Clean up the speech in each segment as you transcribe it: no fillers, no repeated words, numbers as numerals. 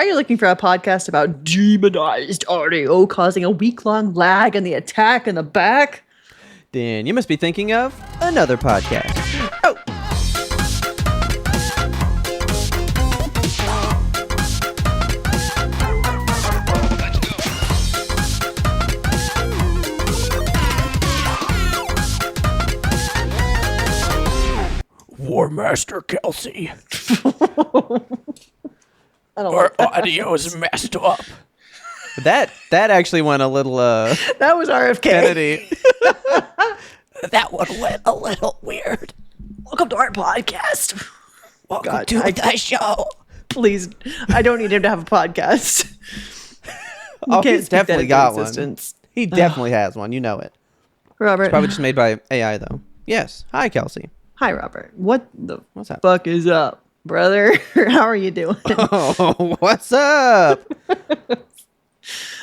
Are you looking for a podcast about demonized audio causing a week-long lag in the attack in the back? Then you must be thinking of another podcast. Oh! War Master Kelsey. Our audio is messed up. That actually went a little That was RFK. Kennedy. That one went a little weird. Welcome to our podcast. Welcome to the show. Please, I don't need him to have a podcast. Oh, he's definitely got one. He definitely has one. You know it. Robert. It's probably just made by AI, though. Yes. Hi, Kelsey. Hi, Robert. What's up? Fuck is up, brother? How are you doing? Oh, what's up?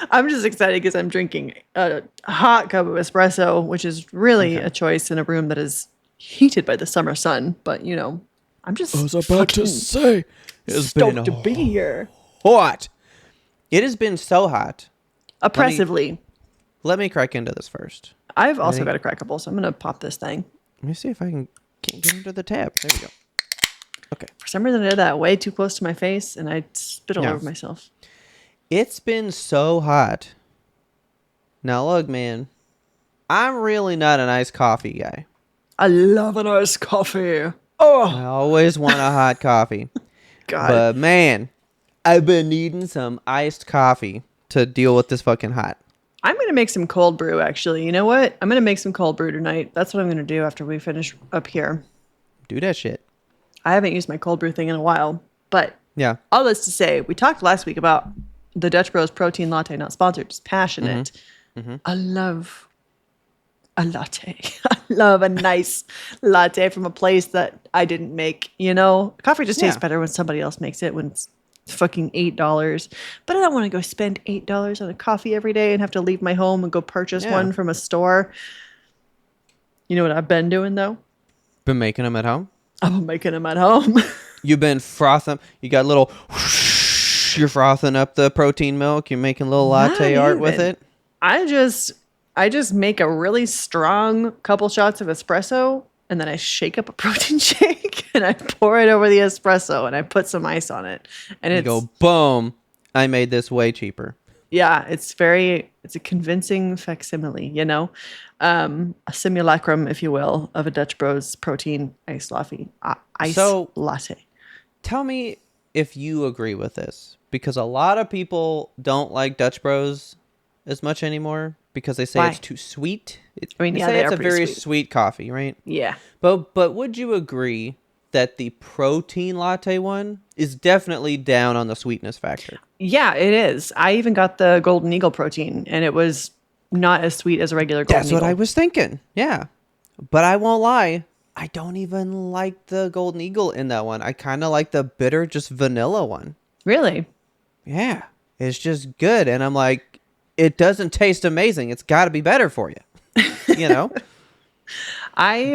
I'm just excited because I'm drinking a hot cup of espresso, which is really a choice in a room that is heated by the summer sun. But, you know, I'm just I was about to say, it's stoked been to be here. hot. It has been so hot. Oppressively. Let me crack into this first. I've also got a crackable, so I'm going to pop this thing. Let me see if I can get into the tab. There we go. Okay. For some reason, I did that way too close to my face, and I spit all over myself. It's been so hot. Now, look, man. I'm really not an iced coffee guy. I love an iced coffee. Oh, I always want a hot coffee. God. But, man, I've been needing some iced coffee to deal with this fucking hot. I'm going to make some cold brew, actually. You know what? I'm going to make some cold brew tonight. That's what I'm going to do after we finish up here. Do that shit. I haven't used my cold brew thing in a while, but Yeah. all this to say, we talked last week about the Dutch Bros protein latte, not sponsored, just passionate. I love a latte. I love a nice latte from a place that I didn't make. You know, coffee just tastes better when somebody else makes it, when it's fucking $8. But I don't want to go spend $8 on a coffee every day and have to leave my home and go purchase one from a store. You know what I've been doing, though? Been making them at home? I'm making them at home. You've been frothing. You got a little... You're frothing up the protein milk. You're making a little latte art with it. I just make a really strong couple shots of espresso, and then I shake up a protein shake and I pour it over the espresso and I put some ice on it. And you go, boom. I made this way cheaper. Yeah, it's a convincing facsimile, you know, a simulacrum, if you will, of a Dutch Bros protein iced latte. Latte. Tell me if you agree with this, because a lot of people don't like Dutch Bros as much anymore because they say it's too sweet. They say it's a very sweet coffee, right? Yeah. But would you agree that the protein latte one is definitely down on the sweetness factor? Yeah, it is. I even got the Golden Eagle protein, and it was not as sweet as a regular Golden Eagle. That's what I was thinking. Yeah. But I won't lie. I don't even like the Golden Eagle in that one. I kind of like the bitter, just vanilla one. Really? Yeah. It's just good. And I'm like, it doesn't taste amazing. It's got to be better for you. You know? I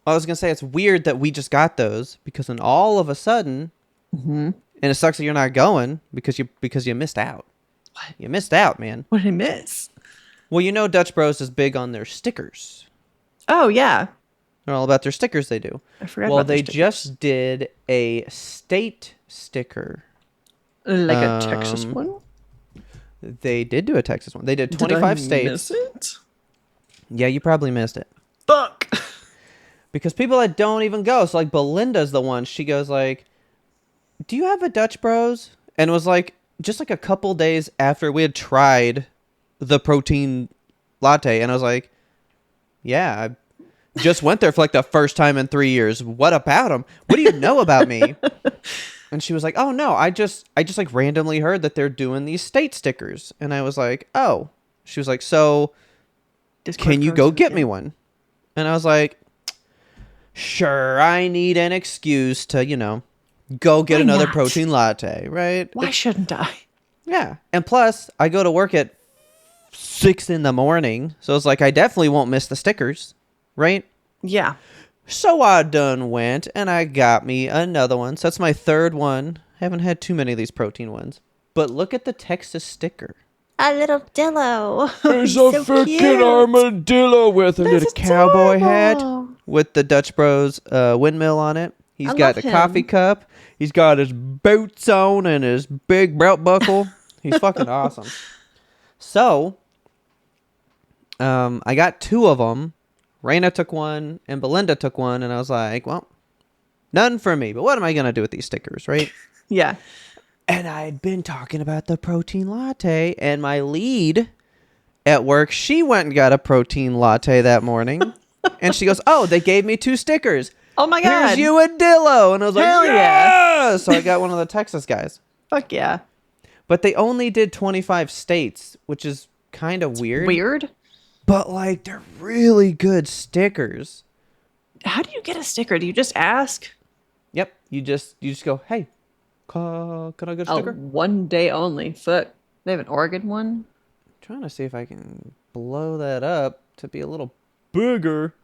was going to say, it's weird that we just got those because then all of a sudden, and it sucks that you're not going because you missed out. What? You missed out, man. What did I miss? Well, you know Dutch Bros is big on their stickers. Oh, yeah. They're all about their stickers they do. I forgot about their stickers. They just did a state sticker. Like a Texas one? They did do a Texas one. They did 25 states. Did I miss it? Yeah, you probably missed it. Fuck. Because people that don't even go. So, like, Belinda's the one. She goes, like, do you have a Dutch Bros? And it was, like, just, like, a couple days after we had tried the protein latte. And I was like, yeah, I just went there for, like, the first time in 3 years. What about them? What do you know about me? And she was like, oh, no, I just, like, randomly heard that they're doing these state stickers. And I was like, oh. She was like, so can you go get me one? And I was like, sure, I need an excuse to, you know, go get another protein latte, right? Why shouldn't I? Yeah. And plus, I go to work at 6 a.m. So it's like, I definitely won't miss the stickers, right? Yeah. So I done went and I got me another one. So that's my third one Haven't had too many of these protein ones. But look at the Texas sticker. A little dillo. There's He's a so freaking cute. armadillo with a That's little cowboy hat adorable. with the Dutch Bros windmill on it. He's I got love the coffee him. cup. He's got his boots on and his big belt buckle. He's fucking awesome. So, I got 2 of them. Raina took one and Belinda took one, and I was like, well, none for me. But what am I gonna do with these stickers, right? Yeah. And I'd been talking about the protein latte, and my lead at work, she went and got a protein latte that morning. And she goes, oh, they gave me 2 stickers. Oh my God. Here's you and Dillo. And I was like, Hell yeah. So I got one of the Texas guys. Fuck yeah. But they only did 25 states, which is kind of weird. Weird. But, like, they're really good stickers. How do you get a sticker? Do you just ask? Yep. You just go, hey, can I get a Oh, sticker? one day only. Fuck. They have an Oregon one? Trying to see if I can blow that up to be a little bigger.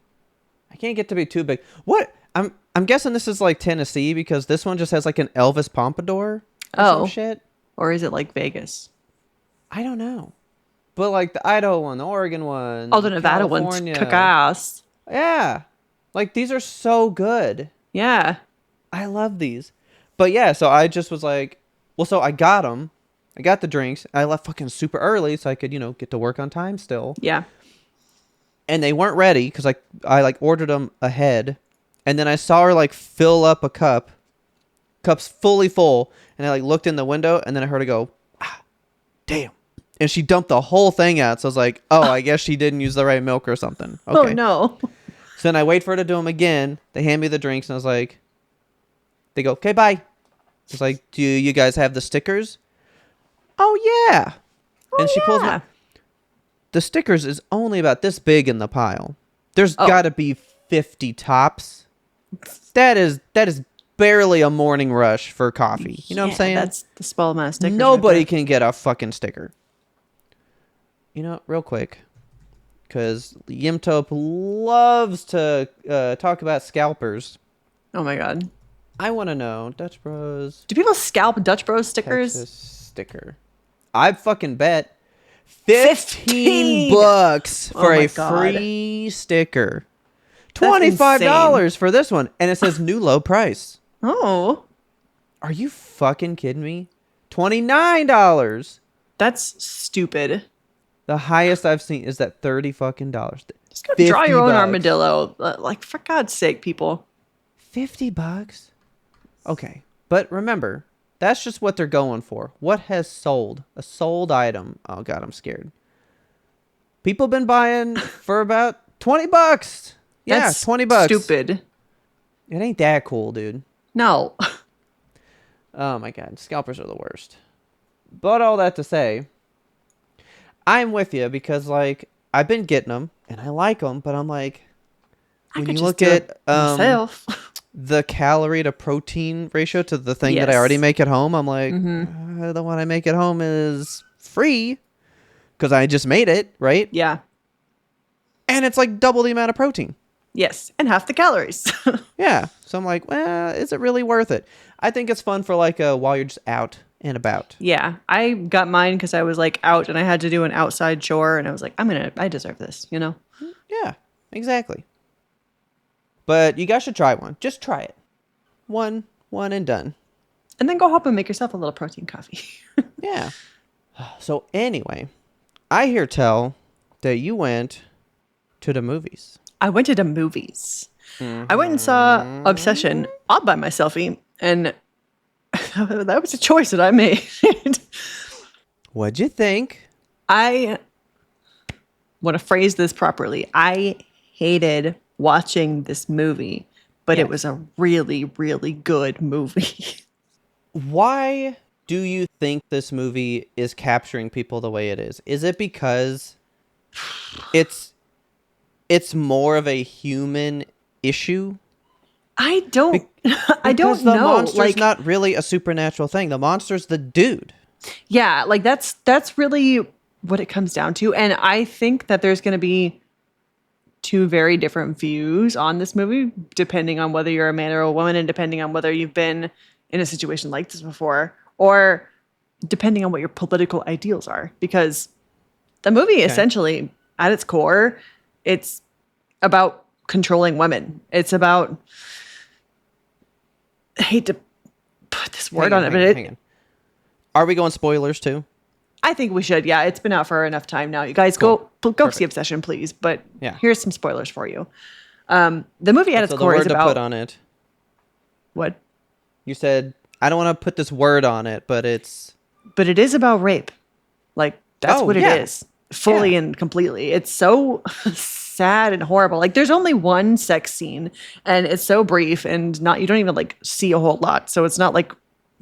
I can't get to be too big. What? I'm guessing this is like Tennessee because this one just has like an Elvis Pompadour or some shit. Or is it like Vegas? I don't know. But like the Idaho one, the Oregon one, Oh, the Nevada one's California. kick-ass. Yeah. Like these are so good. Yeah. I love these. But yeah, so I just was like, well, so I got them. I got the drinks. I left fucking super early so I could, get to work on time still. Yeah. And they weren't ready because I like ordered them ahead. And then I saw her like fill up a cup's fully full. And I like looked in the window and then I heard her go, damn. And she dumped the whole thing out. So I was like, oh, I guess she didn't use the right milk or something. Okay. Oh, no. So then I wait for her to do them again. They hand me the drinks and I was like, they go, okay, bye. It's like, do you guys have the stickers? Oh, yeah. And she pulls yeah. me. The stickers is only about this big in the pile. There's Oh. got to be 50 tops. That is barely a morning rush for coffee. You know what I'm saying? That's the small amount of stickers. Nobody right can get a fucking sticker. Real quick. Because YMBToAP loves to talk about scalpers. there. Oh my God. I want to know, Dutch Bros. Do people scalp Dutch Bros stickers? Texas sticker. I fucking bet 15 bucks Oh for my a God. free sticker. That's $25 for this one. And it says new low price. Oh. Are you fucking kidding me? $29. That's stupid. The highest I've seen is that $30 fucking dollars. Just go draw your own $50. armadillo. Like, for God's sake, people. $50? Okay. But remember, that's just what they're going for. What has sold? A sold item. Oh God, I'm scared. People been buying for about $20. Yeah, That's $20. stupid. It ain't that cool, dude. No. Oh my God, scalpers are the worst. But all that to say, I'm with you because like I've been getting them and I like them, but I'm like, I when could you just look do at it myself. the calorie to protein ratio to the thing that I Yes. already make at home, I'm like, the one I make at home is free because I just made it, right? Yeah. And it's like double the amount of protein. Yes. And half the calories. Yeah. So I'm like, well, is it really worth it? I think it's fun for like while you're just out and about. Yeah. I got mine because I was like out and I had to do an outside chore. And I was like, I deserve this, Yeah, exactly. But you guys should try one. Just try it. One and done. And then go home and make yourself a little protein coffee. Yeah. So anyway, I hear tell that you went to the movies. I went to the movies. I went and saw Obsession all by myselfie. And that was a choice that I made. What'd you think? I want to phrase this properly. I hated watching this movie, but Yes. it was a really, really good movie. Why do you think this movie is capturing people the way it is? Is it because it's more of a human issue? I don't Because the know. monster's Like, not really a supernatural thing. The monster's the dude. yeah, like that's really what it comes down to. And I think that there's going to be two very different views on this movie, depending on whether you're a man or a woman, and depending on whether you've been in a situation like this before, or depending on what your political ideals are, because the movie essentially at its core, it's about controlling women. It's about, I hate to put this word on it, but hang on. Are we going spoilers too? I think we should. Yeah, it's been out for enough time now. You guys go see Obsession, please. But here's some spoilers for you. The movie at its core is about. Put on it. What? You said I don't want to put this word on it, but it's. But it is about rape. Like that's what it is, fully and completely. It's so sad and horrible. Like there's only one sex scene, and it's so brief, and you don't even like see a whole lot. So it's not like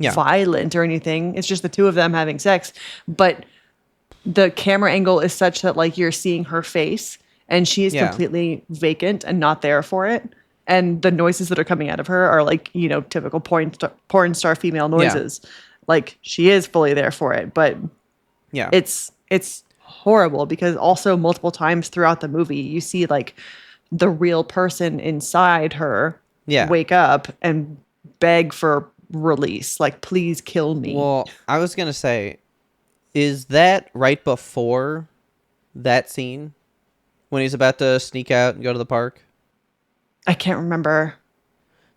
violent or anything. It's just the two of them having sex, but the camera angle is such that like you're seeing her face and she is completely vacant and not there for it, and the noises that are coming out of her are like, you know, typical porn star female noises. Like she is fully there for it, but it's horrible because also multiple times throughout the movie you see like the real person inside her wake up and beg for release, like please kill me. Well, I was gonna say, is that right before that scene when he's about to sneak out and go to the park? I can't remember.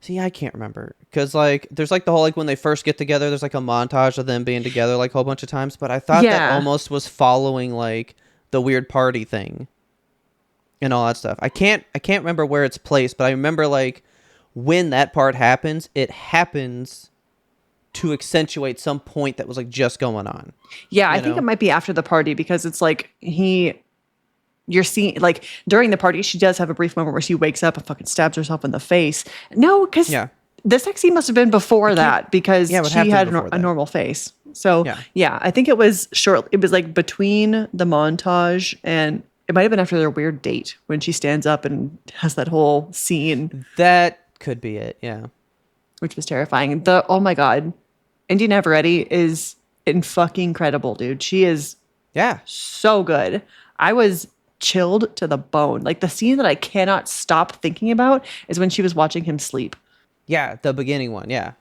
See, I can't remember because like there's like the whole like when they first get together, there's like a montage of them being together like a whole bunch of times, but I thought that almost was following like the weird party thing and all that stuff. I can't remember where it's placed, but I remember like when that part happens, it happens to accentuate some point that was like just going on. Yeah, I think it might be after the party because it's like you're seeing like during the party, she does have a brief moment where she wakes up and fucking stabs herself in the face. No, because the sex scene must have been before that because she had a normal face. So I think it was short. It was like between the montage and it might have been after their weird date when she stands up and has that whole scene. That could be it, yeah. Which was terrifying. Oh my God. India Navarrete is fucking incredible, dude. She is so good. I was chilled to the bone. Like the scene that I cannot stop thinking about is when she was watching him sleep. Yeah, the beginning one, yeah.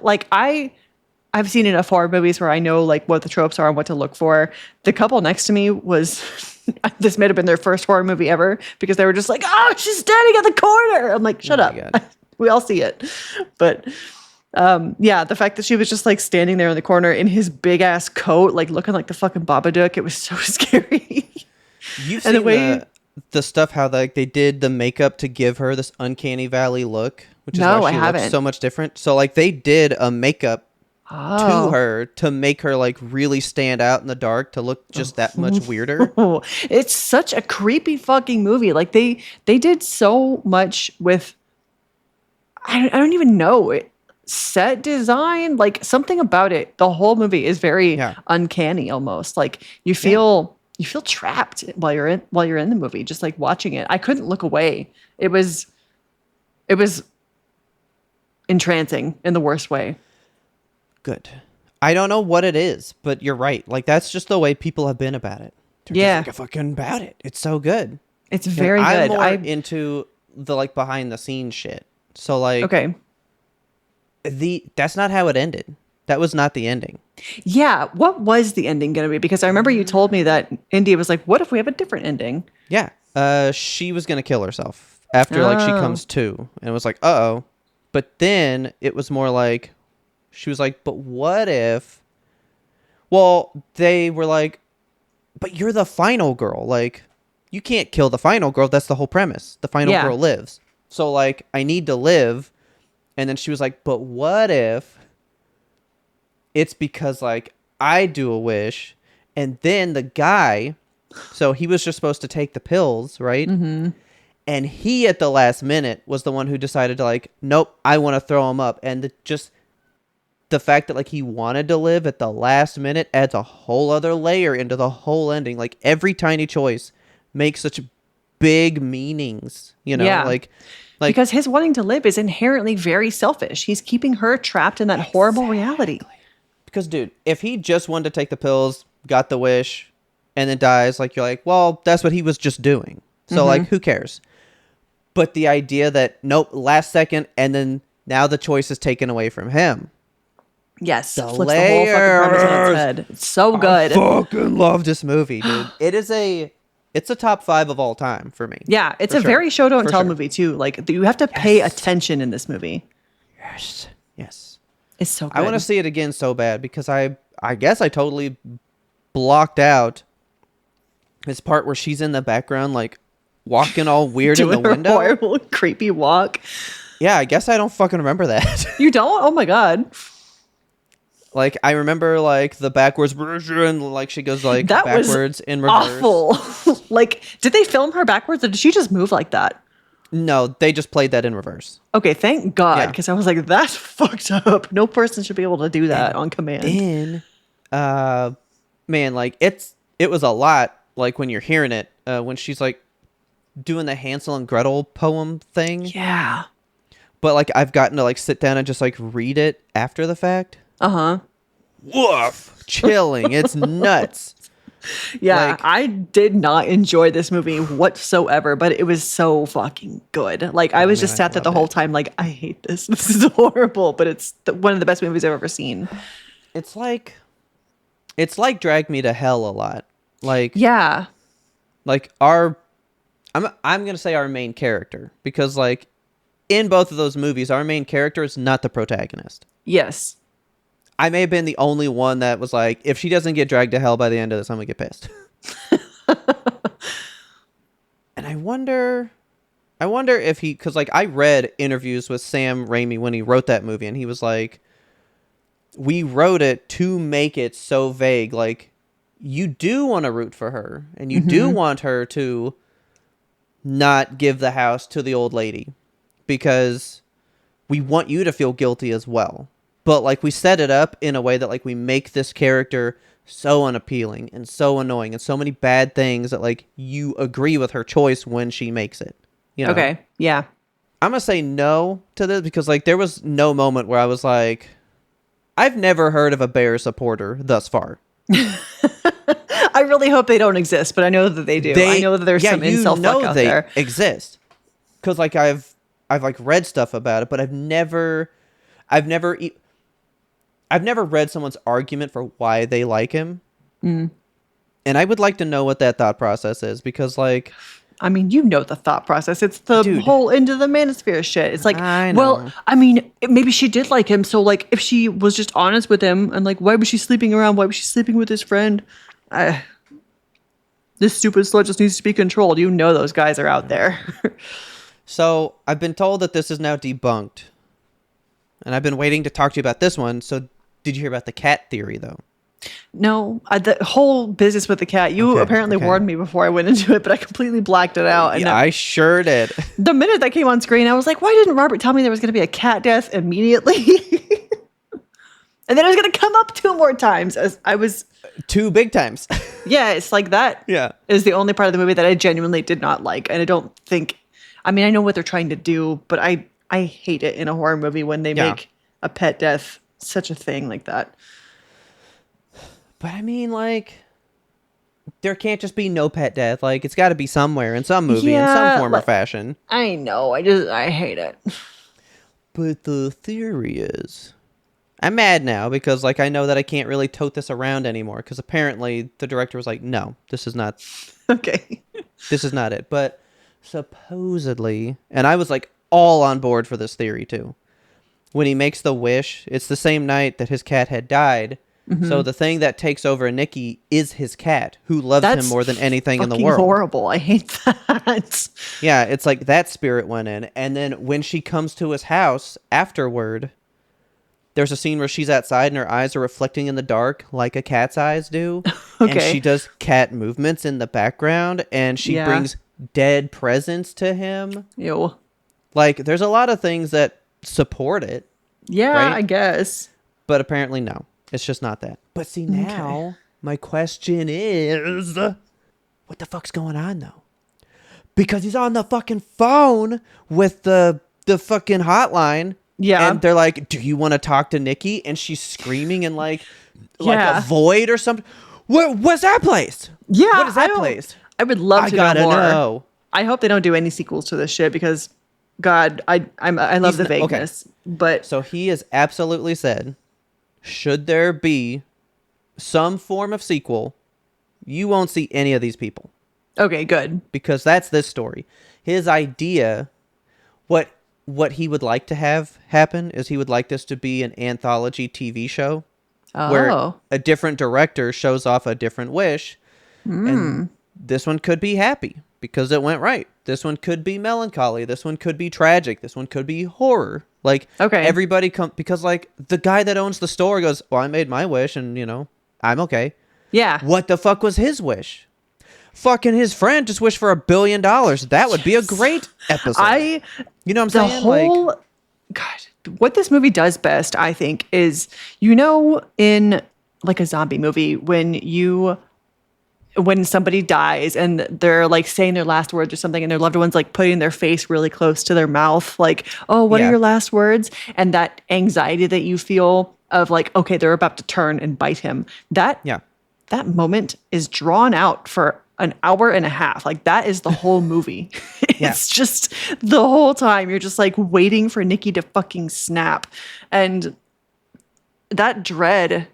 Like I've seen enough horror movies where I know like what the tropes are and what to look for. The couple next to me was this may have been their first horror movie ever because they were just like, oh, she's standing at the corner. I'm like, shut up. We all see it. But the fact that she was just like standing there in the corner in his big ass coat, like looking like the fucking Babadook, it was so scary. You've seen the stuff how like they did the makeup to give her this uncanny valley look, which is why she looks so much different. So like they did a makeup to her to make her like really stand out in the dark to look just that much weirder. It's such a creepy fucking movie. Like they did so much with I don't even know set design, like something about it. The whole movie is very uncanny almost. Like you feel trapped while you're in the movie, just like watching it. I couldn't look away. It was entrancing in the worst way. Good. I don't know what it is, but you're right. Like that's just the way people have been about it. They're just like fucking about it. It's so good. It's very good. I'm more into the like behind the scenes shit. So like that's not how it ended. That was not the ending. Yeah. What was the ending going to be? Because I remember you told me that India was like, what if we have a different ending? Yeah. She was going to kill herself after like she comes to, and it was like, uh-oh. But then it was more like, she was like, but what if, well, they were like, but you're the final girl. Like, you can't kill the final girl. That's the whole premise. The final girl lives. So like, I need to live. And then she was like, but what if it's because like I do a wish and then the guy, so he was just supposed to take the pills, right? Mm-hmm. And he at the last minute was the one who decided to like, nope, I want to throw him up. And just the fact that like he wanted to live at the last minute adds a whole other layer into the whole ending. Like every tiny choice makes such big meanings, you know, like because his wanting to live is inherently very selfish. He's keeping her trapped in that horrible reality. Because, dude, if he just wanted to take the pills, got the wish, and then dies, like, you're like, well, that's what he was just doing. So, like, who cares? But the idea that, nope, last second, and then Now the choice is taken away from him. Yes, The flips the whole fucking premise on its layers. head. It's so good. I fucking love this movie, dude. It's a top 5 of all time for me. Yeah, it's For a sure. very show don't For tell sure. movie too. Like you have to pay attention in this movie. Yes. It's so good. I want to see it again so bad because I guess I totally blocked out this part where she's in the background, like walking all weird in the doing her window. horrible, creepy walk. Yeah, I guess I don't fucking remember that. You don't? Oh my god. Like I remember like the backwards version, and like she goes like That was backwards in reverse. awful. Like, did they film her backwards or did she just move like that? No, they just played that in reverse. Okay, thank God, Yeah. because I was like, that's fucked up. No person should be able to do that on command. Then, man, like it was a lot. Like when you're hearing it, when she's like doing the Hansel and Gretel poem thing. Yeah. But like I've gotten to like sit down and just like read it after the fact. Uh-huh. Woof, chilling. It's nuts. Yeah, Like- I did not enjoy this movie whatsoever, but it was so fucking good. Like, I was man, just I sat there the loved whole it. time, like, I hate this. This is horrible, but it's one of the best movies I've ever seen. It's like Drag Me to Hell a lot. Like Yeah. like I'm gonna say our main character because like in both of those movies, our main character is not the protagonist. Yes. I may have been the only one that was like, if she doesn't get dragged to hell by the end of this, I'm gonna get pissed. And I wonder if because like I read interviews with Sam Raimi when he wrote that movie, and he was like, we wrote it to make it so vague. Like, you do want to root for her, and you do want her to not give the house to the old lady because we want you to feel guilty as well. But like we set it up in a way that like we make this character so unappealing and so annoying and so many bad things that like you agree with her choice when she makes it. You know? Okay. Yeah. I'm gonna say no to this because like there was no moment where I was like, I've never heard of a bear supporter thus far. I really hope they don't exist, but I know that they do. I know that there's some incel fuck out they there. exist because like I've like read stuff about it, but I've never read someone's argument for why they like him. And I would like to know what that thought process is because like, I mean, you know the thought process. It's the Dude. whole into the manosphere shit. It's like, I know. well, I mean, maybe she did like him. So, like, if she was just honest with him and, like, why was she sleeping around? Why was she sleeping with his friend? This stupid slut just needs to be controlled. You know those guys are out there. so I've been told that this is now debunked. And I've been waiting to talk to you about this one. So did you hear about the cat theory though? No, the whole business with the cat, you Okay, apparently okay. warned me before I went into it, but I completely blacked it out. And Yeah, I sure did. the minute that came on screen, I was like, why didn't Robert tell me there was going to be a cat death immediately? And then it was going to come up 2 more times as I was, 2 big times. yeah, it's like that Yeah. is the only part of the movie that I genuinely did not like. And I don't think, I mean, I know what they're trying to do, but I hate it in a horror movie when they Yeah. make a pet death such a thing like that. But I mean, like, there can't just be no pet death. Like, it's got to be somewhere in some movie, in some Yeah, form or like- fashion. I know, I hate it. But the theory is, I'm mad now because, like, I know that I can't really tote this around anymore because apparently the director was like, no, this is not Okay. it. But supposedly, and I was like all on board for this theory too. When he makes the wish, it's the same night that his cat had died. So the thing that takes over Nikki is his cat, who loves him That's more than anything in the Fucking world. horrible. I hate that. Yeah, it's like that spirit went in. And then when she comes to his house afterward, there's a scene where she's outside and her eyes are reflecting in the dark like a cat's eyes do. And Okay. she does cat movements in the background and she Yeah. brings dead presents to him. Ew. Like, there's a lot of things that support it, Yeah, Right? I guess. but apparently no. It's just not that. But see, now my question is, what the fuck's going on though? Because he's on the fucking phone with the fucking hotline. Yeah. And they're like, do you want to talk to Nikki? And she's screaming in like Yeah. a void or something. What's that place? Yeah. What is that I don't- place? I would love I to gotta know more. know. I hope they don't do any sequels to this shit because God, I love the Okay. vagueness, but So he has absolutely said, should there be some form of sequel, you won't see any of these people. okay, good. Because that's this story. His idea, what he would like to have happen is he would like this to be an anthology TV show where Oh, a different director shows off a different wish, and this one could be happy because it went right. This one could be melancholy. This one could be tragic. This one could be horror. Like, okay. everybody because like the guy that owns the store goes, well, I made my wish and I'm okay. Yeah. What the fuck was his wish? Fucking his friend just wished for $1 billion. That would be a great episode. You know what I'm the saying? whole God, what this movie does best, I think, is in like a zombie movie when somebody dies and they're like saying their last words or something and their loved ones like putting their face really close to their mouth, like, oh, what are your last words? And that anxiety that you feel of like, okay, they're about to turn and bite him. That moment is drawn out for an hour and a half. Like, that is the whole movie. It's just the whole time you're just like waiting for Nikki to fucking snap. And that dread,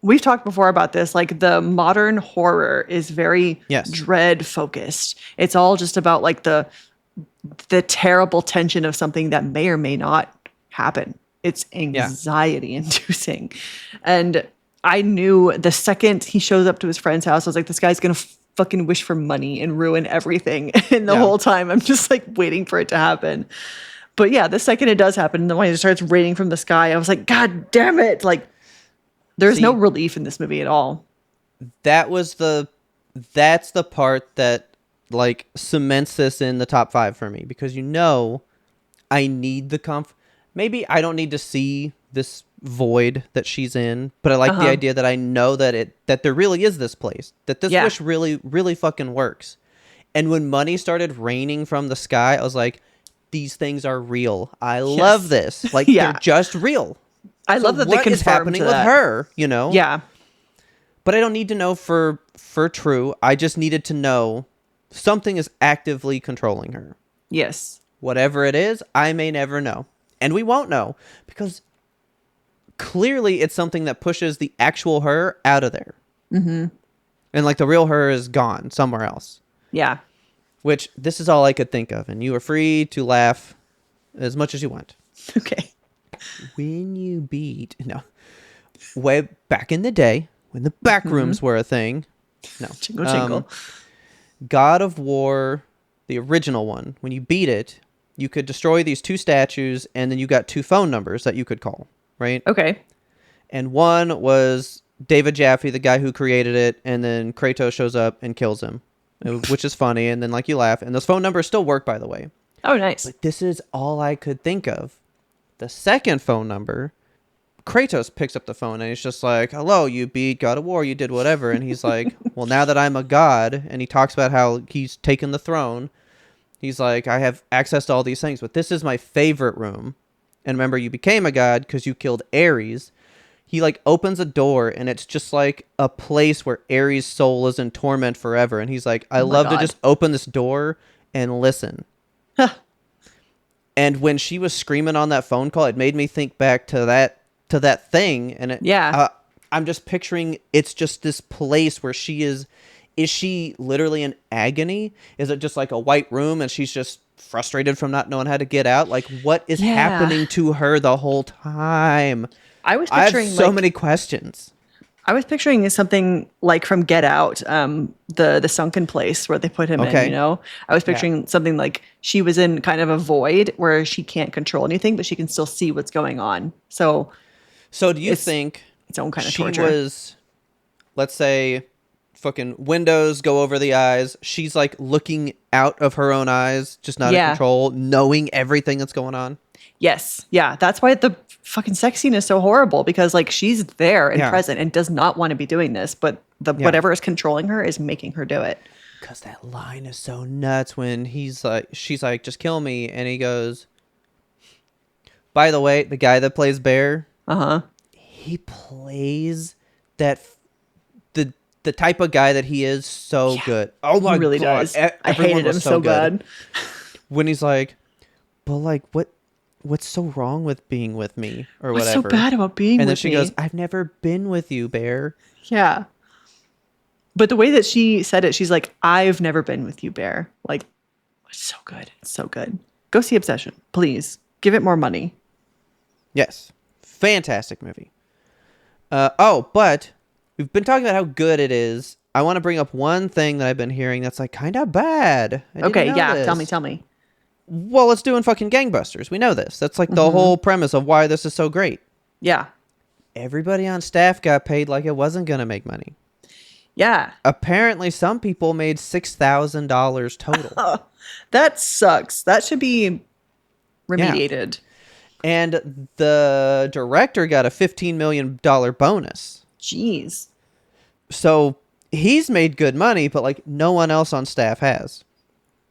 we've talked before about this, like the modern horror is very dread focused. It's all just about like the terrible tension of something that may or may not happen. It's anxiety inducing. And I knew the second he shows up to his friend's house, I was like, this guy's going to fucking wish for money and ruin everything. And the whole time I'm just like waiting for it to happen. But yeah, the second it does happen, the when it starts raining from the sky, I was like, God damn it. Like, there's no relief in this movie at all. That's the part that like cements this in the top 5 for me, because I need the maybe I don't need to see this void that she's in, but I like the idea that I know that there really is this place, that this wish really, really fucking works. And when money started raining from the sky, I was like, these things are real. I love this. Like, they're just real. I love that they confirmed what is happening with her, Yeah. But I don't need to know for true. I just needed to know something is actively controlling her. Yes. Whatever it is, I may never know. And we won't know, because clearly it's something that pushes the actual her out of there. Mm-hmm. And like the real her is gone somewhere else. Yeah. Which, this is all I could think of. And you are free to laugh as much as you want. Okay. When you beat... No. Way back in the day, when the back rooms were a thing. No. Jingle, jingle. God of War, the original one, when you beat it, you could destroy these 2 statues, and then you got 2 phone numbers that you could call, right? Okay. And one was David Jaffe, the guy who created it, and then Kratos shows up and kills him, which is funny, and then like you laugh. And those phone numbers still work, by the way. Oh, nice. But this is all I could think of. The second phone number, Kratos picks up the phone, and he's just like, hello, you beat God of War, you did whatever. And he's like, well, now that I'm a god, and he talks about how he's taken the throne, he's like, I have access to all these things, but this is my favorite room. And remember, you became a god because you killed Ares. He like opens a door, and it's just like a place where Ares' soul is in torment forever. And he's like, I love to just open this door and listen. And when she was screaming on that phone call, it made me think back to that thing. And I'm just picturing it's just this place where she is. Is she literally in agony? Is it just like a white room and she's just frustrated from not knowing how to get out? Like, what is happening to her the whole time? I have so many questions. I was picturing something like from Get Out, the sunken place where they put him in, I was picturing something like she was in kind of a void where she can't control anything, but she can still see what's going on. So do you think its own kind of she torture was, let's say, fucking windows go over the eyes, she's like looking out of her own eyes, just not in control, knowing everything that's going on? Yes. Yeah. That's why the fucking sex scene is so horrible, because like she's there and present and does not want to be doing this, but whatever is controlling her is making her do it. Because that line is so nuts when she's like, just kill me. And he goes, by the way, the guy that plays Bear, he plays that the type of guy that he is so good. Oh my he really God. Does. I hated him so bad. When he's like, but like, what's so wrong with being with me or What's whatever? so bad about being And then with she me? goes, I've never been with you, Bear. Yeah. But the way that she said it, she's like, I've never been with you, Bear. Like, it's so good. It's so good. Go see Obsession, please. Give it more money. Yes. Fantastic movie. But we've been talking about how good it is. I want to bring up one thing that I've been hearing that's like kind of bad. I didn't Okay, know yeah. this. Tell me. Well, it's doing fucking gangbusters. We know this. That's like the whole premise of why this is so great. Yeah. Everybody on staff got paid like it wasn't going to make money. Yeah. Apparently, some people made $6,000 total. That sucks. That should be remediated. And the director got a $15 million bonus. Jeez. So he's made good money, but like no one else on staff has.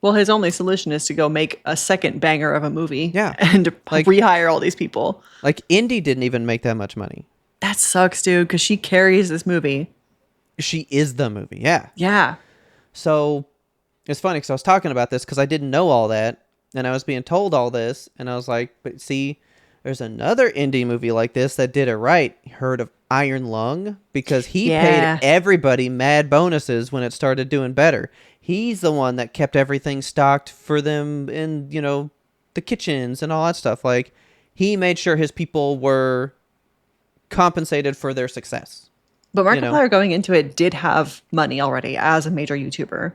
Well, his only solution is to go make a second banger of a movie. Yeah. And Like- rehire all these people. Like Indy didn't even make that much money. That sucks, dude, because she carries this movie. She is the movie. Yeah. Yeah. So it's funny because I was talking about this because I didn't know all that. And I was being told all this. And I was like, but see, there's another indie movie like this that did it right. Heard of Iron Lung? Because he Yeah. paid everybody mad bonuses when it started doing better. He's the one that kept everything stocked for them in, the kitchens and all that stuff. Like, he made sure his people were compensated for their success. But Markiplier going into it did have money already as a major YouTuber.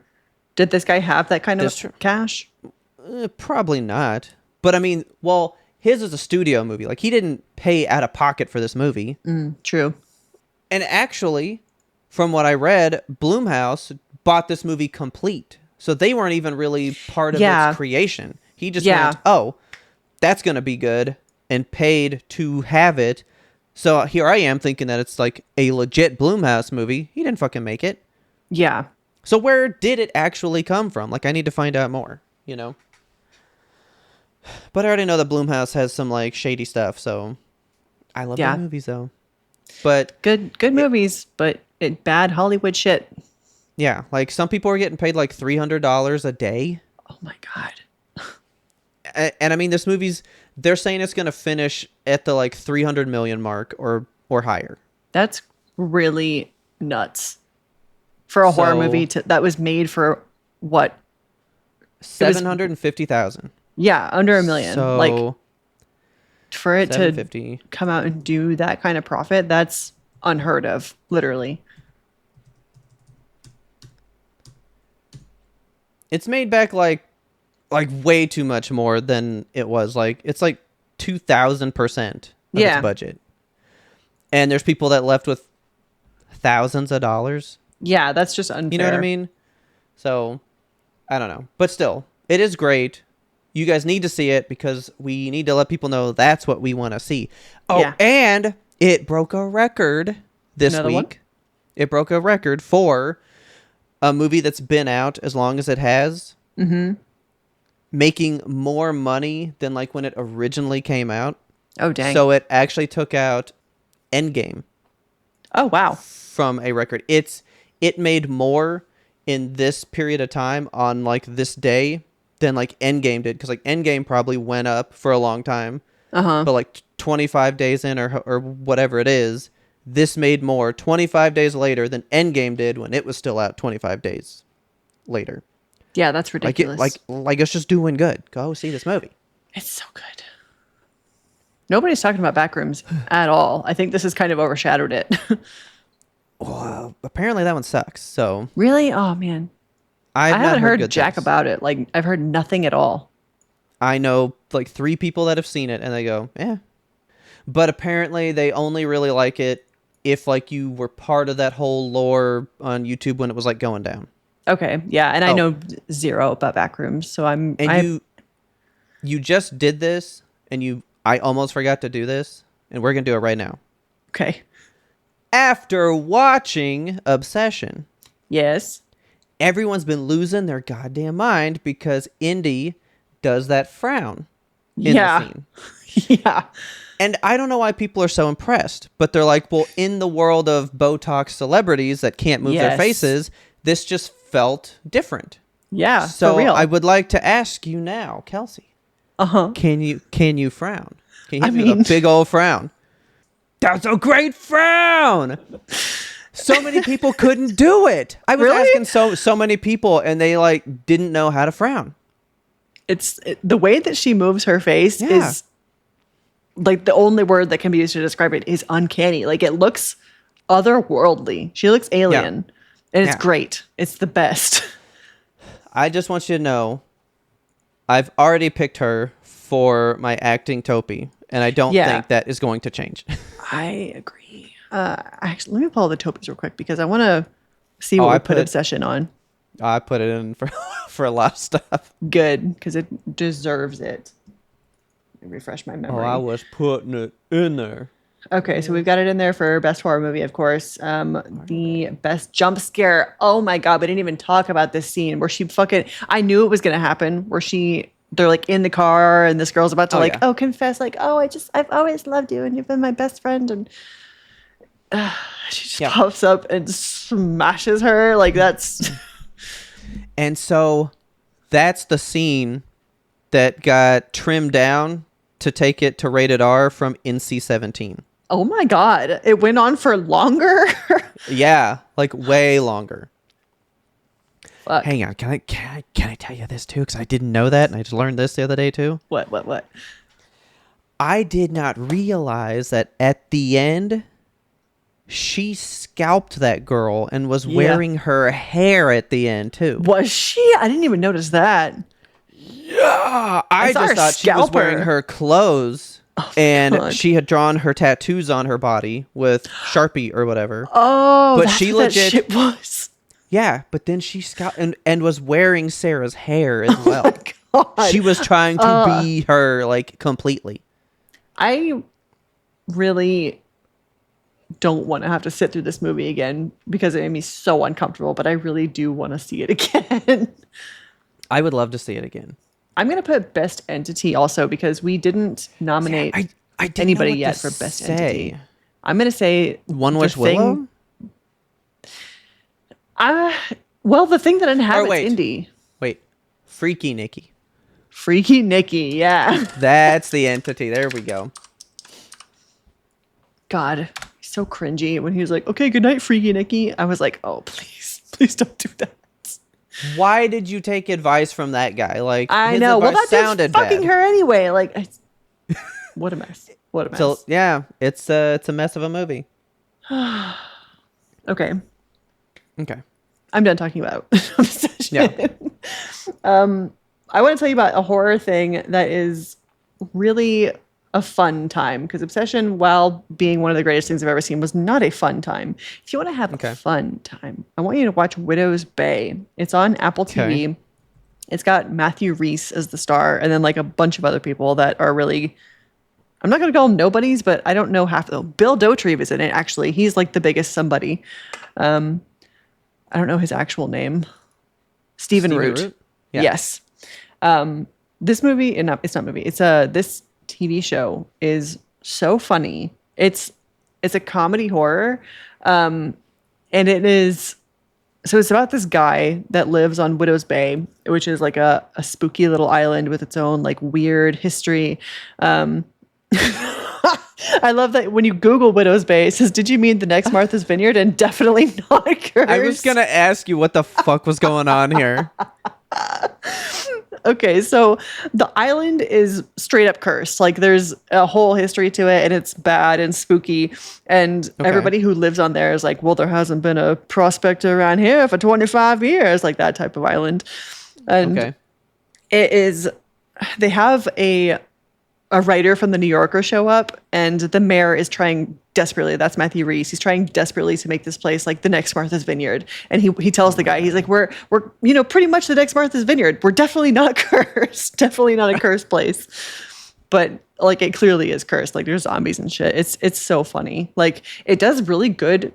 Did this guy have that kind That's of true. cash? Probably not. But I mean, well, his is a studio movie. Like, he didn't pay out of pocket for this movie. True. And actually, from what I read, Blumhouse bought this movie complete. So they weren't even really part of its creation. He just went, oh, that's going to be good, and paid to have it. So here I am thinking that it's like a legit Blumhouse movie. He didn't fucking make it. Yeah. So where did it actually come from? Like, I need to find out more, But I already know that Blumhouse has some, like, shady stuff, so I love their movies, though. But Good movies, but bad Hollywood shit. yeah, like, some people are getting paid, like, $300 a day. Oh, my God. And I mean, this movie's, they're saying it's going to finish at the, like, 300 million mark or higher. That's really nuts. For a horror movie that was made for what? 750,000. Yeah, under $1 million. So, like, for it to 750. come out and do that kind of profit, that's unheard of, literally. It's made back like way too much more than it was. Like, it's like 2,000% of its budget. And there's people that left with thousands of dollars. Yeah, that's just unfair. You know what I mean? So, I don't know. But still, it is great. You guys need to see it because we need to let people know that's what we want to see. Oh, Yeah. and it broke a record this Another week. one? It broke a record for a movie that's been out as long as it has. Mm-hmm. Making more money than like when it originally came out. Oh, dang. So it actually took out Endgame Oh, wow. from a record. It made more in this period of time on like this day than like Endgame did, because like Endgame probably went up for a long time, but like 25 days in or whatever it is, this made more 25 days later than Endgame did when it was still out 25 days later. Yeah, that's ridiculous. Like it's just doing good. Go see this movie. It's so good. Nobody's talking about Backrooms at all. I think this has kind of overshadowed it. Well, apparently that one sucks. So Really? Oh, man. I I've not haven't heard good jack things. about it. Like, I've heard nothing at all. I know like 3 people that have seen it and they go, yeah. But apparently they only really like it if like you were part of that whole lore on YouTube when it was like going down. Okay, yeah, and I know zero about Backrooms, so You just did this and I almost forgot to do this and we're going to do it right now. Okay. After watching Obsession, Yes. everyone's been losing their goddamn mind because Indy does that frown in the scene. Yeah. And I don't know why people are so impressed, but they're like, well, in the world of Botox celebrities that can't move their Yes. faces, this just felt different. Yeah, So for real. I would like to ask you now, Kelsey, Uh-huh. Can you frown? Can you I hit me with mean- a big old frown? That's a great frown. So many people couldn't do it. I was Really? asking so many people, and they like didn't know how to frown. The way that she moves her face Yeah. is like the only word that can be used to describe it is uncanny. Like it looks otherworldly. She looks alien. And it's Yeah. great. It's the best. I just want you to know, I've already picked her for my acting Topi, and I don't Yeah. think that is going to change. I agree. Actually, let me pull the Topies real quick because I want to see what I we put put- Obsession on. I put it in for for a lot of stuff. Good, because it deserves it. Let me refresh my Oh, memory. I was putting it in there. Okay, so we've got it in there for best horror movie, of course. The best jump scare. Oh my god, we didn't even talk about this scene where she fucking. I knew it was gonna happen. Where they're like in the car and this girl's about to Yeah. confess like, oh, I've always loved you and you've been my best friend, and she just pops up and smashes her like that's. And so that's the scene that got trimmed down to take it to rated R from NC-17. Oh my god, it went on for longer. Yeah, like way longer. Fuck. Hang on, can I tell you this too? Because I didn't know that, and I just learned this the other day too. What? I did not realize that at the end, she scalped that girl and was wearing her hair at the end too. Was she? I didn't even notice that. I saw her just thought she was scalp wearing her. her clothes, and God. she had drawn her tattoos on her body with Sharpie or whatever. Oh, But that's she what legit- that shit was. Yeah, but then she scalped and was wearing Sarah's hair as well. God. She was trying to be her like completely. I really don't want to have to sit through this movie again because it made me so uncomfortable, but I really do want to see it again. I would love to see it again. I'm going to put Best Entity also because we didn't nominate I didn't anybody know what yet to for Best say. Entity. I'm going to say One The Wish Thing- Willow? Well, the thing that inhabits wait. Indy. Wait. Freaky Nikki. Freaky Nikki, yeah. That's the entity. There we go. God, he's so cringy. When he was like, okay, good night, Freaky Nikki. I was like, oh, please don't do that. Why did you take advice from that guy? Like I his know. Well, advice that dude's sounded fucking bad. her anyway. Like, what a mess. What a mess. So yeah, it's a mess of a movie. Okay. Okay. I'm done talking about Obsession. Yeah. I want to tell you about a horror thing that is really a fun time because Obsession, while being one of the greatest things I've ever seen, was not a fun time. If you want to have a fun time, I want you to watch Widow's Bay. It's on Apple TV. Okay. It's got Matthew Rhys as the star and then like a bunch of other people that are really, I'm not going to call them nobodies, but I don't know half of them. Bill Dauterive is in it, actually. He's like the biggest somebody. I don't know his actual name. Stephen Root. Yeah. Yes. This movie, it's not movie. It's this TV show is so funny. It's a comedy horror, and it is. So it's about this guy that lives on Widow's Bay, which is like a spooky little island with its own like weird history. I love that when you Google Widow's Bay, it says, "Did you mean the next Martha's Vineyard?" And definitely not Curse. I was gonna ask you what the fuck was going on here. Okay, so the island is straight up cursed. Like there's a whole history to it and it's bad and spooky. And everybody who lives on there is like, well, there hasn't been a prospector around here for 25 years, like that type of island. And it is, they have a writer from the New Yorker show up and the mayor is trying desperately, that's Matthew Rhys, he's trying desperately to make this place like the next Martha's Vineyard. And he tells the guy, he's like, we're pretty much the next Martha's Vineyard. We're definitely not cursed. Definitely not a cursed place. But like it clearly is cursed. Like there's zombies and shit. It's so funny. Like it does really good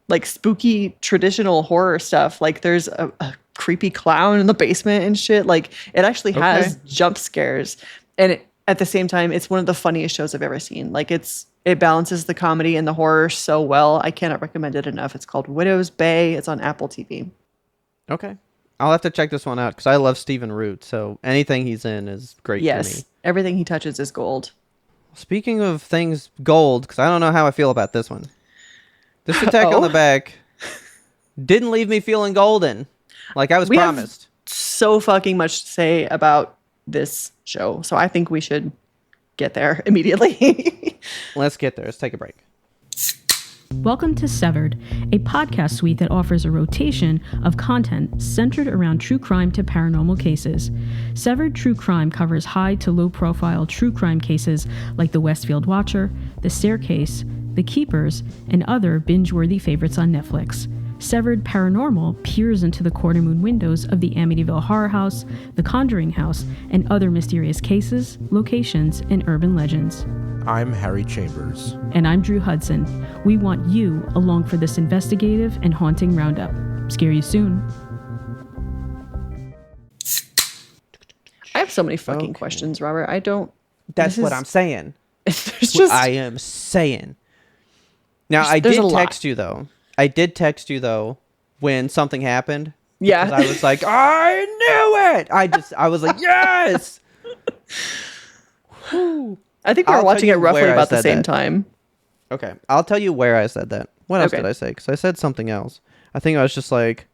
like spooky traditional horror stuff. Like there's a creepy clown in the basement and shit. Like it actually has jump scares. And at the same time, it's one of the funniest shows I've ever seen. Like it balances the comedy and the horror so well. I cannot recommend it enough. It's called Widow's Bay. It's on Apple TV. Okay. I'll have to check this one out because I love Stephen Root. So anything he's in is great to Yes, me. everything he touches is gold. Speaking of things gold, because I don't know how I feel about this one. This attack on the back didn't leave me feeling golden, like I was promised. Have so fucking much to say about this show, so I think we should get there immediately. Let's get there. Let's take a break. Welcome to Severed, a podcast suite that offers a rotation of content centered around true crime to paranormal cases. Severed True Crime covers high to low profile true crime cases like The Westfield Watcher, The Staircase, The Keepers, and other binge-worthy favorites on Netflix. Severed Paranormal peers into the corner moon windows of the Amityville Horror House, the Conjuring House, and other mysterious cases, locations, and urban legends. I'm Harry Chambers. And I'm Drew Hudson. We want you along for this investigative and haunting roundup. Scare you soon. I have so many fucking questions, Robert. I don't... That's what I'm saying. There's just... I am saying. Now, I did text you, though. I did text you, though, when something happened. Yeah. Because I was like, I knew it! I was like, yes! I think we were watching it roughly about the same time. Okay. I'll tell you where I said that. What else Okay. did I say? Because I said something else. I think I was just like,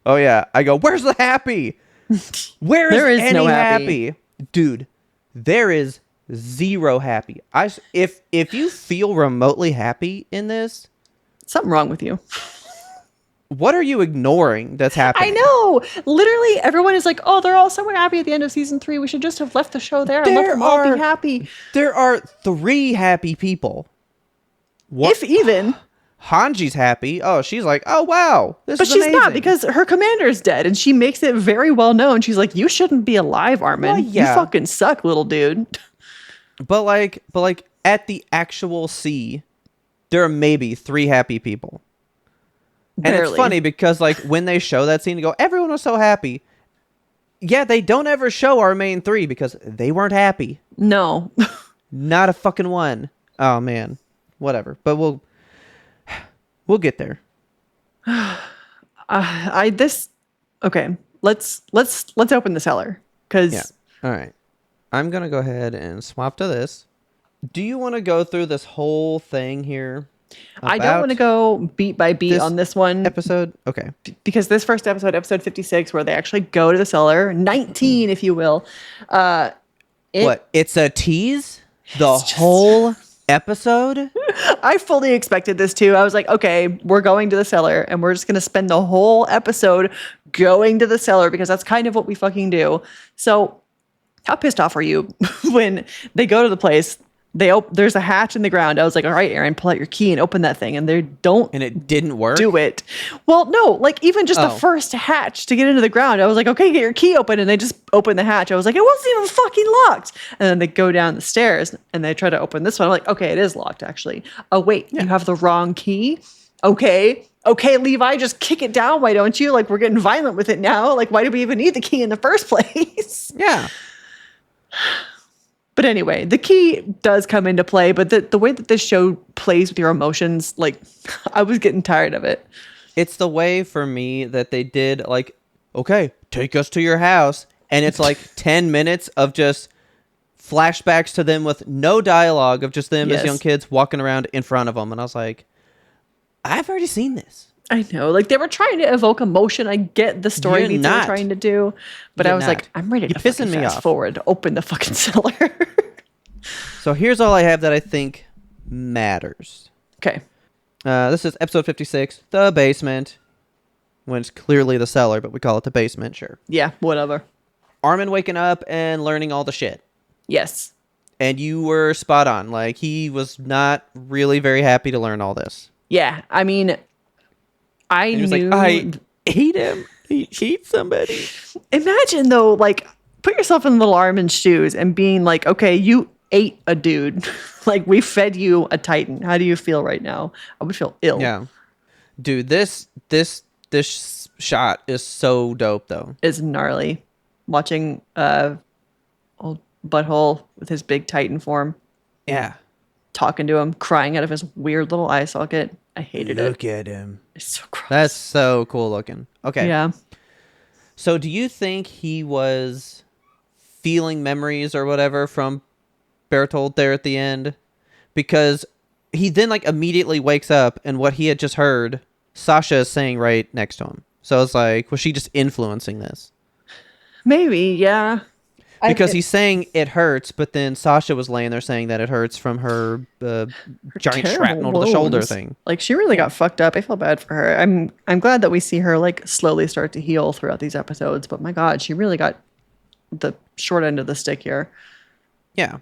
oh, yeah. I go, where's the happy? There is any no happy? Dude, there is zero happy. If you feel remotely happy in this, Something wrong with you. what are you ignoring that's happening? I know. Literally, everyone is like, oh, they're all so happy at the end of season 3. We should just have left the show there and let them all be happy. There are 3 happy people. What? If even. Hanji's happy. Oh, she's like, oh, wow. This is But she's amazing. not, because her commander's dead, and she makes it very well known. She's like, you shouldn't be alive, Armin. Well, yeah. You fucking suck, little dude. But like at the actual sea, there are maybe 3 happy people. And Barely. it's funny because like when they show that scene, you go, everyone was so happy. Yeah, they don't ever show our main 3 because they weren't happy. No. Not a fucking one. Oh man. Whatever. But we'll get there. Okay. Let's open the cellar, because Yeah. All right. I'm going to go ahead and swap to this. Do you want to go through this whole thing here? I don't want to go beat by beat this on this one episode? Okay. because this first episode, episode 56, where they actually go to the cellar, 19, if you will. What? It's a tease? The whole episode? I fully expected this too. I was like, okay, we're going to the cellar and we're just going to spend the whole episode going to the cellar because that's kind of what we fucking do. So how pissed off were you when they go to the place? There's a hatch in the ground. I was like, all right, Aaron, pull out your key and open that thing. And they don't And it didn't work? do it. Well, no, like even just the first hatch to get into the ground, I was like, okay, get your key open. And they just open the hatch. I was like, it wasn't even fucking locked. And then they go down the stairs and they try to open this one. I'm like, okay, it is locked actually. Oh, wait, you have the wrong key? Okay, Levi, just kick it down. Why don't you? Like, we're getting violent with it now. Like, why do we even need the key in the first place? Yeah. But anyway, the key does come into play, but the way that this show plays with your emotions, like, I was getting tired of it. It's the way for me that they did, like, okay, take us to your house. And it's like 10 minutes of just flashbacks to them with no dialogue, of just them as young kids walking around in front of them. And I was like, I've already seen this. I know, like they were trying to evoke emotion. I get the story You're beats they were not. trying to do, but You're I was not. like, I'm ready to You're pissing fucking me fast off. forward, open the fucking cellar. So here's all I have that I think matters. Okay. This is episode 56, The Basement. When it's clearly the cellar, but we call it the basement, sure. Yeah, whatever. Armin waking up and learning all the shit. Yes. And you were spot on. Like, he was not really very happy to learn all this. Yeah, I mean, I And he was knew. like, I hate him. He hates somebody. Imagine though, like, put yourself in little Armin's shoes and being like, okay, you ate a dude. Like, we fed you a Titan. How do you feel right now? I would feel ill. Yeah. Dude, this shot is so dope, though. Is gnarly. Watching old butthole with his big Titan form, Yeah. talking to him, crying out of his weird little eye socket. I hated it. at him. It's so gross. That's so cool looking. Okay. Yeah. So do you think he was feeling memories or whatever from Bertold there at the end? Because he then like immediately wakes up and what he had just heard, Sasha is saying right next to him. So it's like, was she just influencing this? Maybe, yeah. Because he's saying it hurts, but then Sasha was laying there saying that it hurts from her giant terrible shrapnel to the shoulder wounds. thing. Like she really got fucked up. I feel bad for her. I'm glad that we see her like slowly start to heal throughout these episodes. But my God, she really got the short end of the stick here. Yeah.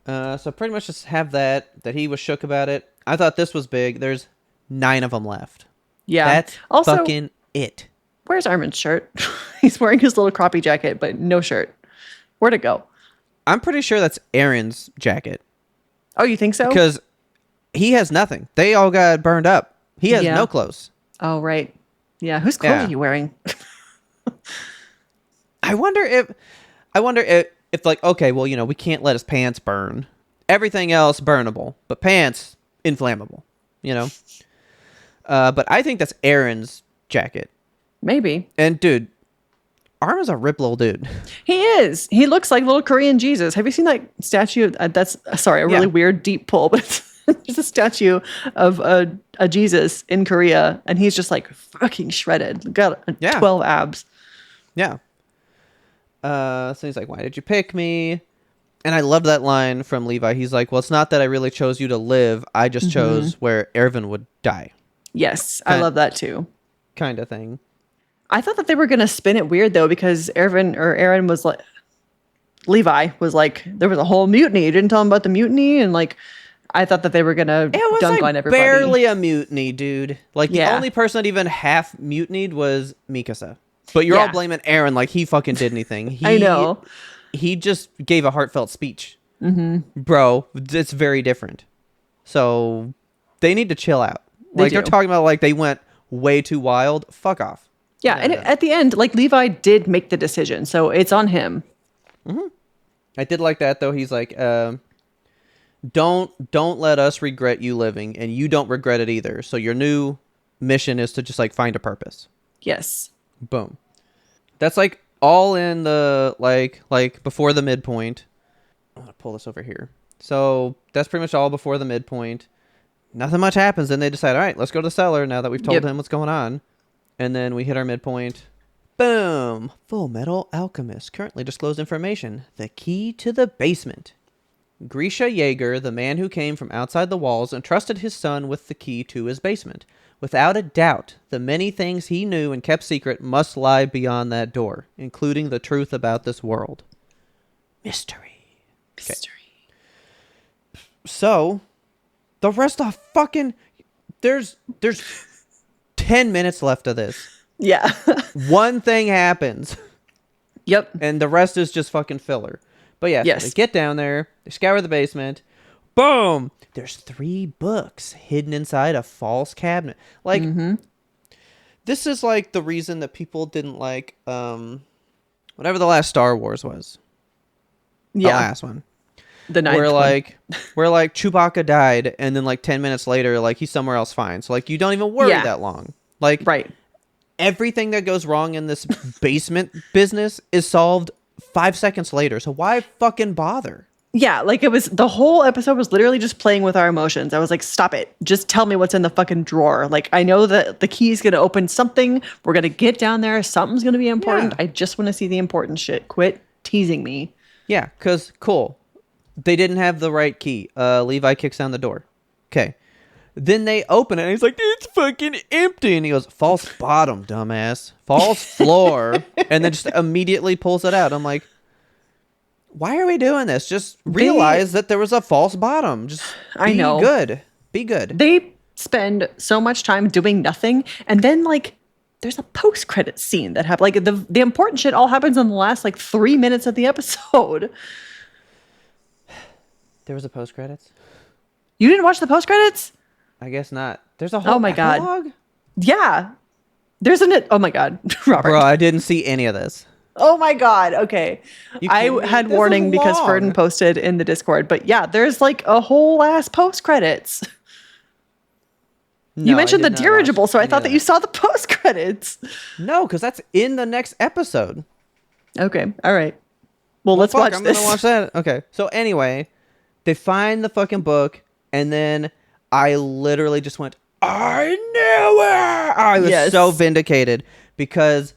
So pretty much just have that he was shook about it. I thought this was big. There's 9 of them left. Yeah. That's Also, fucking it. where's Armin's shirt? He's wearing his little croppy jacket, but no shirt. Where'd it go? I'm pretty sure that's Aaron's jacket. Oh, you think so? Because he has nothing. They all got burned up. He has Yeah. no clothes. Oh, right. Yeah. Whose clothes Yeah. are you wearing? I wonder if like, okay, well, you know, we can't let his pants burn. Everything else burnable, but pants inflammable, you know? But I think that's Aaron's jacket. Maybe. And dude, Armin's a rip little dude. He is. He looks like little Korean Jesus. Have you seen that statue? That's sorry, a really weird deep pull, but it's just a statue of a Jesus in Korea, and he's just like fucking shredded. Got 12 abs. Yeah. So he's like, "Why did you pick me?" And I love that line from Levi. He's like, "Well, it's not that I really chose you to live. I just chose where Erwin would die." Yes, I love that too. Kind of thing. I thought that they were gonna spin it weird though, because Aaron was like, Levi was like, there was a whole mutiny. You didn't tell him about the mutiny, and like, I thought that they were gonna dunk on everybody. Barely a mutiny, dude. Like the Yeah. only person that even half mutinied was Mikasa. But you're all blaming Aaron like he fucking did anything. I know. He just gave a heartfelt speech. Mm-hmm. Bro, it's very different. So they need to chill out. Like they're do. talking about like they went way too wild. Fuck off. Yeah, and at the end, like Levi did make the decision, so it's on him. I did like that though. He's like, don't let us regret you living, and you don't regret it either. So your new mission is to just like find a purpose. Yes. Boom. That's like all in the like before the midpoint. I'm gonna pull this over here. So that's pretty much all before the midpoint. Nothing much happens. Then they decide, all right, let's go to the cellar now that we've told him what's going on. And then we hit our midpoint. Boom! Full Metal Alchemist. Currently disclosed information. The key to the basement. Grisha Jaeger, the man who came from outside the walls, entrusted his son with the key to his basement. Without a doubt, the many things he knew and kept secret must lie beyond that door, including the truth about this world. Mystery. Mystery. So, the rest of fucking... There's 10 minutes left of this. Yeah. One thing happens. Yep. And the rest is just fucking filler. But yeah, Yes. so they get down there, they scour the basement. Boom! There's 3 books hidden inside a false cabinet. Like, this is like the reason that people didn't like whatever the last Star Wars was. The last one. The ninth where one. like Chewbacca died, and then like 10 minutes later, like he's somewhere else fine. So like you don't even worry that long. Like Right. everything that goes wrong in this basement business is solved 5 seconds later. So why fucking bother? Yeah, like it was, the whole episode was literally just playing with our emotions. I was like, stop it. Just tell me what's in the fucking drawer. Like, I know that the key is going to open something. We're going to get down there. Something's going to be important. Yeah. I just want to see the important shit. Quit teasing me. Yeah, because, cool. They didn't have the right key. Levi kicks down the door. Okay. Then they open it, and he's like, it's fucking empty. And he goes, false bottom, dumbass. False floor. And then just immediately pulls it out. I'm like, why are we doing this? Just realize that there was a false bottom. Just be good. Be good. They spend so much time doing nothing, and then like there's a post-credit scene that happens. Like the important shit all happens in the last like 3 minutes of the episode. There was a post-credits? You didn't watch the post-credits? I guess not. There's a whole Oh my God. epilogue? Yeah. There's an oh my God, Robert. Bro, I didn't see any of this. Oh my God. Okay. You I kidding me? had This warning is because long. Ferdin posted in the Discord, but yeah, there's like a whole ass post credits. You No, I mentioned the did not watch dirigible, so I any thought of that you saw the post credits. No, because that's in the next episode. Okay, all right. Well, let's Fuck, watch I'm this. gonna watch that. Okay. So anyway, they find the fucking book, and then I literally just went, I knew it! I was Yes. so vindicated because,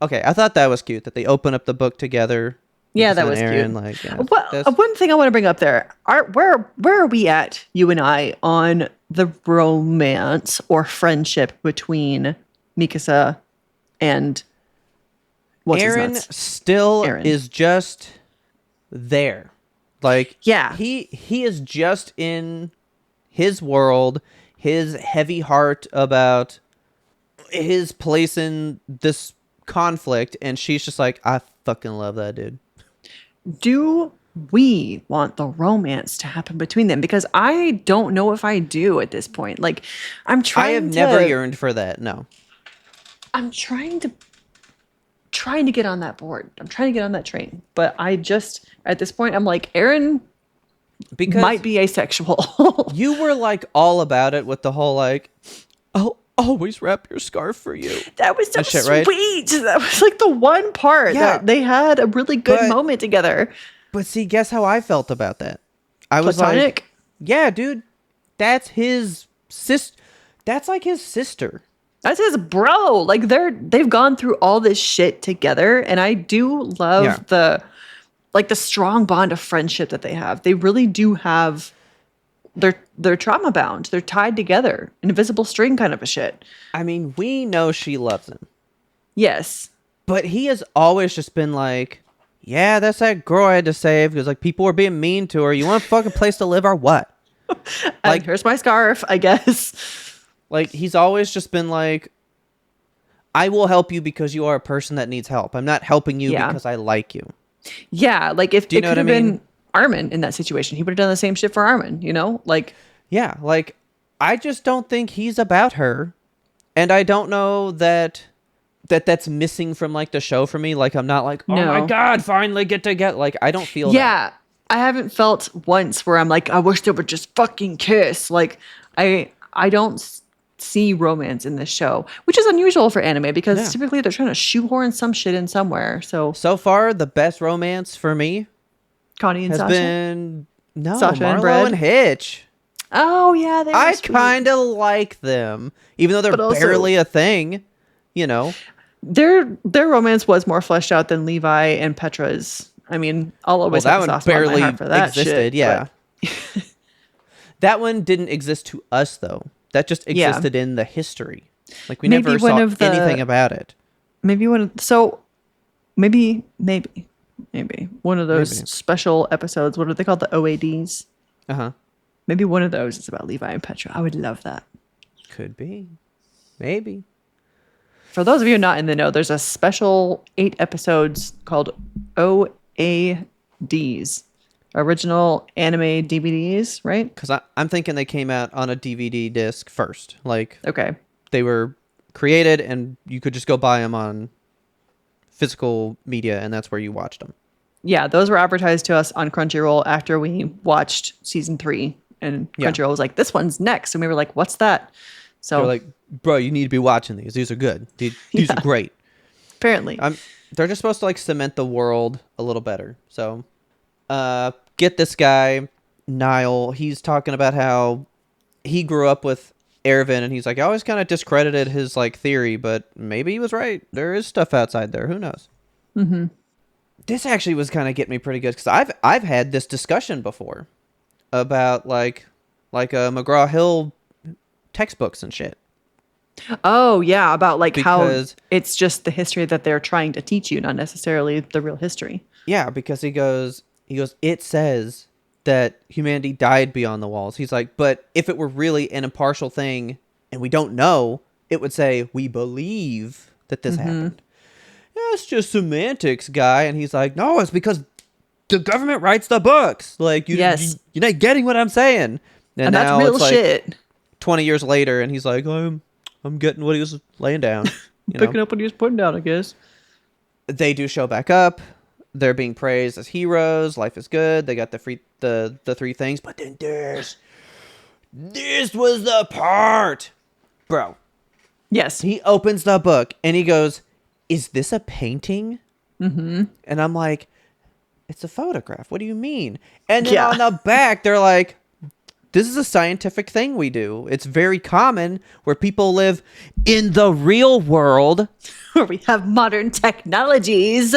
okay, I thought that was cute that they open up the book together. Yeah, Lucas that and was Aaron, cute. like, yeah, Well, that's- one thing I want to bring up there: where are we at, you and I, on the romance or friendship between Mikasa and what's his Aaron nuts? still Aaron. is just there. Like, Yeah. he is just in his world, his heavy heart about his place in this conflict, and she's just like, I fucking love that dude. Do we want the romance to happen between them? Because I don't know if I do at this point. Like, I'm I trying have to never yearned for that. No. I'm trying to get on that board. I'm trying to get on that train. But I just at this point I'm like, Aaron Because might be asexual. you were like all about it with the whole like, I'll always wrap your scarf for you. That was so That shit, sweet. right? That was like the one part Yeah. that they had a really good But- moment together. But see, guess how I felt about that? I was Platonic? like, yeah, dude, that's his sister. That's like his sister. That's his bro. Like they've gone through all this shit together, and I do love Yeah. the strong bond of friendship that they have. They really do have they're trauma bound. They're tied together, an invisible string kind of a shit. I mean, we know she loves him, Yes. but he has always just been like, yeah, that's that girl I had to save because like people were being mean to her. You want a fucking place to live or what? Like, here's my scarf, I guess. Like, he's always just been like, I will help you because you are a person that needs help. I'm not helping you Yeah. because I like you. Yeah, like if you it know could what I have mean? been Armin in that situation, he would have done the same shit for Armin, you know? Like, Yeah, like, I just don't think he's about her. And I don't know that's missing from, like, the show for me. Like, I'm not like, oh No. my God, finally get together. Like, I don't feel that. yeah, I haven't felt once where I'm like, I wish they would just fucking kiss. Like, I don't see romance in this show, which is unusual for anime because Yeah. typically they're trying to shoehorn some shit in somewhere. So So far, the best romance for me Connie and has Sasha. been, no, Sasha and Marlo Brad? and Hitch. Oh yeah, they were I sweet. kind of like them, even though they're But also- barely a thing, you know? Their romance was more fleshed out than Levi and Petra's. I mean, I'll always Well, have that a one soft spot in my barely heart for that existed, shit, yeah. but- That one didn't exist to us, though. That just Yeah. existed in the history. Like, we Maybe never one saw of the- anything about it. Maybe maybe one of those Maybe. special episodes. What are they called? The OADs. Uh-huh. Maybe one of those is about Levi and Petra. I would love that. Could be. Maybe. For those of you not in the know, there's a special 8 episodes called OADs, original anime DVDs, right? Because I'm thinking they came out on a DVD disc first. Like, Okay. they were created, and you could just go buy them on physical media, and that's where you watched them. Yeah, those were advertised to us on Crunchyroll after we watched season 3, and Yeah. Crunchyroll was like, "This one's next," and we were like, "What's that?" So They're like, bro, you need to be watching these. These are good. These are great. apparently, They're just supposed to like cement the world a little better. So, get this guy, Niall. He's talking about how he grew up with Ervin, and he's like, I always kind of discredited his like theory, but maybe he was right. There is stuff outside there. Who knows? Mm-hmm. This actually was kind of getting me pretty good because I've had this discussion before about like McGraw-Hill textbooks and shit. oh yeah, about like how Because- it's just the history that they're trying to teach you, not necessarily the real history. Yeah, because he goes, it says that humanity died beyond the walls. He's like, but if it were really an impartial thing and we don't know, it would say, we believe that this happened. Yeah, it's just semantics, guy. And he's like, no, it's because the government writes the books. Like, Yes. you're not getting what I'm saying. And that's real it's like shit. 20 years later, and he's like, I'm getting what he was laying down. You know? Picking up what he was putting down, I guess. They do show back up. They're being praised as heroes. Life is good. They got the 3 things. But then this was the part Bro, Yes. he opens the book and he goes, "Is this a painting?" Mm-hmm. And I'm like, "It's a photograph. What do you mean?" And then Yeah. on the back, they're like, "This is a scientific thing we do. It's very common where people live in the real world, Where we have modern technologies.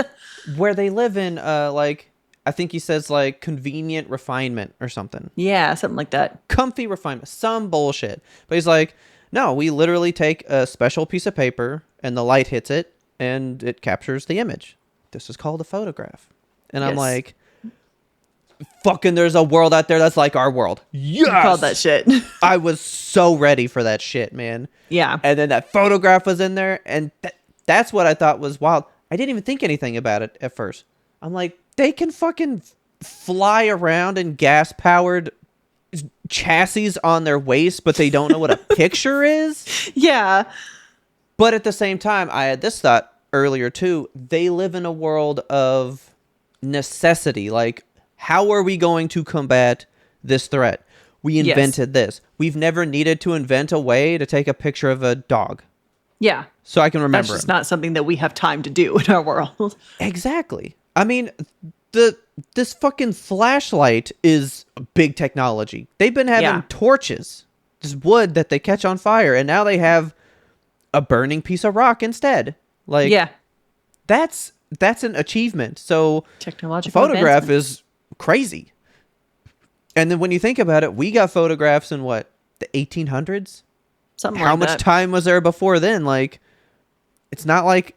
where they live in, like, I think he says, like, convenient refinement or something. Yeah, something like that. Comfy refinement. Some bullshit." But he's like, "No, we literally take a special piece of paper and the light hits it and it captures the image. This is called a photograph." And I'm Yes. like, fucking there's a world out there that's like our world. Yes! You called that shit. I was so ready for that shit, man. Yeah. And then that photograph was in there, and that's what I thought was wild. I didn't even think anything about it at first. I'm like, they can fucking fly around in gas-powered chassis on their waist, but they don't know what a picture is? Yeah. But at the same time, I had this thought earlier, too. They live in a world of necessity. Like, how are we going to combat this threat? We invented this. We've never needed to invent a way to take a picture of a dog. Yeah. So I can remember That's just him. not something that we have time to do in our world. Exactly. I mean, this fucking flashlight is big technology. They've been having torches, just wood that they catch on fire, and now they have a burning piece of rock instead. Like, Yeah. that's an achievement. So Technological photograph advancement. is crazy. And then when you think about it, we got photographs in what, the 1800s? Something How like much that. time was there before then? Like, it's not like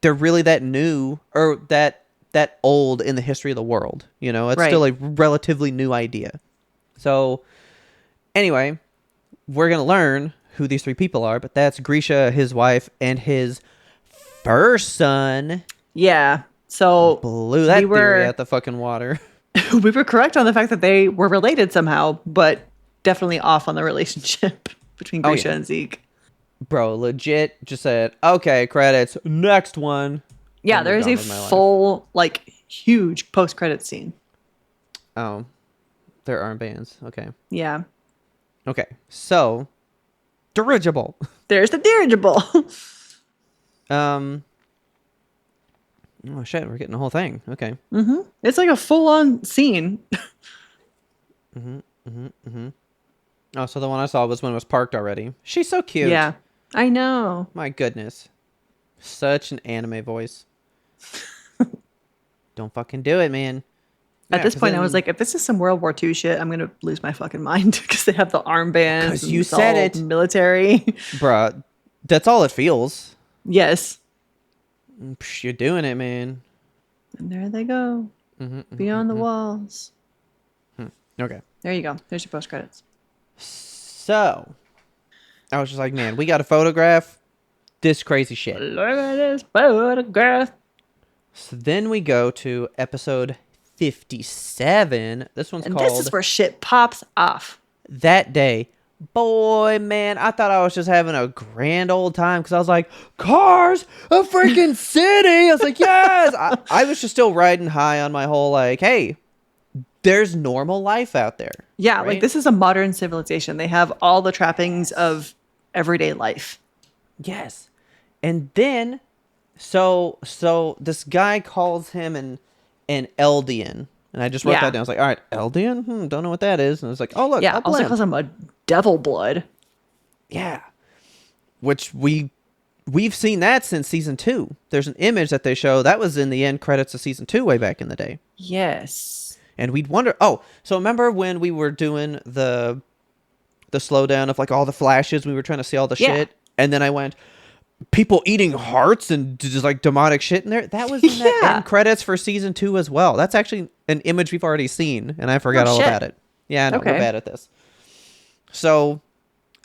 they're really that new or that old in the history of the world. You know, it's Right. still a relatively new idea. So anyway, we're going to learn who these three people are, but that's Grisha, his wife, and his first son. Yeah. So Blew that we were theory out the fucking water. we were correct on the fact that they were related somehow, but definitely off on the relationship between Oh, Grisha yeah. and Zeke. Bro, legit just said, okay, credits, next one. Yeah, And there moved is on a with my life. full, like, huge post-credit scene. Oh, there are bands. Okay. Yeah. Okay. So, dirigible. There's the dirigible. Oh shit, we're getting the whole thing. Okay. It's like a full-on scene. Oh, so the one I saw was when it was parked already. She's so cute. Yeah. I know. My goodness. Such an anime voice. Don't fucking do it, man. At Yeah, this 'cause point, I then- was like, if this is some World War II shit, I'm going to lose my fucking mind because they have the armbands. 'Cause and you it's said all it. Military. Bruh, that's all it feels. Yes. Psh, you're doing it, man. And there they go. Beyond the walls. Okay. There you go. There's your post-credits. So, I was just like, man, we got to photograph this crazy shit. Look at this photograph. So then we go to episode 57. This one's And called this is where shit pops off. That Day. Boy, man, I thought I was just having a grand old time because I was like, cars, a freaking city. I was like, yes. I was just still riding high on my whole, like, hey, there's normal life out there. Yeah, right? like this is a modern civilization. They have all the trappings of everyday life. Yes. And then, so this guy calls him an Eldian. And I just wrote Yeah. that down. I was like, all right, Eldian? Don't know what that is. And I was like, oh, look, Yeah, a also blimp. calls him a devil blood. Yeah. Which we've seen that since season 2. There's an image that they show that was in the end credits of season 2 way back in the day. Yes. And we'd wonder, oh, so remember when we were doing the slowdown of like all the flashes, we were trying to see all the Yeah. shit, and then I went, people eating hearts and just like demonic shit in there. That was in that Yeah. end credits for season 2 as well. That's actually an image we've already seen, and I forgot Oh, all shit. about it. Yeah, I know, Okay. we're bad at this. So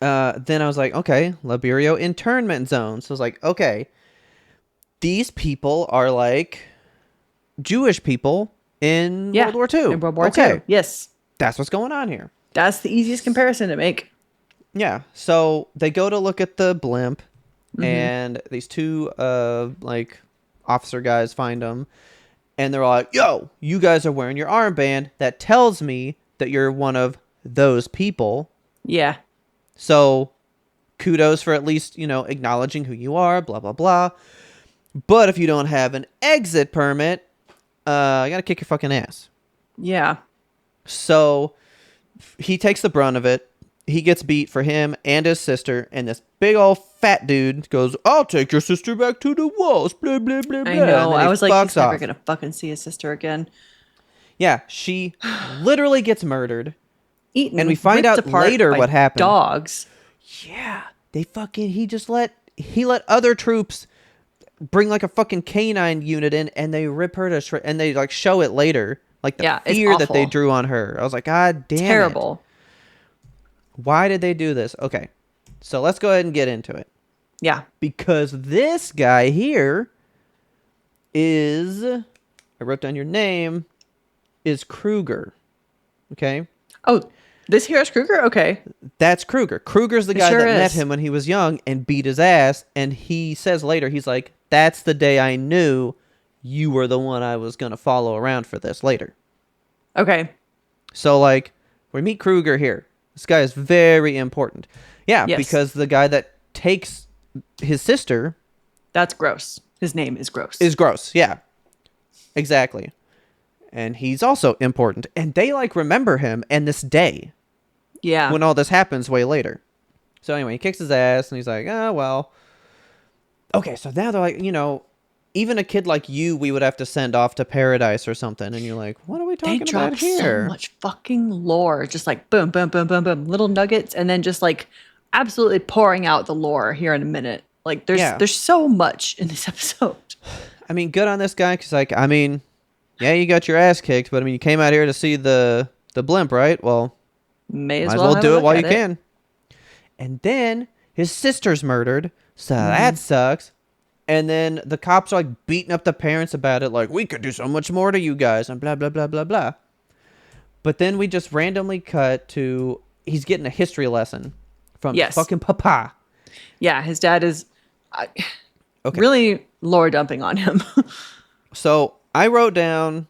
then I was like, okay, Liberio internment zone. So I was like, okay, these people are like Jewish people in Yeah. World War II. In World War okay. II. Yes. That's what's going on here. That's the easiest comparison to make. Yeah. So they go to look at the blimp, Mm-hmm. and these two like officer guys find them, and they're all like, "Yo, you guys are wearing your armband. That tells me that you're one of those people. Yeah. So kudos for at least, acknowledging who you are, blah, blah, blah. But if you don't have an exit permit, you got to kick your fucking ass. Yeah. So he takes the brunt of it. He gets beat for him and his sister, and this big old fat dude goes, "I'll take your sister back to the walls." Blah blah blah blah. I know. I was like, he's never off. gonna fucking see his sister again. Yeah, she literally gets murdered. Eaten. And we find ripped out apart later by what happened. Dogs. Yeah, he let other troops bring like a fucking canine unit in, and they rip her to shreds, and they like show it later, like the it's fear that they awful. drew on her. I was like, God damn it. Terrible. Why did they do this? Okay, so let's go ahead and get into it. Yeah. Because this guy here is, I wrote down your name, is Kruger. Okay? Oh, this here is Kruger? Okay. That's Kruger. Kruger's the It guy sure that met is. him when he was young and beat his ass. And he says later, he's like, that's the day I knew you were the one I was going to follow around for this later. Okay. So, like, we meet Kruger here. This guy is very important. Yeah, Yes. because the guy that takes his sister That's gross. His name is gross. is gross. Yeah, exactly. And he's also important. And they, like, remember him and this day yeah. when all this happens way later. So, anyway, he kicks his ass and he's like, oh, well. Okay, so now they're like, even a kid like you, we would have to send off to paradise or something. And you're like, what are we They talking drop about here? so much fucking lore. Just like boom, boom, boom, boom, boom. Little nuggets. And then just like absolutely pouring out the lore here in a minute. Like there's so much in this episode. I mean, good on this guy. Because, like, yeah, you got your ass kicked. But, you came out here to see the blimp, right? Well, May as might as well, well have do a it while look you at can. And then his sister's murdered. So that sucks. And then the cops are like beating up the parents about it. Like, we could do so much more to you guys and blah, blah, blah, blah, blah. But then we just randomly cut to he's getting a history lesson from his fucking papa. Yeah, his dad is really lore dumping on him. So I wrote down,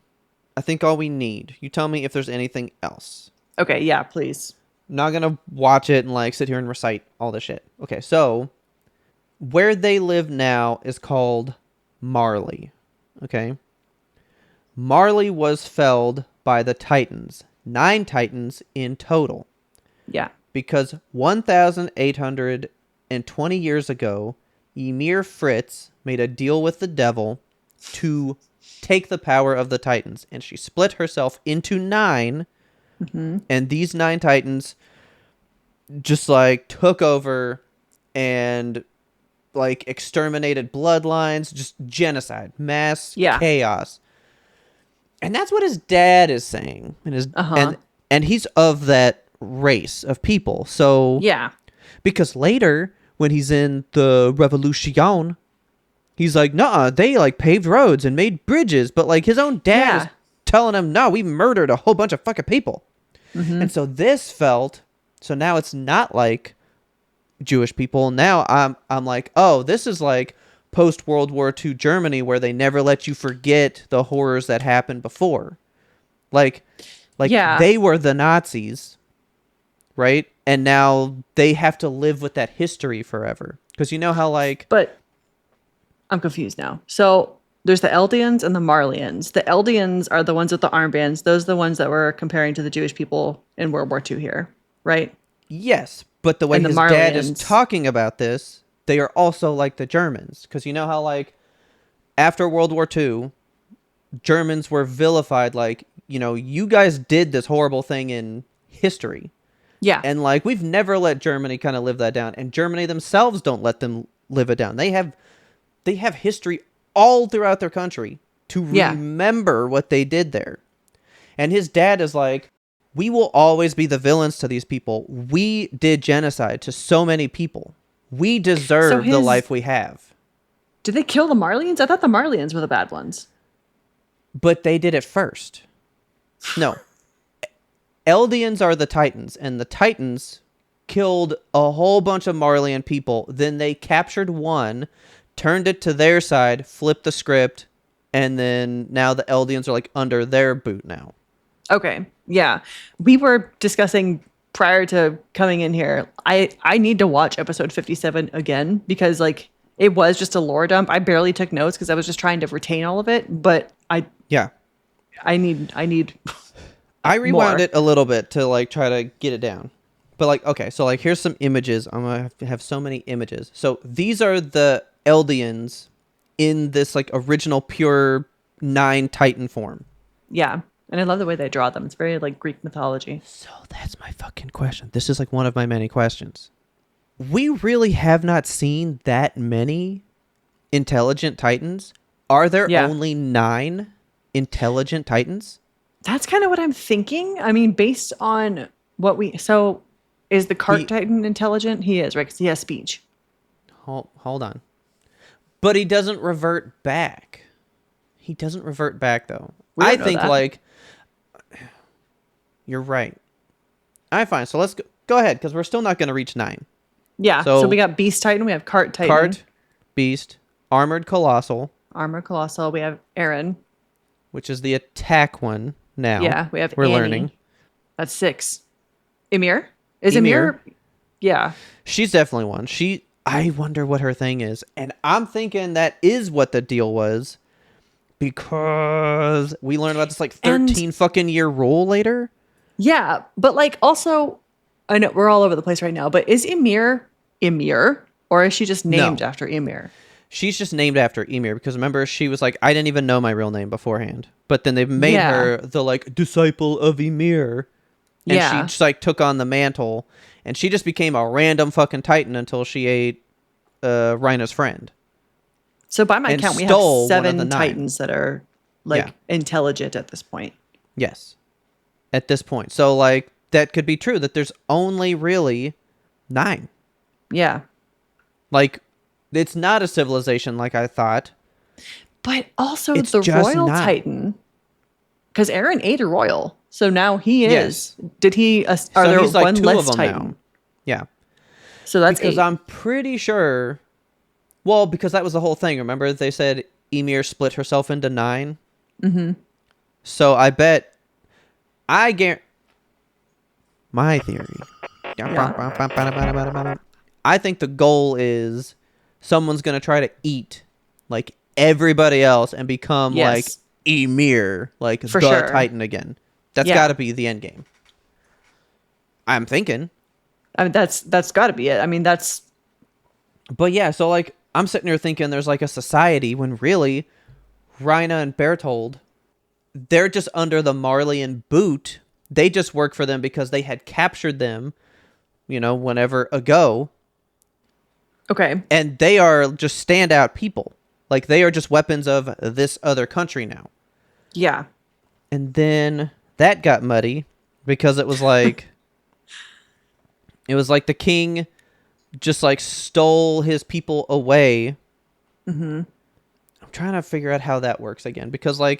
I think all we need. You tell me if there's anything else. Okay, yeah, please. I'm not going to watch it and like sit here and recite all this shit. Okay, so where they live now is called Marley. Okay? Marley was felled by the Titans. 9 Titans in total. Yeah. Because 1,820 years ago, Ymir Fritz made a deal with the devil to take the power of the Titans. And she split herself into 9. Mm-hmm. And these 9 Titans just like took over and like exterminated bloodlines, just genocide, mass chaos. And that's what his dad is saying. And he's of that race of people. So yeah, because later when he's in the Revolution, he's like, nah, they like paved roads and made bridges, but like his own dad is telling him, no, we murdered a whole bunch of fucking people. Mm-hmm. And so so now it's not like Jewish people. Now I'm like, oh, this is like post World War II Germany where they never let you forget the horrors that happened before. Like they were the Nazis, right? And now they have to live with that history forever. Because you know how like... But I'm confused now. So there's the Eldians and the Marlians. The Eldians are the ones with the armbands. Those are the ones that we're comparing to the Jewish people in World War II here, right? Yes, but the way his dad is talking about this, they are also like the Germans. Because you know how like after World War II, Germans were vilified like, you guys did this horrible thing in history. Yeah. And like we've never let Germany kind of live that down. And Germany themselves don't let them live it down. They have history all throughout their country to remember what they did there. And his dad is like, we will always be the villains to these people. We did genocide to so many people. We deserve the life we have. Did they kill the Marlians? I thought the Marlians were the bad ones. But they did it first. No. Eldians are the Titans, and the Titans killed a whole bunch of Marlian people. Then they captured one, turned it to their side, flipped the script, and then now the Eldians are like under their boot now. Okay. Yeah. We were discussing prior to coming in here, I need to watch episode 57 again because like it was just a lore dump. I barely took notes because I was just trying to retain all of it, but Yeah. I need I rewound more. it a little bit to like try to get it down. But like, okay, so like here's some images. I'm gonna have so many images. So these are the Eldians in this like original pure 9 Titan form. Yeah. And I love the way they draw them. It's very like Greek mythology. So that's my fucking question. This is like one of my many questions. We really have not seen that many intelligent Titans. Are there Yeah. only 9 intelligent Titans? That's kind of what I'm thinking. I mean, based on what is the cart Titan intelligent? He is, right? Because he has speech. Hold on. But he doesn't revert back. He doesn't revert back, though. We don't I know think, that. like... You're right. All right, fine. So let's go ahead, because we're still not going to reach 9. Yeah. So- So we got Beast Titan. We have Cart Titan. Cart, Beast, Armored Colossal, Armor Colossal. We have Aaron. which is the attack one now. Yeah. We have We're Annie. learning. That's 6. Emir? Is Ymir. Emir? Yeah. She's definitely one. I wonder what her thing is. And I'm thinking that is what the deal was, because we learned about this like 13 fucking year rule later. Yeah. But like also, I know we're all over the place right now, but is Emir, or is she just named No. after Emir? She's just named after Ymir, because remember, she was like, I didn't even know my real name beforehand. But then they've made Yeah. her the like disciple of Ymir. And Yeah. she just like took on the mantle, and she just became a random fucking Titan until she ate Rhina's friend. So by my And count, we have stole one of the 7 9. Titans that are like Yeah. intelligent at this point. Yes. At this point. So like that could be true, that there's only really 9. Yeah. Like it's not a civilization like I thought. But also It's the just Royal not. Titan, because Aaron ate a Royal, so now he is. Yes. Did he? Are So there he's like one 2 less of them Titan? now. Yeah. So that's Because 8. I'm pretty sure. Well, because that was the whole thing. Remember, they said Ymir split herself into 9. Mm-hmm. So I bet, I guarantee. My theory. I think the goal is someone's gonna try to eat like everybody else and become Yes. like Ymir, like For the sure. Titan again. That's Yeah. got to be the end game. I'm thinking. I mean, that's got to be it. I mean, that's But yeah, so like I'm sitting here thinking there's like a society when really Rhina and Berthold, they're just under the Marleyan boot. They just work for them because they had captured them, whenever ago. okay. And they are just standout people. Like they are just weapons of this other country now. Yeah. And then that got muddy because it was like the king just like stole his people away. I'm trying to figure out how that works again, because the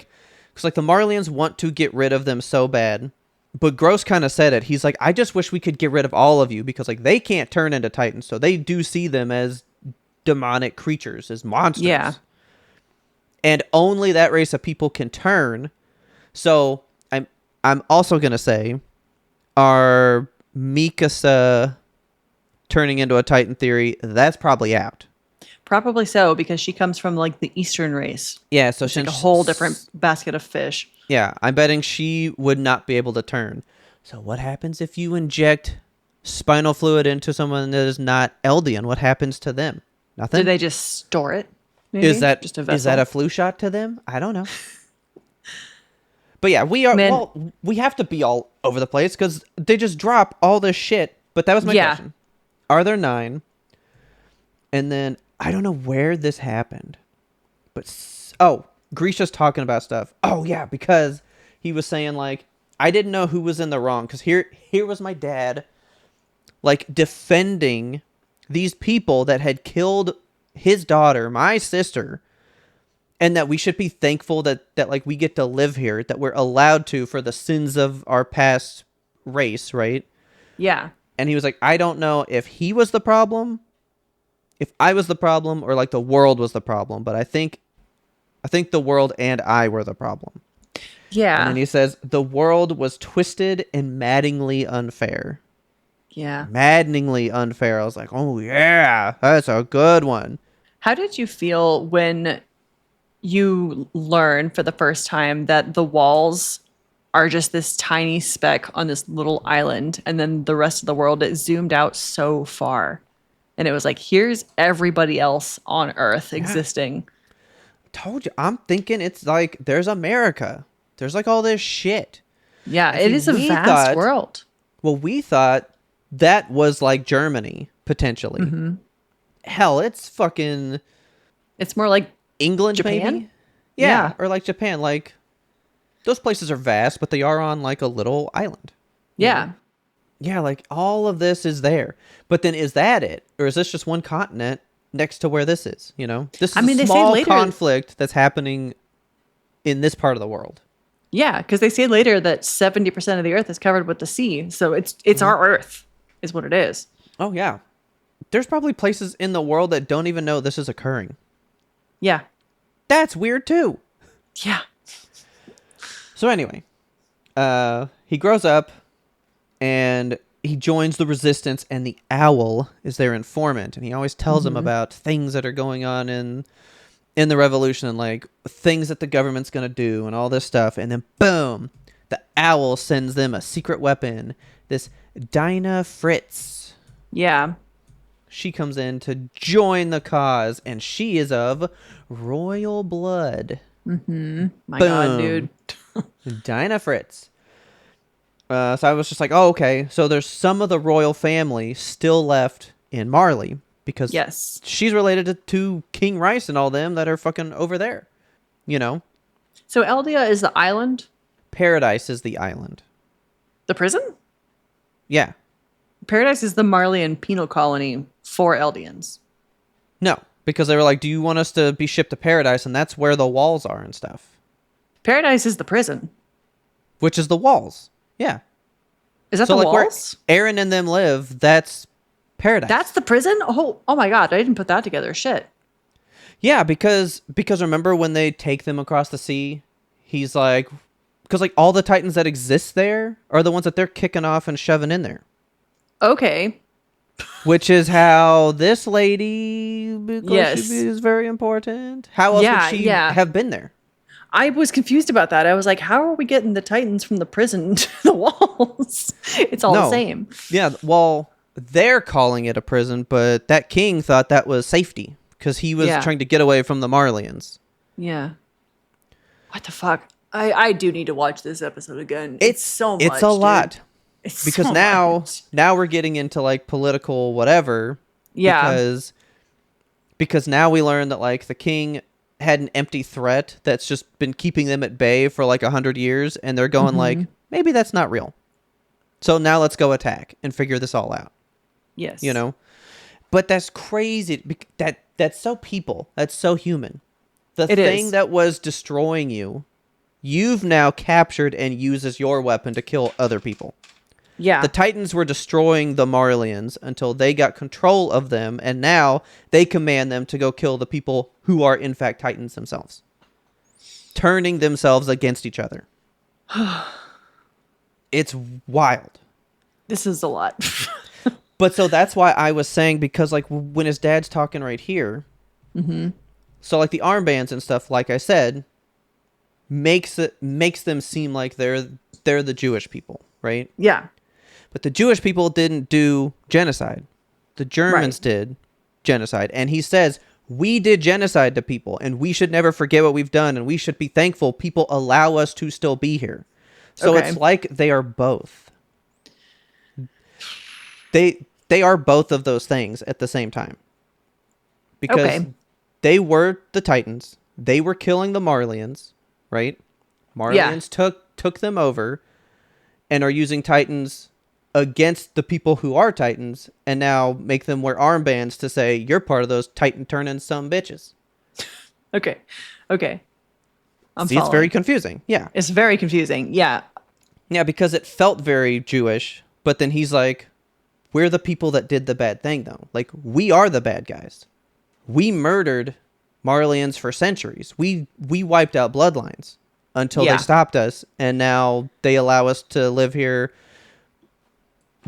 Marleyans want to get rid of them so bad, but Gross kind of said it. He's like, I just wish we could get rid of all of you, because like they can't turn into Titans, so they do see them as demonic creatures, as monsters. Yeah. And only that race of people can turn. So I'm also gonna say, our Mikasa turning into a Titan theory, that's probably out. Probably so, because she comes from like the Eastern race. Yeah, so It's like since a whole different basket of fish. Yeah, I'm betting she would not be able to turn. So what happens if you inject spinal fluid into someone that is not Eldian? What happens to them? Nothing. Do they just store it? Maybe? Is that just a vessel? is that a flu shot to them? I don't know. But yeah, we are. Man. Well, we have to be all over the place because they just drop all this shit. But that was my Yeah. question: are there 9? And then I don't know where this happened, but Grisha's talking about stuff. Oh yeah, because he was saying like I didn't know who was in the wrong, because here was my dad like defending these people that had killed his daughter, my sister, and that we should be thankful that like we get to live here, that we're allowed to, for the sins of our past race, right? Yeah. And he was like, I don't know if he was the problem, if I was the problem, or like the world was the problem, but I think the world and I were the problem. Yeah. And then he says the world was twisted and maddeningly unfair. Yeah. Maddeningly unfair. I was like, oh yeah, that's a good one. How did you feel when you learn for the first time that the walls are just this tiny speck on this little island, and then the rest of the world, it zoomed out so far, and it was like, here's everybody else on Earth existing. Told you. I'm thinking it's like there's America. There's like all this shit. Yeah, And it see, is a we vast thought- world. Well, we thought that was like Germany, potentially. Hell, it's fucking It's more like England, Japan? maybe? Yeah, Yeah. or like Japan. Like, those places are vast, but they are on like a little island. yeah. Yeah, like all of this is there. But then is that it? Or is this just one continent next to where this is? You know? This is I mean, a they say small later- conflict that's happening in this part of the world. Yeah, because they say later that 70% of the Earth is covered with the sea, so it's our Earth, is what it is. Oh, yeah. There's probably places in the world that don't even know this is occurring. Yeah. That's weird, too. Yeah. So anyway, he grows up and he joins the resistance, and the owl is their informant, and he always tells them about things that are going on in the revolution and like things that the government's gonna do and all this stuff. And then boom, the owl sends them a secret weapon, this Dinah Fritz. Yeah. She comes in to join the cause, and she is of royal blood. My Boom. God, dude. Dinah Fritz. So I was just like, oh, okay. So there's some of the royal family still left in Marley because Yes. she's related to King Rice and all them that are fucking over there. You know? So Eldia is the island, Paradise is the island. the prison? Yeah. Paradise is the Marleyan penal colony for Eldians. No, because they were like, do you want us to be shipped to Paradise? And that's where the walls are and stuff. Paradise is the prison. Which is the walls. Yeah. Is that So the like walls? where Aaron and them live, that's Paradise. That's the prison? Oh my God, I didn't put that together. Shit. Yeah, because remember when they take them across the sea, he's like, because like all the Titans that exist there are the ones that they're kicking off and shoving in there, Okay. which is how this lady, because Yes. she is very important. How else Yeah, would she yeah. have been there? I was confused about that. I was like, how are we getting the Titans from the prison to the walls? It's all the No. same. Yeah, well, they're calling it a prison, but that king thought that was safety because he was Yeah. trying to get away from the Marleyans. Yeah. What the fuck? I do need to watch this episode again. It's so much. It's a dude. lot. It's Because so now much. we're getting into like political whatever. Yeah. Because now we learn that like the king had an empty threat that's just been keeping them at bay for like 100 years, and they're going like, maybe that's not real. So now let's go attack and figure this all out. Yes. You know? But that's crazy. That's so people. That's so human. The It thing is. that was destroying you, you've now captured and used as your weapon to kill other people. Yeah. The Titans were destroying the Marleyans until they got control of them, and now they command them to go kill the people who are in fact Titans themselves, turning themselves against each other. It's wild. This is a lot. But so that's why I was saying, because like when his dad's talking right here, so like the armbands and stuff, like I said, makes them seem like they're the Jewish people, right? Yeah. But the Jewish people didn't do genocide. The Germans Right. did genocide. And he says, we did genocide to people, and we should never forget what we've done, and we should be thankful people allow us to still be here. So Okay. it's like they are both. They are both of those things at the same time. Because Okay. they were the Titans. They were killing the Marleyans, right? Marleyans took them over and are using Titans against the people who are Titans, and now make them wear armbands to say, you're part of those Titan turning some bitches. Okay. Okay. I'm See, it's very following. confusing. Yeah. It's very confusing. Yeah. Yeah, because it felt very Jewish, but then he's like, we're the people that did the bad thing, though. Like, we are the bad guys. We murdered Marleyans for centuries. We wiped out bloodlines until Yeah. they stopped us, and now they allow us to live here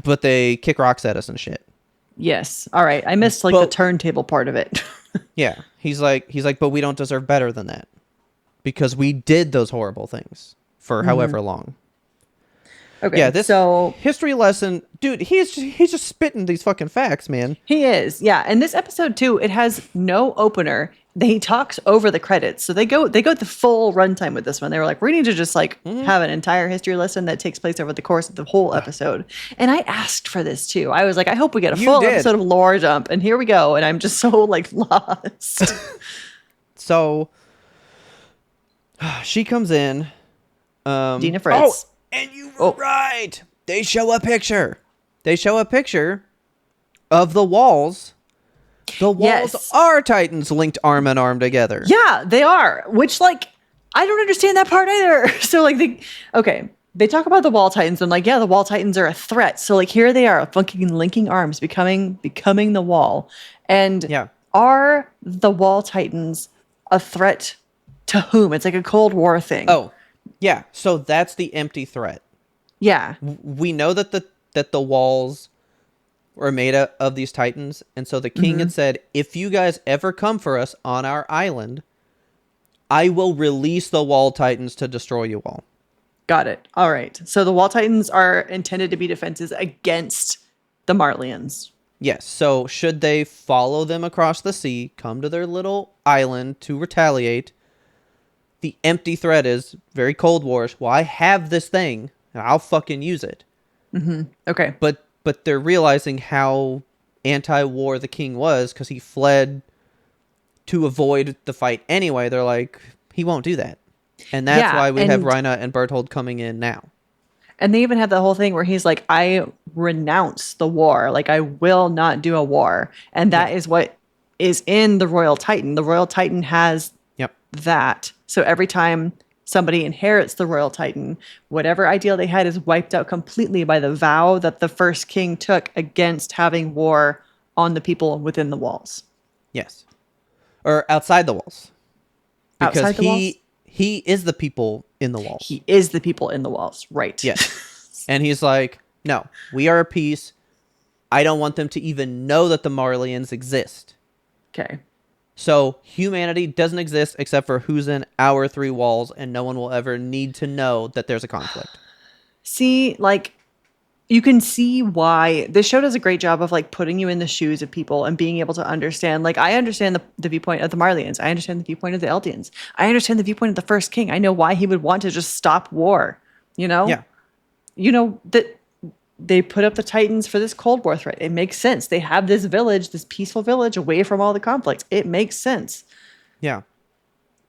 but they kick rocks at us and shit. Yes. All right. I missed like the But- turntable part of it. Yeah. He's like, but we don't deserve better than that because we did those horrible things for however long. Okay. Yeah. This so history lesson, dude, he's just spitting these fucking facts, man. he is. Yeah. And this episode too, it has no opener. He talks over the credits. So they go the full runtime with this one. They were like, we need to just like have an entire history lesson that takes place over the course of the whole episode. And I asked for this too. I was like, I hope we get a You full did. episode of lore dump. And here we go. And I'm just so like lost. So she comes in. Dina Fritz. Oh, and you were right. They show a picture. Of the walls. The walls Yes. are Titans linked arm in arm together. Yeah, they are. Which like I don't understand that part either. So like they talk about the wall titans and like, yeah, the wall titans are a threat. So like here they are fucking linking arms, becoming the wall. And Yeah. are the wall titans a threat to whom? It's like a Cold War thing. Oh, yeah. So that's the empty threat. Yeah. We know that the walls were made of these Titans, and so the king had said, if you guys ever come for us on our island, I will release the wall Titans to destroy you all. Got it. All right. So the wall titans are intended to be defenses against the Marlians. Yes, so should they follow them across the sea, come to their little island to retaliate, the empty threat is very Cold Wars. Well, I have this thing, and I'll fucking use it. Okay. But they're realizing how anti-war the king was because he fled to avoid the fight anyway. They're like, he won't do that. And that's Yeah, why we have and- Rhina and Berthold coming in now. And they even have the whole thing where he's like, I renounce the war. Like, I will not do a war. And that is what is in the Royal Titan. The Royal Titan has Yep. that. So every time somebody inherits the Royal Titan, whatever ideal they had is wiped out completely by the vow that the first king took against having war on the people within the walls. Yes. Or outside the walls. Because Outside the walls? he is the people in the walls. He is the people in the walls. Right. Yes. And he's like, no, we are a peace. I don't want them to even know that the Marlians exist. Okay. So humanity doesn't exist except for who's in our three walls, and no one will ever need to know that there's a conflict. See, like, you can see why this show does a great job of like putting you in the shoes of people and being able to understand. Like, I understand the viewpoint of the Marlians. I understand the viewpoint of the Eldians. I understand the viewpoint of the first king. I know why he would want to just stop war. You know? Yeah. You know that they put up the Titans for this Cold War threat. It makes sense. They have this village, this peaceful village away from all the conflicts. It makes sense. Yeah.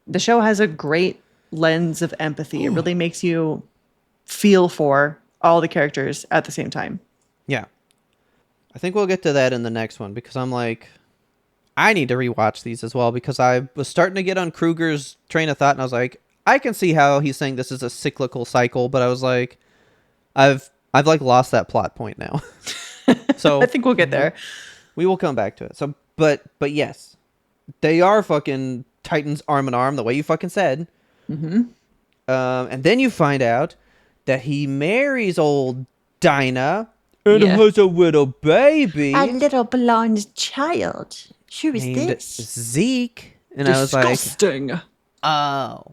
The show has a great lens of empathy. It really makes you feel for all the characters at the same time. Yeah. I think we'll get to that in the next one because I'm like, I need to rewatch these as well because I was starting to get on Kruger's train of thought and I was like, I can see how he's saying this is a cyclical cycle, but I was like, I've like lost that plot point now. So I think we'll get there. we will come back to it. So, but yes, they are fucking Titans arm in arm the way you fucking said. Mm-hmm. And then you find out that he marries old Dinah and Yeah. has a little baby little blonde child. Who is named Zeke. And I was like, Disgusting. oh.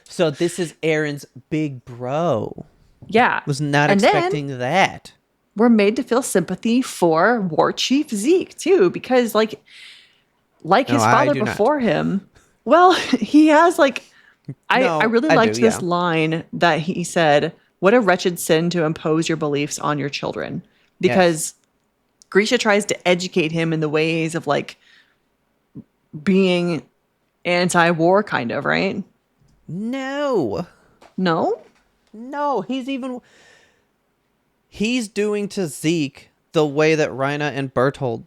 So this is Aaron's big bro. Yeah. Was not And then expecting that. we're made to feel sympathy for War Chief Zeke too, because like No, his I father do not. before him, well, he has like No, I really I liked do, this yeah. line that he said, "What a wretched sin to impose your beliefs on your children." Because Grisha tries to educate him in the ways of like being anti-war kind of, right? No. No? No, he's doing to Zeke the way that Rhina and Berthold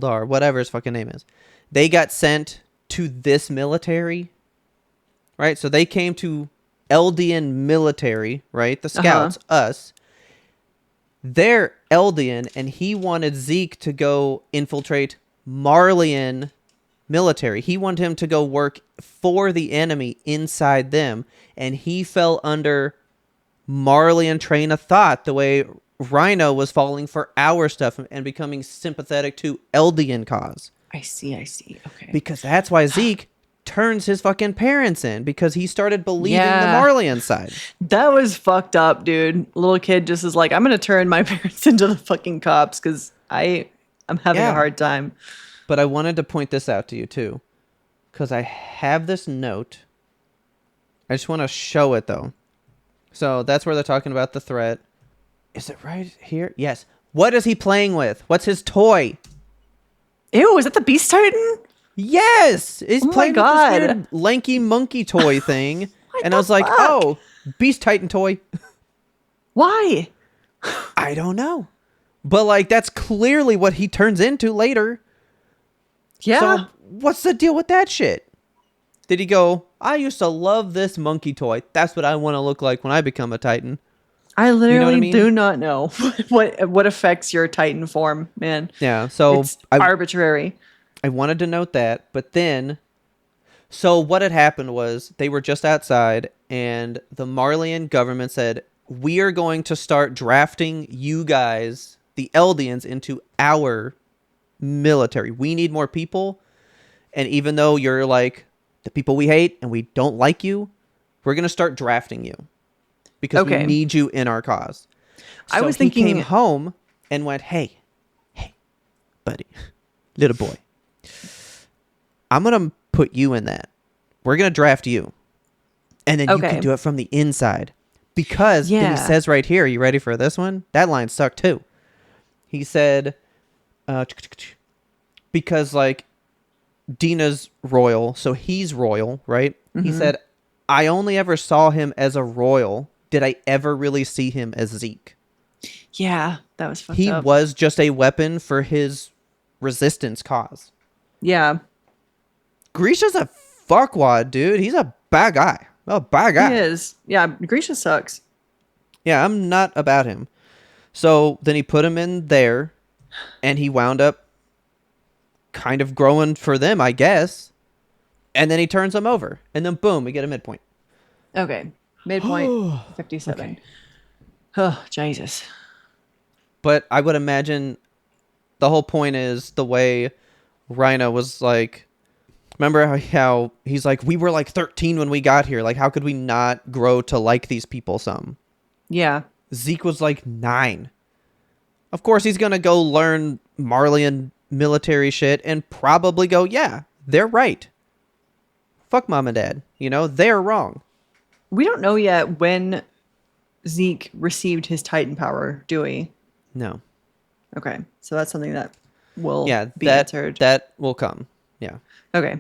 are, whatever his fucking name is. They got sent to this military, right? So they came to Eldian military, right? The scouts, us. They're Eldian, and he wanted Zeke to go infiltrate Marlian military. He wanted him to go work for the enemy inside them, and he fell under Marlian train of thought the way Rhino was falling for our stuff and becoming sympathetic to Eldian cause. I see. Okay. Because that's why Zeke turns his fucking parents in, because he started believing the Yeah. Marleyan side. That was fucked up, dude. Little kid just is like, I'm gonna turn my parents into the fucking cops because I'm having Yeah. a hard time. But I wanted to point this out to you too, because I have this note. I just want to show it though. So that's where they're talking about the threat. Is it right here? Yes. What is he playing with? What's his toy? Ew, is that the Beast Titan? Yes, he's Oh my playing with God. this weird lanky monkey toy thing, and I the was like, fuck? "Oh, Beast Titan toy." Why? I don't know, but like that's clearly what he turns into later. Yeah. So what's the deal with that shit? Did he go, I used to love this monkey toy. That's what I want to look like when I become a Titan. I literally mean? do not know what affects your Titan form, man. Yeah, so It's arbitrary. I wanted to note that, but then, so what had happened was they were just outside, and the Marleyan government said, we are going to start drafting you guys, the Eldians, into our military. We need more people, and even though you're like the people we hate and we don't like you, we're going to start drafting you because we need you in our cause. I So was he thinking- came home and went, hey, buddy, little boy, I'm going to put you in that. We're going to draft you. And then you can do it from the inside. Because then he says right here, you ready for this one? That line sucked too. He said, because like Dina's royal, so he's royal, right? He said, I only ever saw him as a royal. Did I ever really see him as Zeke? Yeah, that was fucked He up. was just a weapon for his resistance cause. Yeah, Grisha's a fuckwad, dude. He's a bad guy. A bad guy. he is. Yeah, Grisha sucks. Yeah, I'm not about him. So then he put him in there, and he wound up kind of growing for them, I guess. And then he turns them over. And then boom, we get a midpoint. Okay, midpoint 57. Okay. Oh, Jesus. But I would imagine the whole point is the way Rhino was like, remember how he's like, we were like 13 when we got here. Like, how could we not grow to like these people some? Yeah. Zeke was like 9. Of course, he's going to go learn Marleyan military shit and probably go, yeah, they're right. Fuck mom and dad. You know, they're wrong. We don't know yet when Zeke received his Titan power, do we? No. Okay, so that's something that will be that, answered. That will come. Yeah. Okay.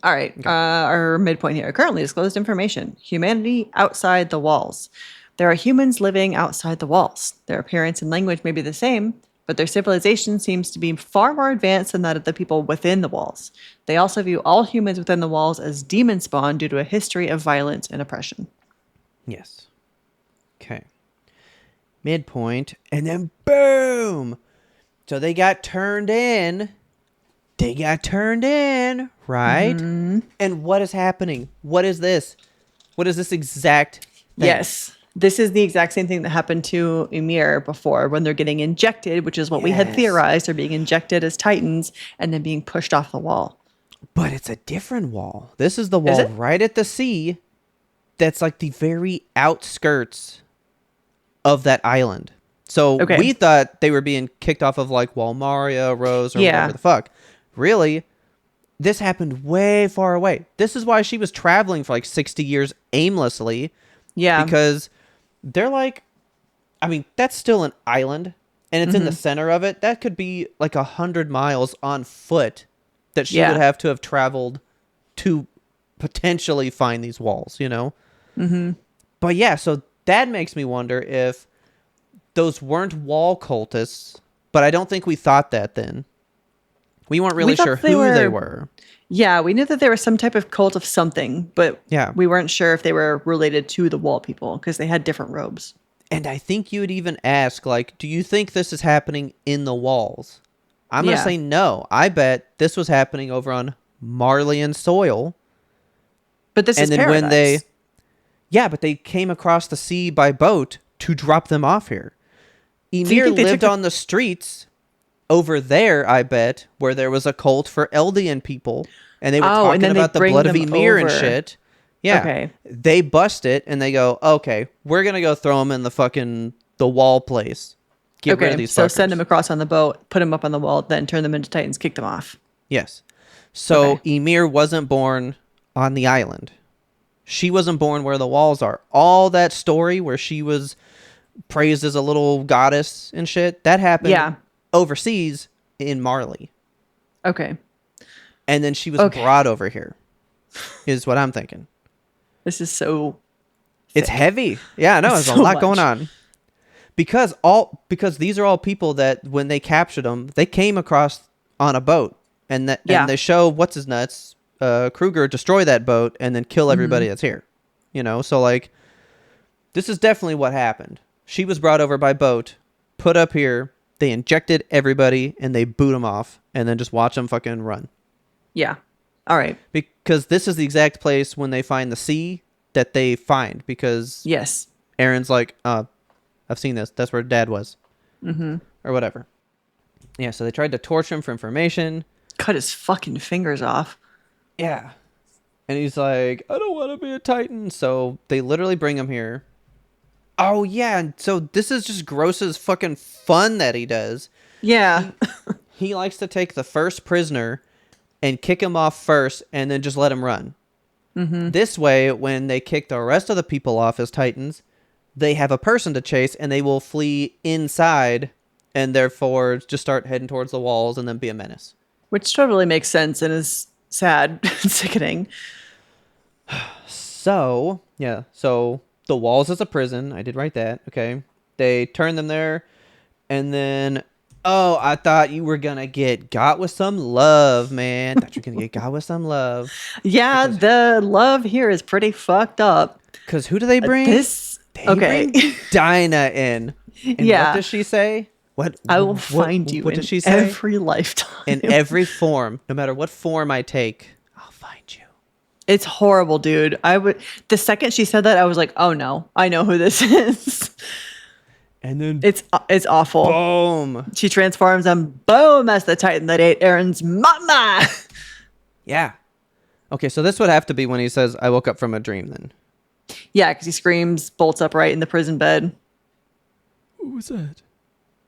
All right. Our midpoint here. Currently disclosed information. Humanity outside the walls. There are humans living outside the walls. Their appearance and language may be the same, but their civilization seems to be far more advanced than that of the people within the walls. They also view all humans within the walls as demon spawn due to a history of violence and oppression. Yes. Okay. Midpoint. And then boom. So they got turned in. Right? Mm-hmm. And what is happening? What is this? What is this exact thing? Yes. This is the exact same thing that happened to Ymir before when they're getting injected, which is what we had theorized. They're being injected as Titans and then being pushed off the wall. But it's a different wall. This is the wall right at the sea that's like the very outskirts of that island. So we thought they were being kicked off of like Walmaria, Rose, or whatever the fuck. Really, this happened way far away. This is why she was traveling for like 60 years aimlessly. Yeah. Because they're like, I mean, that's still an island and it's in the center of it. That could be like 100 miles on foot that she would have to have traveled to potentially find these walls, you know? Mm-hmm. But yeah, so that makes me wonder if those weren't wall cultists, but I don't think we thought that then. We weren't really sure who they were. Yeah, we knew that there was some type of cult of something, but Yeah. we weren't sure if they were related to the wall people because they had different robes. And I think you would even ask, like, do you think this is happening in the walls? I'm going to say no. I bet this was happening over on Marleyan soil. But this is paradise. When they... Yeah, but they came across the sea by boat to drop them off here. Ymir think they lived took the- on the streets over there, I bet, where there was a cult for Eldian people, and they were Oh, and talking then they about the bring blood of them Ymir and over. shit. Yeah. Okay. They bust it, and they go, okay, we're going to go throw them in the wall place. Get rid of these so fuckers. send them across on the boat, put them up on the wall, then turn them into Titans, kick them off. Yes. So Okay. Ymir wasn't born on the island. She wasn't born where the walls are. All that story where she was praised as a little goddess and shit, that happened overseas in Marley. Okay. And then she was Okay. brought over here, is what I'm thinking. This is so... It's heavy. Yeah, no, there's a So lot going much. on. Because these are all people that when they captured them, they came across on a boat. And they show what's his nuts, Kruger destroy that boat and then kill everybody that's here. You know, so like this is definitely what happened. She was brought over by boat, put up here, they injected everybody and they boot them off and then just watch them fucking run. Yeah. All right. Because this is the exact place when they find the sea that they find because Yes. Aaron's like, I've seen this. That's where Dad was. Mm-hmm. Or whatever. Yeah, so they tried to torture him for information. Cut his fucking fingers off. Yeah. And he's like, I don't want to be a Titan. So they literally bring him here. Oh, yeah. And so this is just Gross's fucking fun that he does. Yeah. He likes to take the first prisoner and kick him off first and then just let him run. Mm-hmm. This way, when they kick the rest of the people off as Titans, they have a person to chase and they will flee inside and therefore just start heading towards the walls and then be a menace. Which totally makes sense and is sad and sickening. So, yeah. So the walls is a prison. I did write that. Okay. They turn them there. And then, oh, I thought you were going to get got with some love, man. Thought you were going to get got with some love. Yeah, the love here is pretty fucked up. Because who do they bring? They bring Dinah in. And Yeah. what does she say? What I will find you what in does she say? every lifetime. In every form. No matter what form I take, I'll find you. It's horrible, dude. The second she said that, I was like, oh no, I know who this is. And then It's awful. boom. She transforms and boom, that's the Titan that ate Aaron's mama. Yeah. Okay, so this would have to be when he says, I woke up from a dream then. Yeah, because he screams, bolts upright in the prison bed. What was that?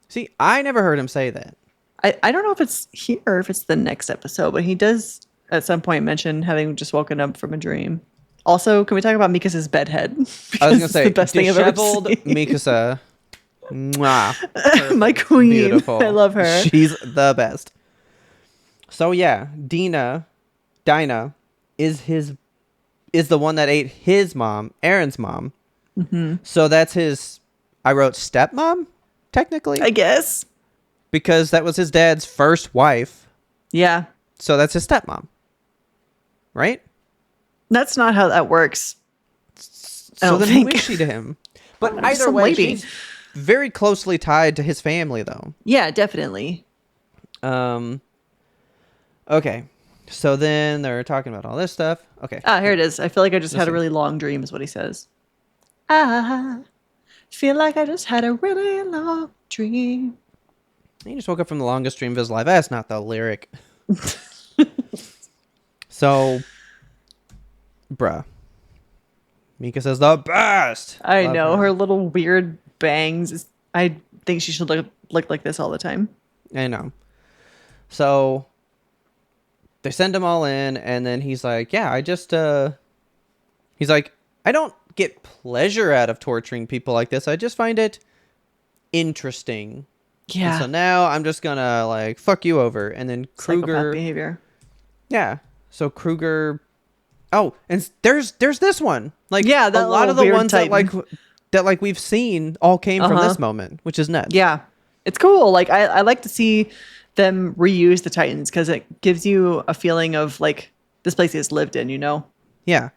See, I never heard him say that. I don't know if it's here or if it's the next episode, but he does at some point mention having just woken up from a dream. Also, can we talk about Mikasa's bedhead? I was Because going to it's say, the best thing I've ever disheveled seen. Mikasa. Mwah. My queen. Beautiful. I love her. She's the best. So yeah, Dinah is the one that ate his mom, Aaron's mom. Mm-hmm. So that's his. I wrote stepmom, technically, I guess. because that was his dad's first wife. Yeah. So that's his stepmom, right? That's not how that works. I So don't then think. who is she to him? But Just either some way, lady. she's very closely tied to his family, though. Yeah, definitely. Okay. So then they're talking about all this stuff. Okay. Ah, here it is. I feel like I just had a really long dream, is what he says. I feel like I just had a really long dream. He just woke up from the longest dream of his life. That's not the lyric. So, bruh. Mika says the best. I Love know her little weird bangs. I think she should look like this all the time. I know. So they send him all in, and then he's like, yeah, he's like, I don't get pleasure out of torturing people like this. I just find it interesting. Yeah. And so now I'm just gonna like fuck you over. And then Psychopath Kruger. behavior. Yeah. So Kruger. Oh, and there's this one. Like, Yeah, a that lot of the little weird ones Titan. that like we've seen all came from Uh-huh. this moment, which is nuts. Yeah. It's cool. Like I like to see them reuse the Titans because it gives you a feeling of like this place is lived in, you know? Yeah.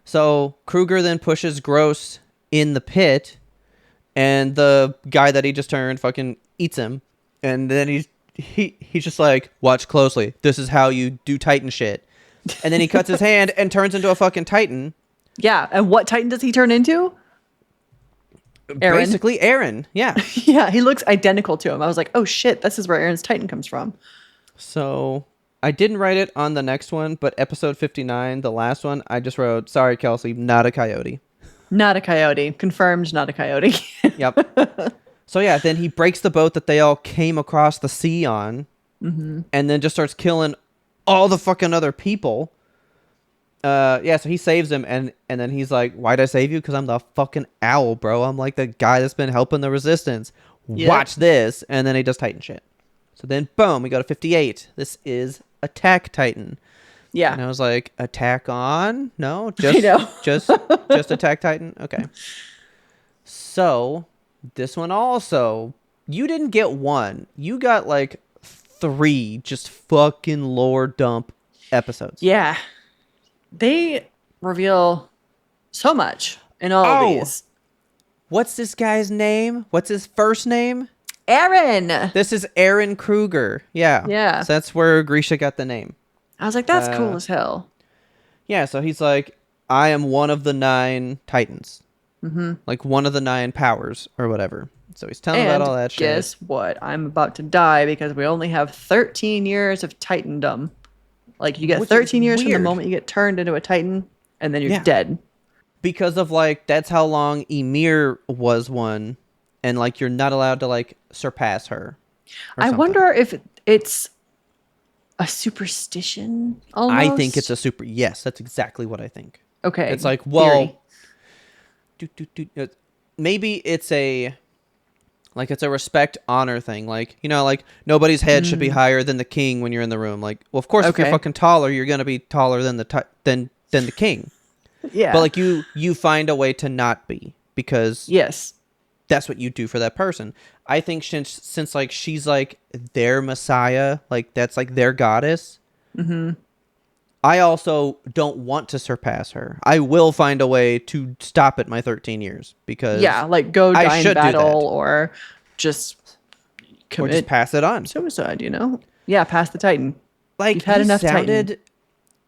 So Kruger then pushes Gross in the pit, and the guy that he just turned fucking eats him. And then he's just like, watch closely. This is how you do Titan shit. And then he cuts his hand and turns into a fucking Titan. Yeah. And what Titan does he turn into? Aaron. Basically, Aaron. Yeah. Yeah, he looks identical to him. I was like, oh shit, this is where Aaron's Titan comes from. So I didn't write it on the next one, but episode 59, the last one, I just wrote, sorry, Kelsey, not a coyote. Not a coyote. Confirmed, not a coyote. Yep. So yeah, then he breaks the boat that they all came across the sea on, and then just starts killing all the fucking other people. Yeah, so he saves him, and then he's like, why'd I save you? Because I'm the fucking owl, bro. I'm like the guy that's been helping the resistance. Yep. Watch this. And then he does Titan shit. So then, boom, we go to 58. This is Attack Titan. Yeah. And I was like, attack on? No, I know. just Attack Titan? Okay. So, this one also, you didn't get one. You got like 3 just fucking lore dump episodes. Yeah. They reveal so much in all of these. What's this guy's name? What's his first name? Aaron. This is Aaron Kruger. Yeah. Yeah. So that's where Grisha got the name. I was like, that's cool as hell. Yeah, so he's like, I am one of the 9 Titans. Mm-hmm. Like one of the 9 powers or whatever. So he's telling about all that shit. Guess what? I'm about to die because we only have 13 years of Titandom. Like, you get Which 13 is years from the weird. moment you get turned into a Titan, and then you're Yeah. dead. Because of, like, that's how long Ymir was one, and, like, you're not allowed to, like, surpass her. or I something. wonder if it's a superstition almost. I think it's a super... Yes, that's exactly what I think. Okay. It's like, theory. well... maybe it's a... Like, it's a respect honor thing. Like, you know, like, nobody's head should be higher than the king when you're in the room. Like, well, of course, if you're Okay. fucking taller, you're going to be taller than than the king. Yeah. But, like, you find a way to not be. Because yes. that's what you do for that person. I think since like, she's, like, their messiah, like, that's, like, their goddess. Mm-hmm. I also don't want to surpass her. I will find a way to stop at my 13 years. Because... Yeah, like, go I die in should do that. battle or just Or commit just pass it on. suicide, you know? Yeah, pass the Titan. Like, You've had he enough sounded... Titan.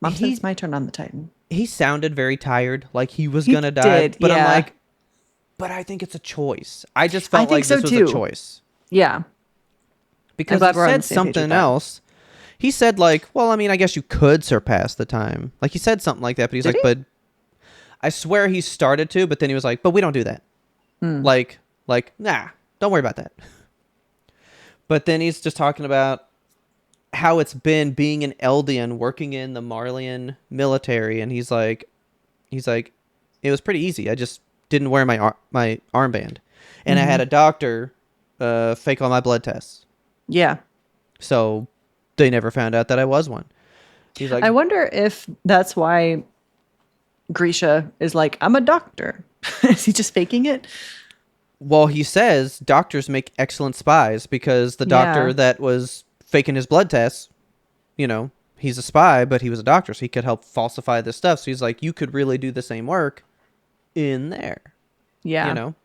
Mom said he- it's my turn on the Titan. He sounded very tired, like he was He gonna die. did, But I'm yeah. like, but I think it's a choice. I just I felt think like so this was too. a choice. Yeah. Because glad he we're on said the same page with something that. else. He said like, well, I mean, I guess you could surpass the time. Like he said something like that, but he's Did like, he? but I swear he started to, but then he was like, but we don't do that. Hmm. Like, nah, don't worry about that. But then he's just talking about how it's been being an Eldian working in the Marleyan military, and he's like, it was pretty easy. I just didn't wear my armband, and I had a doctor fake all my blood tests, Yeah. so they never found out that I was one. He's like, I wonder if that's why Grisha is like, I'm a doctor. Is he just faking it? well, he says doctors make excellent spies because the doctor Yeah. that was faking his blood tests, you know, he's a spy, but he was a doctor, so he could help falsify this stuff. So he's like, you could really do the same work in there, Yeah. you know?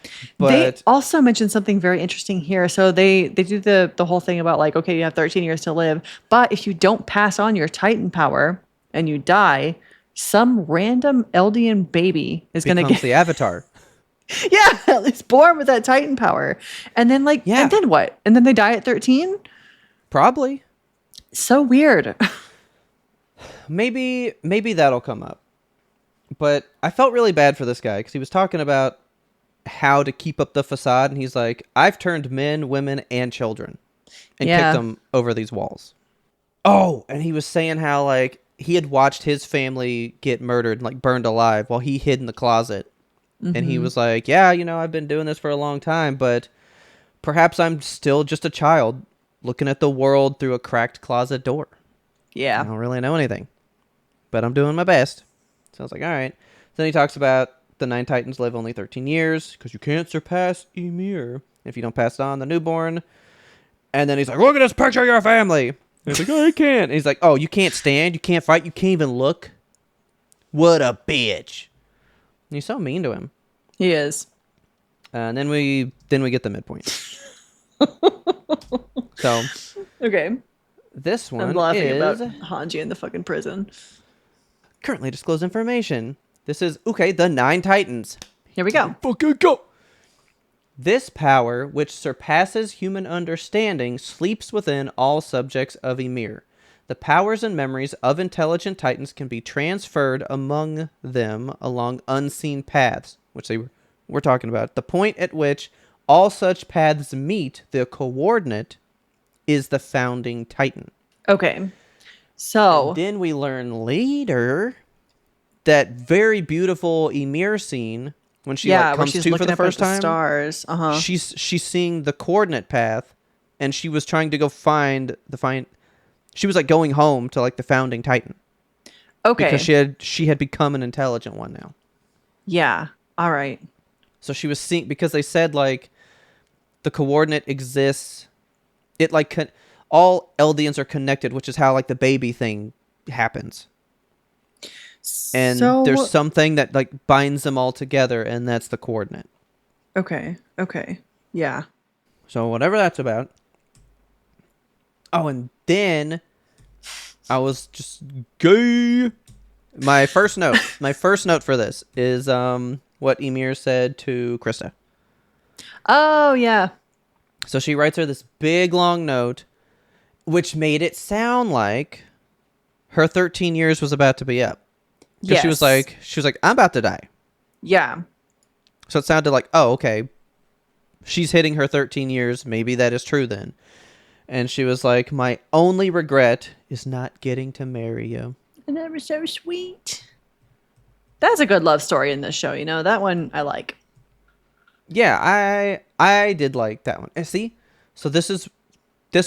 They But also mentioned something very interesting here. So they do the whole thing about like, okay, you have 13 years to live, but if you don't pass on your Titan power and you die, some random Eldian baby is going to becomes get the Avatar. yeah, it's born with that Titan power. And then like, Yeah. and then what? And then they die at 13? Probably. So weird. Maybe that'll come up. But I felt really bad for this guy because he was talking about how to keep up the facade, and he's like, I've turned men, women, and children and Yeah. kicked them over these walls. Oh, and he was saying how like he had watched his family get murdered, like burned alive, while he hid in the closet. And he was like, yeah, you know, I've been doing this for a long time, but perhaps I'm still just a child looking at the world through a cracked closet door. I Yeah. don't really know anything, but I'm doing my best. So I was like, all right. Then he talks about the 9 Titans live only 13 years because you can't surpass Ymir if you don't pass it on the newborn. And then he's like, look at this picture of your family. And he's like, oh, I can't. And he's like, oh, you can't stand, you can't fight, you can't even look. What a bitch. And he's so mean to him. He is. And then we get the midpoint. So Okay. this one I'm laughing is about Hanji in the fucking prison. currently disclosed information. This is, okay, the 9 Titans. Here we go. Fucking go. This power, which surpasses human understanding, sleeps within all subjects of Ymir. The powers and memories of intelligent titans can be transferred among them along unseen paths, which they were talking about. The point at which all such paths meet, the coordinate, is the founding titan. Okay. So And then we learn later that very beautiful Ymir scene when she where comes she's to for looking the up first at the time. stars. She's seeing the coordinate path, and she was trying to go find. She was like going home to like the founding titan. Okay. Because she had become an intelligent one now. Yeah. All right. So she was seeing, because they said like the coordinate exists. It like all Eldians are connected, which is how like the baby thing happens. And So, there's something that like binds them all together, and that's the coordinate. Okay. Yeah. So whatever that's about. Oh, and then I was just gay. My first note for this is what Ymir said to Krista. Oh, yeah. So she writes her this big long note, which made it sound like her 13 years was about to be up. Because Yes. she was like, I'm about to die. Yeah. So it sounded like, oh, okay, she's hitting her 13 years. Maybe that is true then. And she was like, my only regret is not getting to marry you. And that was so sweet. That's a good love story in this show, you know? That one I like. Yeah, I did like that one. And see? So this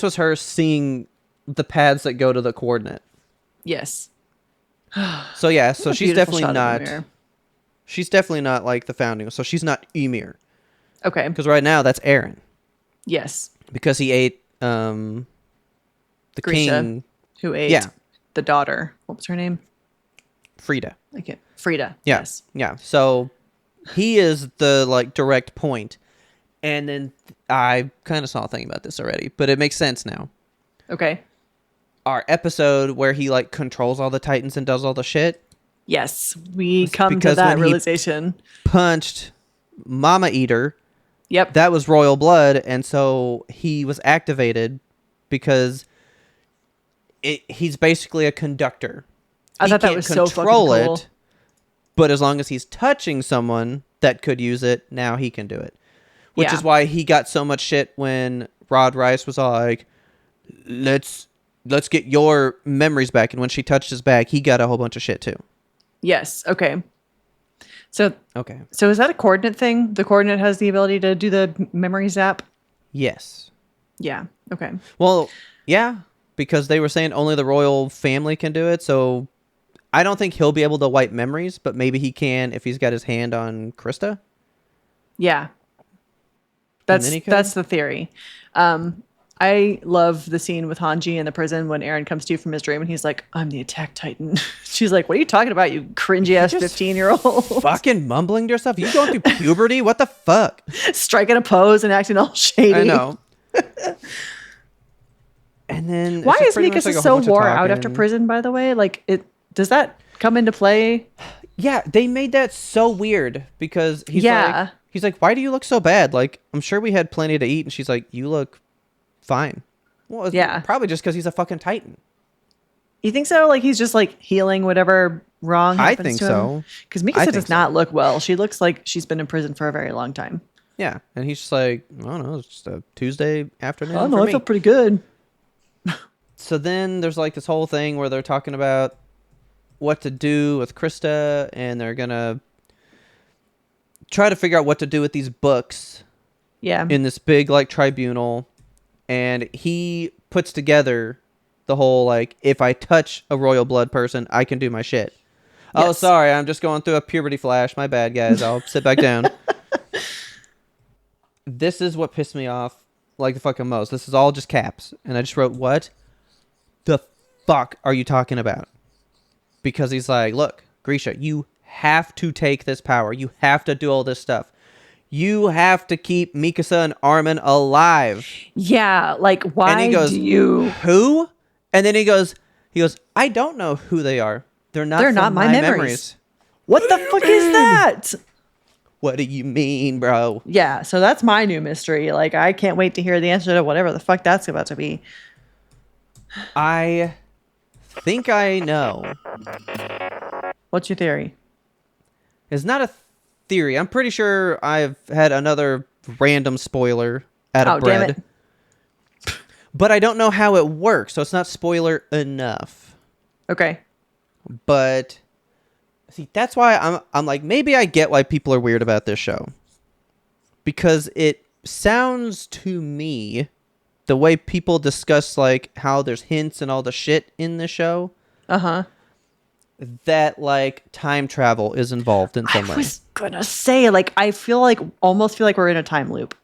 was her seeing the paths that go to the coordinate. Yes. So yeah, so What a she's beautiful definitely shot of not Ymir. she's definitely not like the founding. So she's not Ymir. Okay. Because right now that's Aaron. Yes. Because he ate the Grisha, king, who ate Yeah. the daughter. What was her name? Frida. Okay. Frida. Yeah. Yes. Yeah. So he is the like direct point. And then I kind of saw a thing about this already, but it makes sense now. Okay. Our episode where he like controls all the titans and does all the shit, Yes. We come to because that when he- realization. punched Mama Eater, Yep. that was royal blood, and so he was activated because he's basically a conductor. I He thought that can't was so fucking control cool. it, but as long as he's touching someone that could use it, now he can do it. Which Yeah. is why he got so much shit when Rod Rice was all like, let's get your memories back. And when she touched his back, he got a whole bunch of shit too. Yes. Okay. So Okay. is that a coordinate thing? The coordinate has the ability to do the memory zap? Yes. Yeah. Okay. Well, yeah, because they were saying only the royal family can do it. So I don't think he'll be able to wipe memories, but maybe he can if he's got his hand on Krista. Yeah. And then he could? That's the theory. I love the scene with Hanji in the prison when Aaron comes to you from his dream and he's like, I'm the attack titan. She's like, what are you talking about, you cringy ass just 15-year-old? Fucking mumbling to yourself. You going through puberty? What the fuck? Striking a pose and acting all shady. I know. And then Why it's is pretty much Mikasa like a so whole bunch of wore out after talking. prison, by the way? Like, does that come into play? Yeah, they made that so weird because he's Yeah. like, why do you look so bad? Like, I'm sure we had plenty to eat, and she's like, you look fine. Well, it's Yeah. probably just because he's a fucking titan. You think so? Like, he's just like healing whatever wrong I happens think to him? so. Because I Mikasa think does so. not look well. She looks like she's been in prison for a very long time. Yeah, and he's just like, I don't know, it's just a Tuesday afternoon. I don't for know. I me. feel pretty good. So then there's like this whole thing where they're talking about what to do with Krista, and they're gonna try to figure out what to do with these books Yeah. in this big like tribunal. And he puts together the whole like, if I touch a royal blood person, I can do my shit. Oh, Yes. sorry, I'm just going through a puberty flash. My bad, guys. I'll sit back down. This is what pissed me off like the fucking most. This is all just caps. And I just wrote, what the fuck are you talking about? Because he's like, look, Grisha, you have to take this power. You have to do all this stuff. You have to keep Mikasa and Armin alive. Yeah. Like, why And he goes, do you? who? And then he goes, I don't know who they are. They're not They're from not my memories. What the fuck is that? What do you mean, bro? Yeah, so that's my new mystery. Like, I can't wait to hear the answer to whatever the fuck that's about to be. I think I know. What's your theory? It's not a theory. I'm pretty sure I've had another random spoiler out of Damn bread. it. But I don't know how it works, so it's not spoiler enough. Okay. But see, that's why I'm like, maybe I get why people are weird about this show. Because it sounds to me, the way people discuss like how there's hints and all the shit in the show, that like time travel is involved in some way. I was gonna say, like, almost feel like we're in a time loop.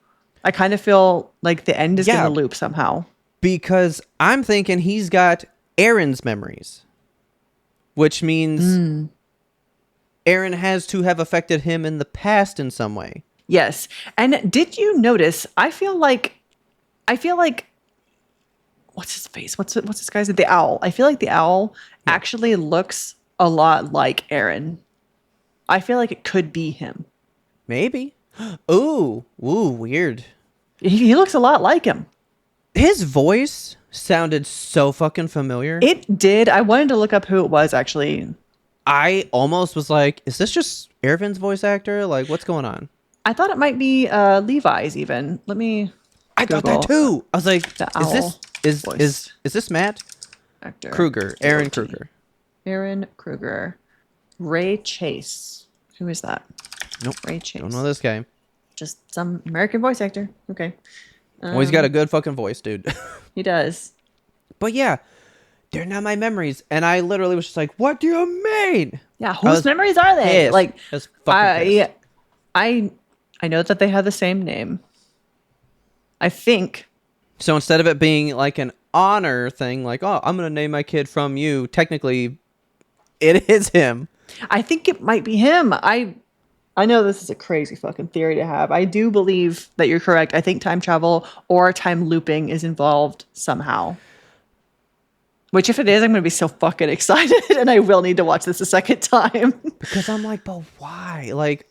I kind of feel like the end is Yeah. gonna loop somehow. Because I'm thinking he's got Aaron's memories, which means Aaron has to have affected him in the past in some way. Yes. And did you notice? I feel like what's his face? What's this guy's name? The owl. I feel like the owl actually looks a lot like Aaron. I feel like it could be him. Maybe. Ooh, weird. He looks a lot like him. His voice sounded so fucking familiar. It did. I wanted to look up who it was actually. I almost was like, is this just Ervin's voice actor? Like, what's going on? I thought it might be Levi's even. Let me I thought that too. I was like, The is this owl is voice. is this Matt actor. Kruger? Aaron DOT. Kruger. Aaron Kruger. Ray Chase. Who is that? Nope. Ray Chase. Don't know this guy. Just some American voice actor. Okay. Well, he's got a good fucking voice, dude. He does. But yeah, they're not my memories, and I literally was just like, "What do you mean?" Yeah, I whose was memories are they? pissed. Like, I was fucking pissed. I know that they have the same name. I think. So instead of it being like an honor thing, like, "Oh, I'm gonna name my kid from you," technically, it is him. I think it might be him. I know this is a crazy fucking theory to have. I do believe that you're correct. I think time travel or time looping is involved somehow. Which, if it is, I'm going to be so fucking excited, and I will need to watch this a second time. Because I'm like, but why? Like,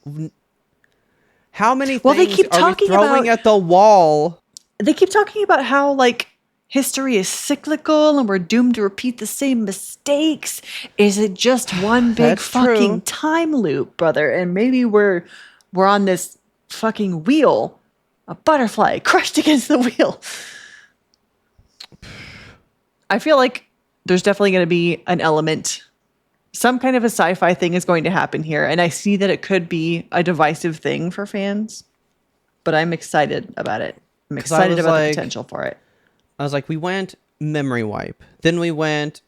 how many Well, they things keep are we talking throwing about- at the wall? They keep talking about how, like, history is cyclical and we're doomed to repeat the same mistakes. Is it just one big That's fucking true. time loop, brother? And maybe we're on this fucking wheel, a butterfly crushed against the wheel. I feel like there's definitely going to be an element, some kind of a sci-fi thing is going to happen here, and I see that it could be a divisive thing for fans, but I'm excited about it. I'm 'Cause I excited was about like- the potential for it. I was like, we went memory wipe, then we went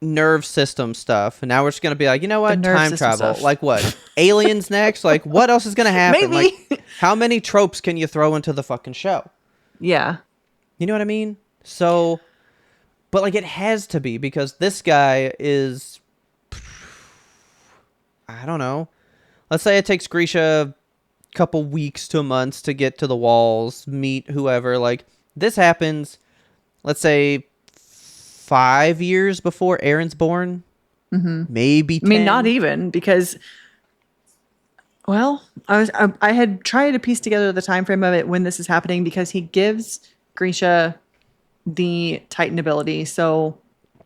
nerve system stuff, and now we're just gonna be like, you know what, nerve time system travel. stuff. Like what? Aliens next? Like what else is gonna happen? Maybe. Like how many tropes can you throw into the fucking show? Yeah. You know what I mean? So, but like it has to be because this guy is, I don't know. Let's say it takes Grisha a couple weeks to months to get to the walls, meet whoever. Like this happens, let's say 5 years before Aaron's born. Maybe 10. I mean, not even because, well, I had tried to piece together the time frame of it when this is happening because he gives Grisha the Titan ability. So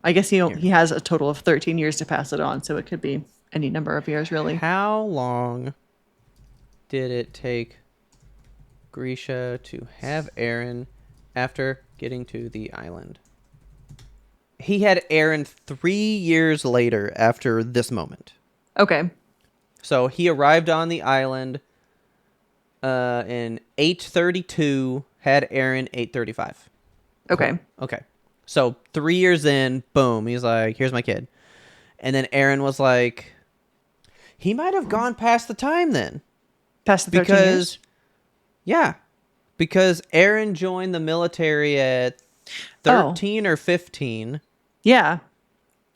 I guess he has a total of 13 years to pass it on. So it could be any number of years, really. How long did it take Grisha to have Aaron after getting to the island? He had Aaron 3 years later after this moment. Okay. So he arrived on the island in 832, had Aaron 835. Okay. Okay. So 3 years in, boom, he's like, here's my kid. And then Aaron was like, he might have gone past the time then. Past the 13 years? Yeah. Because Aaron joined the military at 13 or 15. Yeah.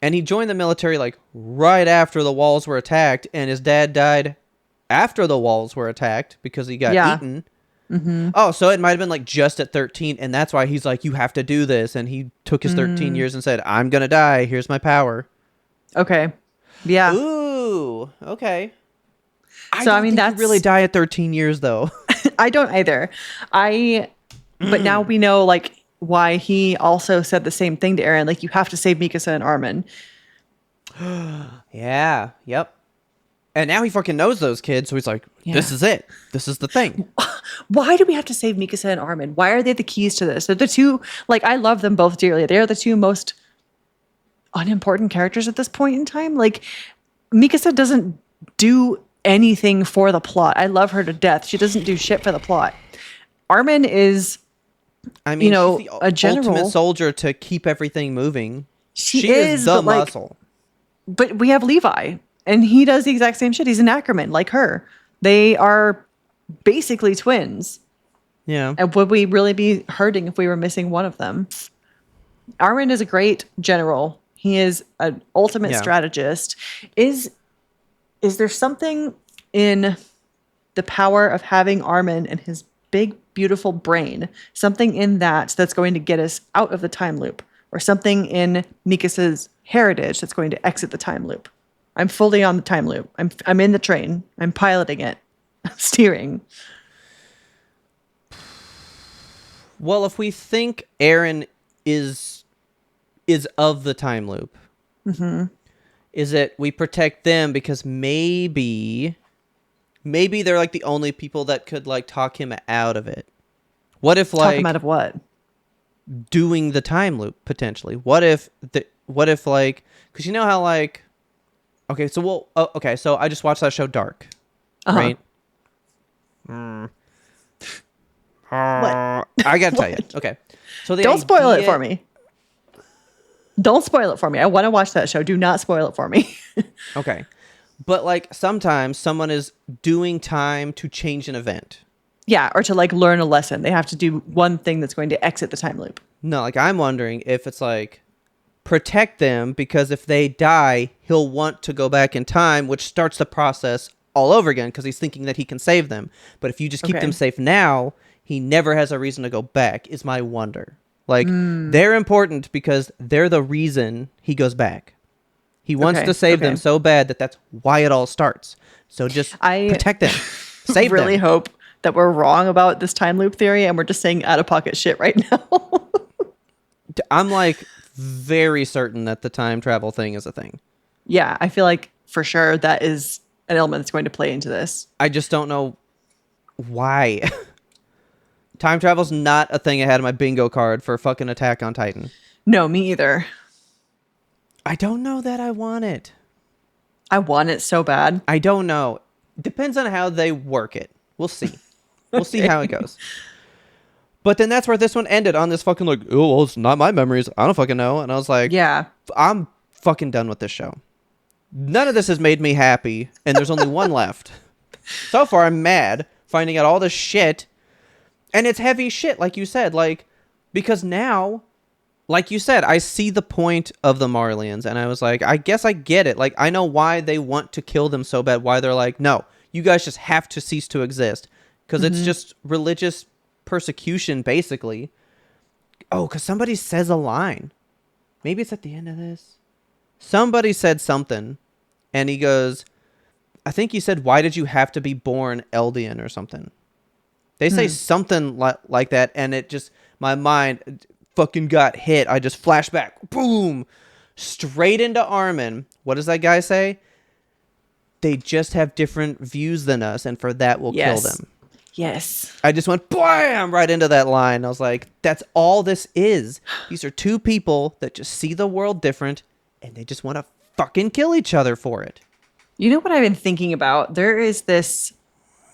And he joined the military like right after the walls were attacked. And his dad died after the walls were attacked because he got eaten. Mm-hmm. Oh, so it might have been like just at 13. And that's why he's like, you have to do this. And he took his 13 years and said, I'm going to die. Here's my power. Okay. Yeah. Ooh, okay. So I mean, think that's you really die at 13 years though. I don't either. But now we know like why he also said the same thing to Aaron. Like, you have to save Mikasa and Armin. Yeah. Yep. And now he fucking knows those kids, so he's like, this is it. This is the thing. Why do we have to save Mikasa and Armin? Why are they the keys to this? They're the two, like, I love them both dearly. They're the two most unimportant characters at this point in time. Like, Mikasa doesn't do anything for the plot. I love her to death. She doesn't do shit for the plot. Armin is, I mean, she's the a general. ultimate soldier to keep everything moving. She is the but, like, muscle. But we have Levi, and he does the exact same shit. He's an Ackerman, like her. They are basically twins. Yeah. And would we really be hurting if we were missing one of them? Armin is a great general. He is an ultimate strategist. Is there something in the power of having Armin and his big, beautiful brain, something in that's going to get us out of the time loop, or something in Mikasa's heritage that's going to exit the time loop? I'm fully on the time loop. I'm in the train. I'm piloting it. I'm steering. Well, if we think Aaron is of the time loop, is it we protect them because maybe they're like the only people that could like talk him out of it? What if like Talk him out of what? doing the time loop potentially? What if like, because you know how like, okay, so so I just watched that show Dark, right? What? I gotta tell you. Okay. So Don't spoil it for me. Don't spoil it for me. I want to watch that show. Do not spoil it for me. Okay. But like sometimes someone is doing time to change an event. Yeah, or to like learn a lesson. They have to do one thing that's going to exit the time loop. No, like I'm wondering if it's like protect them because if they die, he'll want to go back in time, which starts the process all over again because he's thinking that he can save them. But if you just keep them safe now, he never has a reason to go back, is my wonder. Like, they're important because they're the reason he goes back. He wants to save them so bad that's why it all starts. So just protect them. Save them. I really hope that we're wrong about this time loop theory and we're just saying out-of-pocket shit right now. I'm like very certain that the time travel thing is a thing. Yeah, I feel like for sure that is an element that's going to play into this. I just don't know why. Time travel's not a thing I had on my bingo card for fucking Attack on Titan. No, me either. I don't know that I want it. I want it so bad. I don't know. Depends on how they work it. We'll see. We'll see how it goes. But then that's where this one ended, on this fucking like, oh, well, it's not my memories. I don't fucking know. And I was like, yeah, I'm fucking done with this show. None of this has made me happy, and there's only one left. So far, I'm mad finding out all this shit. And it's heavy shit, like you said, like, because now, like you said, I see the point of the Marlians, and I was like, I guess I get it. Like, I know why they want to kill them so bad, why they're like, no, you guys just have to cease to exist. Because it's just religious persecution, basically. Oh, because somebody says a line. Maybe it's at the end of this. Somebody said something, and he goes, I think he said, why did you have to be born Eldian or something? They say something like that, and it just, my mind fucking got hit. I just flashed back, boom, straight into Armin. What does that guy say? They just have different views than us, and for that, we'll kill them. Yes. I just went, bam, right into that line. I was like, that's all this is. These are two people that just see the world different, and they just want to fucking kill each other for it. You know what I've been thinking about? There is this...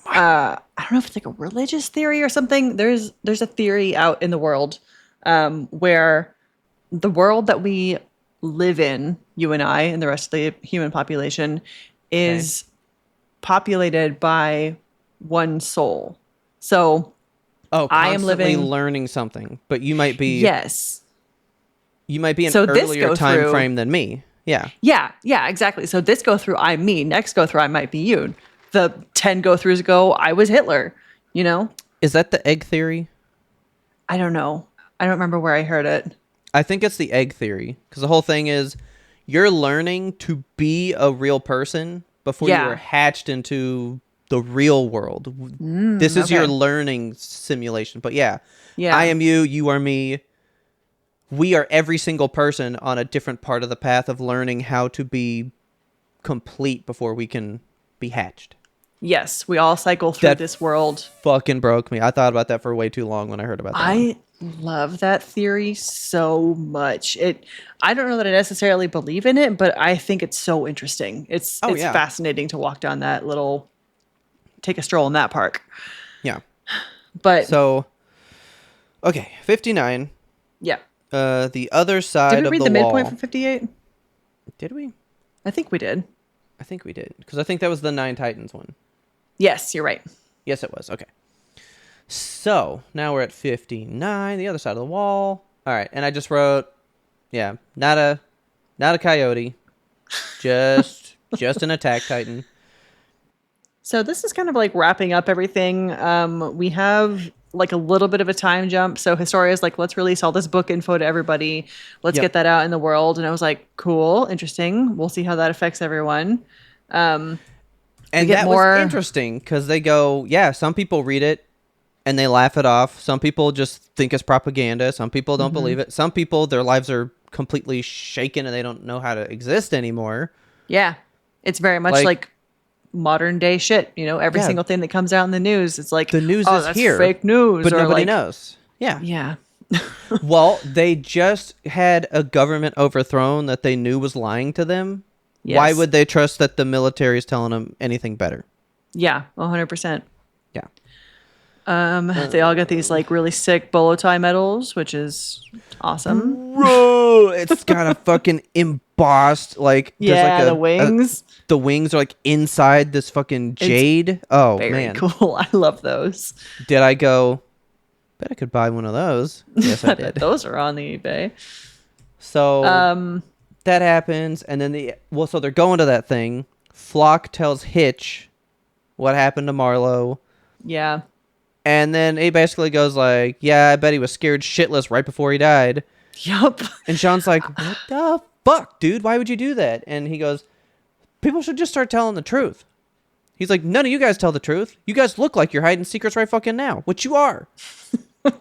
I don't know if it's like a religious theory or something. There's a theory out in the world where the world that we live in, you and I and the rest of the human population, is populated by one soul. So I am living learning something, but you might be you might be an so earlier time frame than me. Yeah, exactly. So this go through I'm me, next go through I might be you. The 10 go-throughs ago, I was Hitler, you know? Is that the egg theory? I don't know. I don't remember where I heard it. I think it's the egg theory. Because the whole thing is, you're learning to be a real person, before you Yeah. were hatched into the real world. This is your okay. learning simulation. But yeah, Yeah. I am you, you are me. We are every single person on a different part of the path of learning how to be complete before we can be hatched. Yes, we all cycle through That this world. Fucking broke me. I thought about that for way too long when I heard about that. I love that theory so much. I don't know that I necessarily believe in it, but I think it's so interesting. It's yeah. fascinating to walk down that little take a stroll in that park. Yeah. But So, okay, 59. yeah. The other side Did we of read the the wall. midpoint for 58? Did we? I think we did. I think we did. Because I think that was the Nine Titans one. Yes, you're right. Yes, it was. Okay. So, now we're at 59, the other side of the wall. All right, and I just wrote, yeah, not a coyote, just an attack titan. So this is kind of like wrapping up everything. We have like a little bit of a time jump. So Historia's like, let's release all this book info to everybody. Let's Yep. get that out in the world. And I was like, cool, interesting. We'll see how that affects everyone. And get that more- was interesting because they go, yeah, some people read it and they laugh it off. Some people just think it's propaganda. Some people don't believe it. Some people, their lives are completely shaken and they don't know how to exist anymore. Yeah. It's very much like modern day shit. You know, every Yeah. single thing that comes out in the news, it's like, The news oh, is that's here, fake news. but or nobody like, knows. Yeah. Yeah. Well, they just had a government overthrown that they knew was lying to them. Why Yes. would they trust that the military is telling them anything better? Yeah. 100%. Yeah. They all get these like really sick bolo tie medals, which is awesome. Bro, it's got a fucking embossed, like, Yeah, there's like the wings. the wings are like inside this fucking jade. Oh, Very man. cool. I love those. Did I go, bet I could buy one of those? Yes, I I bet did. those are on the eBay. So that happens, and then so they're going to that thing. Flock tells Hitch what happened to Marlowe, Yeah. and then he basically goes like, "Yeah, I bet he was scared shitless right before he died." Yup. And Sean's like, "What the fuck, dude? Why would you do that?" And he goes, "People should just start telling the truth." He's like, "None of you guys tell the truth. You guys look like you're hiding secrets right fucking now, which you are."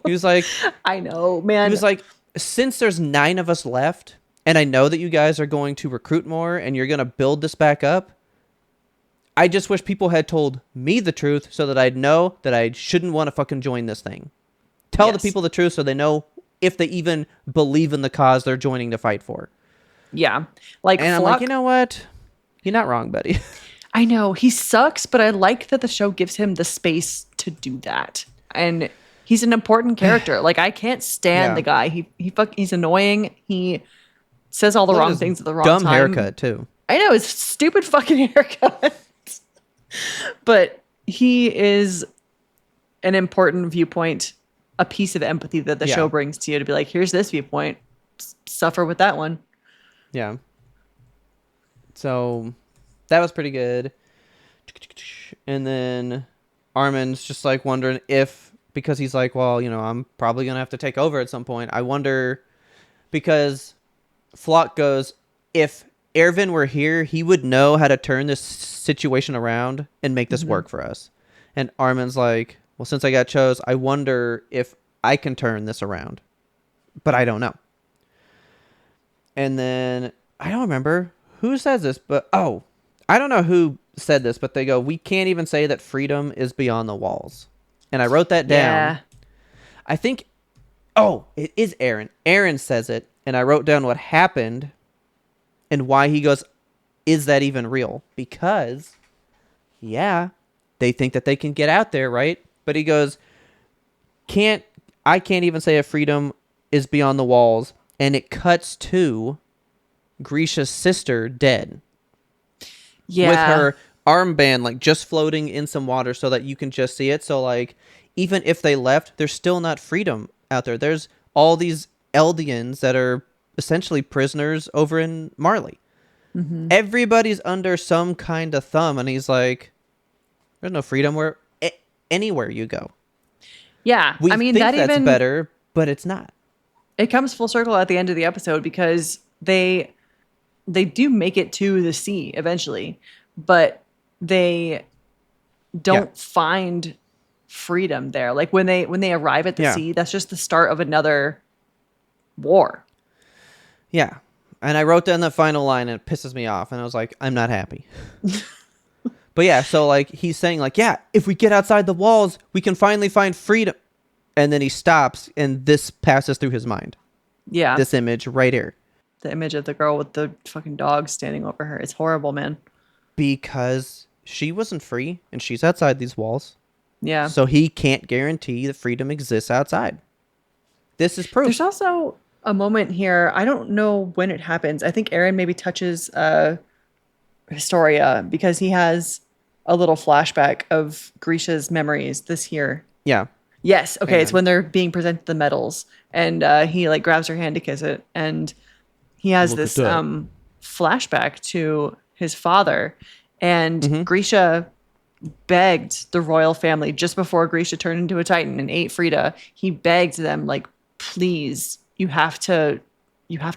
He was like, I know, man. He was like, since there's 9 of us left, and I know that you guys are going to recruit more and you're going to build this back up, I just wish people had told me the truth so that I'd know that I shouldn't want to fucking join this thing. Tell the Yes. people the truth so they know if they even believe in the cause they're joining to fight for. yeah. Like, And I'm Flock, like, you know what? You're not wrong, buddy. I know he sucks, but I like that the show gives him the space to do that. And he's an important character. Like, I can't stand Yeah. the guy. He's annoying. He says all the Look at wrong his things at the wrong dumb time. haircut, too. I know, his stupid fucking haircut. But he is an important viewpoint, a piece of empathy that the Yeah. show brings to you to be like, here's this viewpoint. Suffer with that one. Yeah. So that was pretty good. And then Armin's just like wondering if, because he's like, well, you know, I'm probably going to have to take over at some point. I wonder, because Flock goes, if Erwin were here, he would know how to turn this situation around and make this work for us. And Armin's like, well, since I got chose, I wonder if I can turn this around. But I don't know. And then, I don't remember who says this, but, I don't know who said this, but they go, we can't even say that freedom is beyond the walls. And I wrote that down. Yeah. I think, it is Aaron. Aaron says it, and I wrote down what happened and why he goes, is that even real? Because, yeah, they think that they can get out there, right? But he goes, I can't even say if freedom is beyond the walls. And it cuts to Grisha's sister dead. Yeah. With her armband like just floating in some water so that you can just see it. So like, even if they left, there's still not freedom out there. There's all these Eldians that are essentially prisoners over in Marley. Mm-hmm. Everybody's under some kind of thumb, and he's like, there's no freedom anywhere you go. Yeah. We I mean, think that that's even better, but it's not. it comes full circle at the end of the episode because they do make it to the sea eventually, but they don't Yeah. find freedom there. Like when they arrive at the Yeah. sea, that's just the start of another war. Yeah. And I wrote down the final line and it pisses me off. And I was like, I'm not happy. But yeah, so like he's saying like, yeah, if we get outside the walls, we can finally find freedom. And then he stops and this passes through his mind. Yeah. This image right here. The image of the girl with the fucking dog standing over her. It's horrible, man. Because she wasn't free and she's outside these walls. Yeah. So he can't guarantee that freedom exists outside. This is proof. There's also a moment here. I don't know when it happens. I think Aaron maybe touches Historia because he has a little flashback of Grisha's memories this year. Yeah. Yes. Okay. Hang It's on. when they're being presented the medals and he like grabs her hand to kiss it. And he has Look at this that. flashback to his father. And Grisha begged the royal family just before Grisha turned into a Titan and ate Frida. He begged them like, please, you have to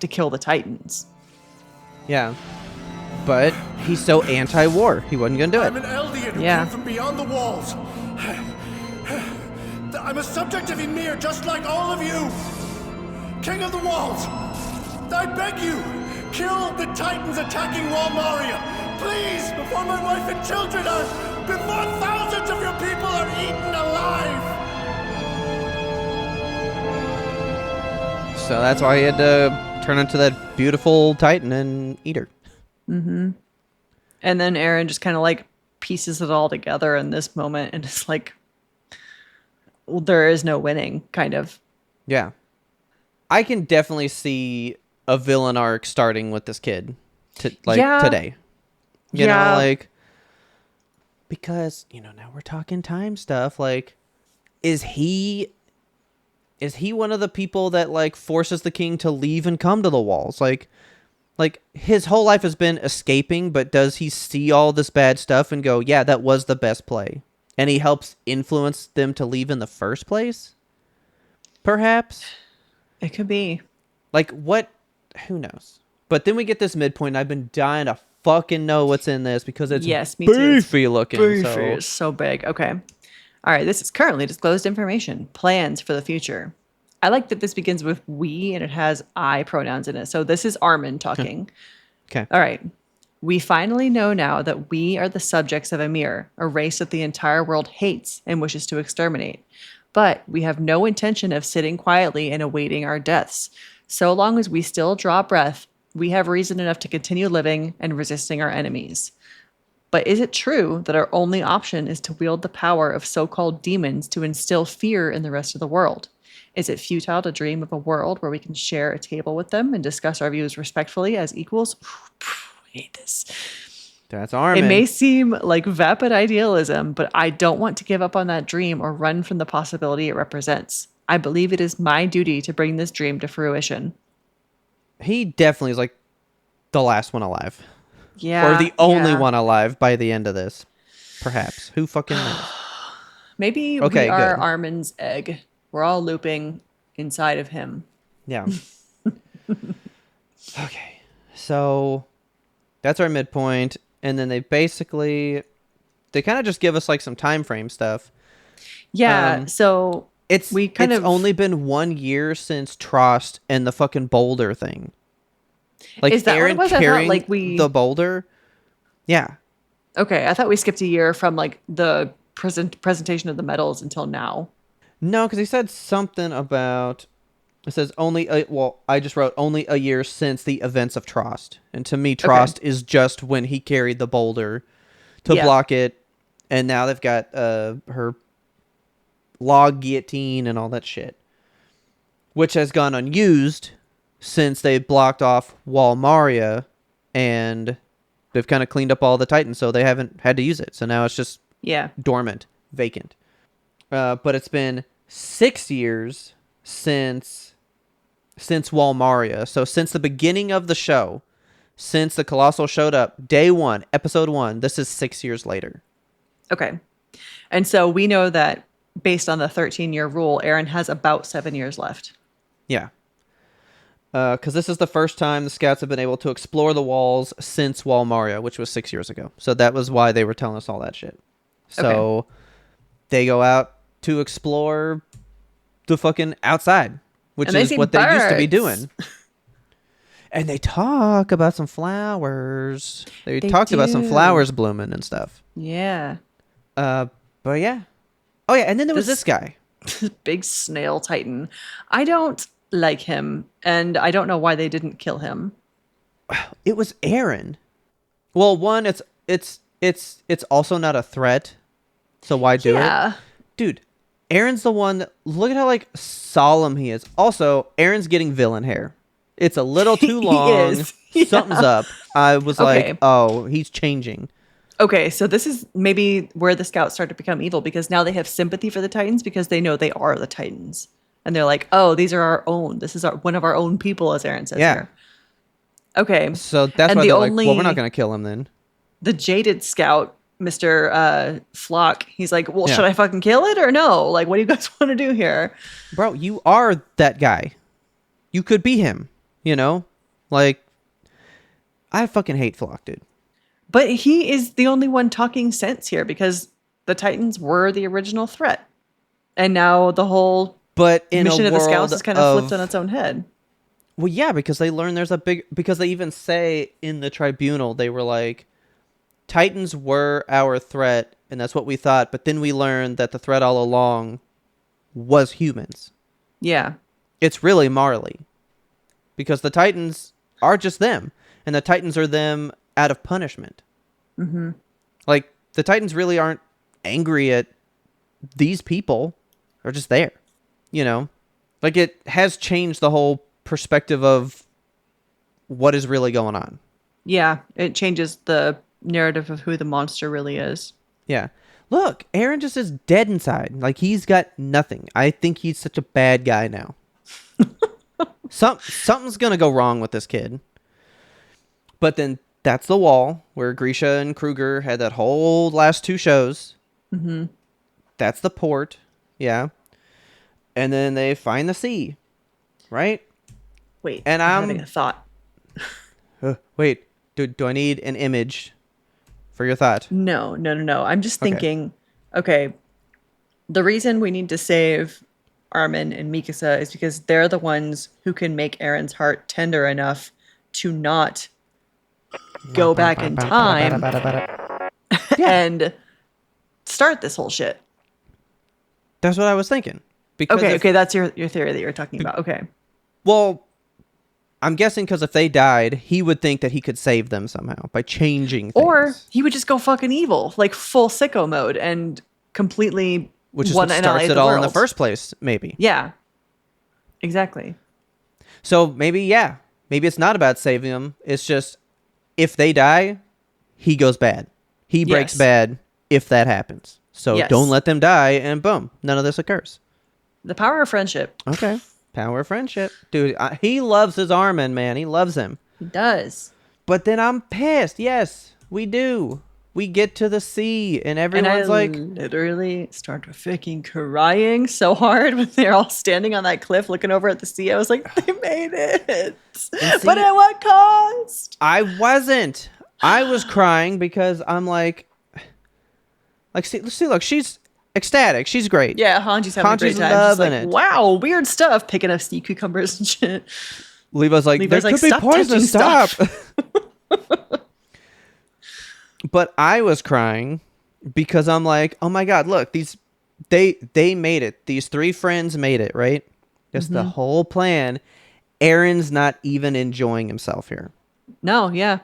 kill the Titans. Yeah. But he's so anti-war. He wasn't going to do I'm it. an Eldian who Yeah. came from beyond the walls. I'm a subject of Ymir, just like all of you. King of the Walls, I beg you, kill the Titans attacking Walmaria. Please, before my wife and children before thousands of your people are eaten alive. So that's why he had to turn into that beautiful Titan and eat her. And then Aaron just kind of like pieces it all together in this moment. And it's like, well, there is no winning, kind of. Yeah. I can definitely see a villain arc starting with this kid Yeah. today. You Yeah. know, like, because, you know, now we're talking time stuff. Like, is he one of the people that like forces the king to leave and come to the walls? Like his whole life has been escaping, but does he see all this bad stuff and go, yeah, that was the best play? And he helps influence them to leave in the first place? Perhaps? It could be. Like, what? Who knows? But then we get this midpoint, and I've been dying to fucking know what's in this because it's Yes, me too. It's beefy looking. So. It's so big. Okay. All right. This is currently disclosed information. Plans for the future. I like that this begins with we and it has I pronouns in it. So this is Armin talking. Okay. All right. We finally know now that we are the subjects of Ymir, a race that the entire world hates and wishes to exterminate. But we have no intention of sitting quietly and awaiting our deaths. So long as we still draw breath, we have reason enough to continue living and resisting our enemies. But is it true that our only option is to wield the power of so-called demons to instill fear in the rest of the world? Is it futile to dream of a world where we can share a table with them and discuss our views respectfully as equals? I hate this. That's Armin. It may seem like vapid idealism, but I don't want to give up on that dream or run from the possibility it represents. I believe it is my duty to bring this dream to fruition. He definitely is like the last one alive. Yeah. Or the only yeah. one alive by the end of this. Perhaps. Who fucking knows? Maybe Okay, we are good. Armin's egg. We're all looping inside of him. Yeah. Okay. So that's our midpoint. And then they kind of just give us like some time frame stuff. Yeah. So It's We only been 1 year since Trost and the fucking boulder thing. Like Is that what it Aaron was? I thought, carrying like, we- the boulder. Yeah. okay, I thought we skipped a year from like the presentation of the medals until now. No, because he said something about. It says I just wrote only a year since the events of Trost, and to me, Trost is just when he carried the boulder to Yeah. block it, and now they've got her log guillotine and all that shit, which has gone unused since they blocked off Walmaria, and they've kind of cleaned up all the Titans, so they haven't had to use it. So now it's just Yeah. dormant, vacant. But it's been 6 years since Walmaria. So since the beginning of the show, since the Colossal showed up, day 1, episode 1, this is 6 years later. Okay. And so we know that based on the 13-year rule, Aaron has about 7 years left. Yeah. because this is the first time the scouts have been able to explore the walls since Walmaria, which was 6 years ago. So that was why they were telling us all that shit. So they go out to explore the fucking outside, which And they is see what they used to be birds. doing. And they talk about some flowers. They talked about some do. flowers blooming and stuff. Yeah. But yeah. Oh yeah, and then there was this guy. Big snail titan. I don't like him, and I don't know why they didn't kill him. It was Aaron. Well, one, it's also not a threat, so why do it, dude? Aaron's the one that, look at how like solemn he is. Also, Aaron's getting villain hair. It's a little too long. is. Yeah. Something's up. I was like, oh, he's changing. Okay, so this is maybe where the scouts start to become evil, because now they have sympathy for the Titans because they know they are the Titans. And they're like, oh, these are our own. This is one of our own people, as Aaron says here. Okay. So that's and why they're like, well, we're not going to kill him then. The jaded scout, Mr. Flock, he's like, well, should I fucking kill it or no? Like, what do you guys want to do here? Bro, you are that guy. You could be him, you know? Like, I fucking hate Flock, dude. But he is the only one talking sense here because the Titans were the original threat. And now the whole mission of the scouts is kind of flipped on its own head. Well, yeah, because they learned there's a big... Because they even say in the tribunal, they were like, Titans were our threat, and that's what we thought. But then we learned that the threat all along was humans. Yeah. It's really Marley. Because the Titans are just them. And the Titans are them out of punishment. Mm-hmm. Like, the Titans really aren't angry at these people. They're just there. You know? Like, it has changed the whole perspective of what is really going on. Yeah, it changes the narrative of who the monster really is. Yeah. Look, Aaron just is dead inside. Like, he's got nothing. I think he's such a bad guy now. Something's gonna go wrong with this kid. But then that's the wall where Grisha and Kruger had that whole last two shows. Mm-hmm. That's the port. Yeah. And then they find the sea. Right? Wait, and I'm having a thought. Wait, do I need an image for your thought? No. I'm just thinking, okay, the reason we need to save Armin and Mikasa is because they're the ones who can make Aaron's heart tender enough to not go back in time and start this whole shit. That's what I was thinking. Because okay, that's your theory that you're talking about. Okay. Well, I'm guessing because if they died, he would think that he could save them somehow by changing things. Or he would just go fucking evil, like full sicko mode and completely which is what starts it all in the first place, maybe. Yeah. Exactly. So maybe it's not about saving them. It's just if they die, he goes bad. He breaks bad if that happens. So don't let them die and boom, none of this occurs. The power of friendship. Okay. Power of friendship. Dude, he loves his Armin, man. He loves him. He does. But then I'm pissed. Yes, we do. We get to the sea and everyone's like... literally started freaking crying so hard when they're all standing on that cliff looking over at the sea. I was like, they made it. But at what cost? I wasn't. I was crying because I'm like, see, look, she's ecstatic. She's great. Yeah, Hanji's having a great time. Loving She's like, it. Wow, weird stuff. Picking up sea cucumbers and shit. Levi's like, there could be poison. Stop. But I was crying because I'm like, oh my God, look, they made it. These three friends made it, right? That's the whole plan. Aaron's not even enjoying himself here. No, yeah.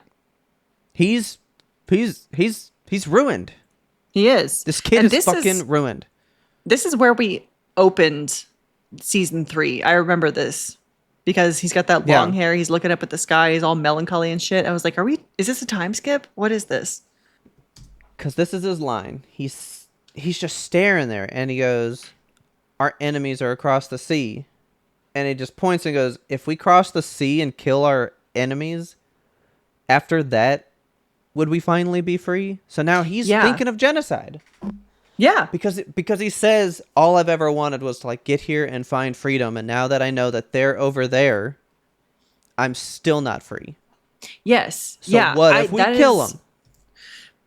He's ruined. He is. This kid is fucking ruined. This is where we opened season 3. I remember this because he's got that long hair. He's looking up at the sky. He's all melancholy and shit. I was like, is this a time skip? What is this? Because this is his line. He's just staring there and he goes, our enemies are across the sea. And he just points and goes, if we cross the sea and kill our enemies, after that, would we finally be free? So now he's thinking of genocide. Yeah. Because he says, all I've ever wanted was to like get here and find freedom. And now that I know that they're over there, I'm still not free. Yes. So yeah. what if we that kill is- him?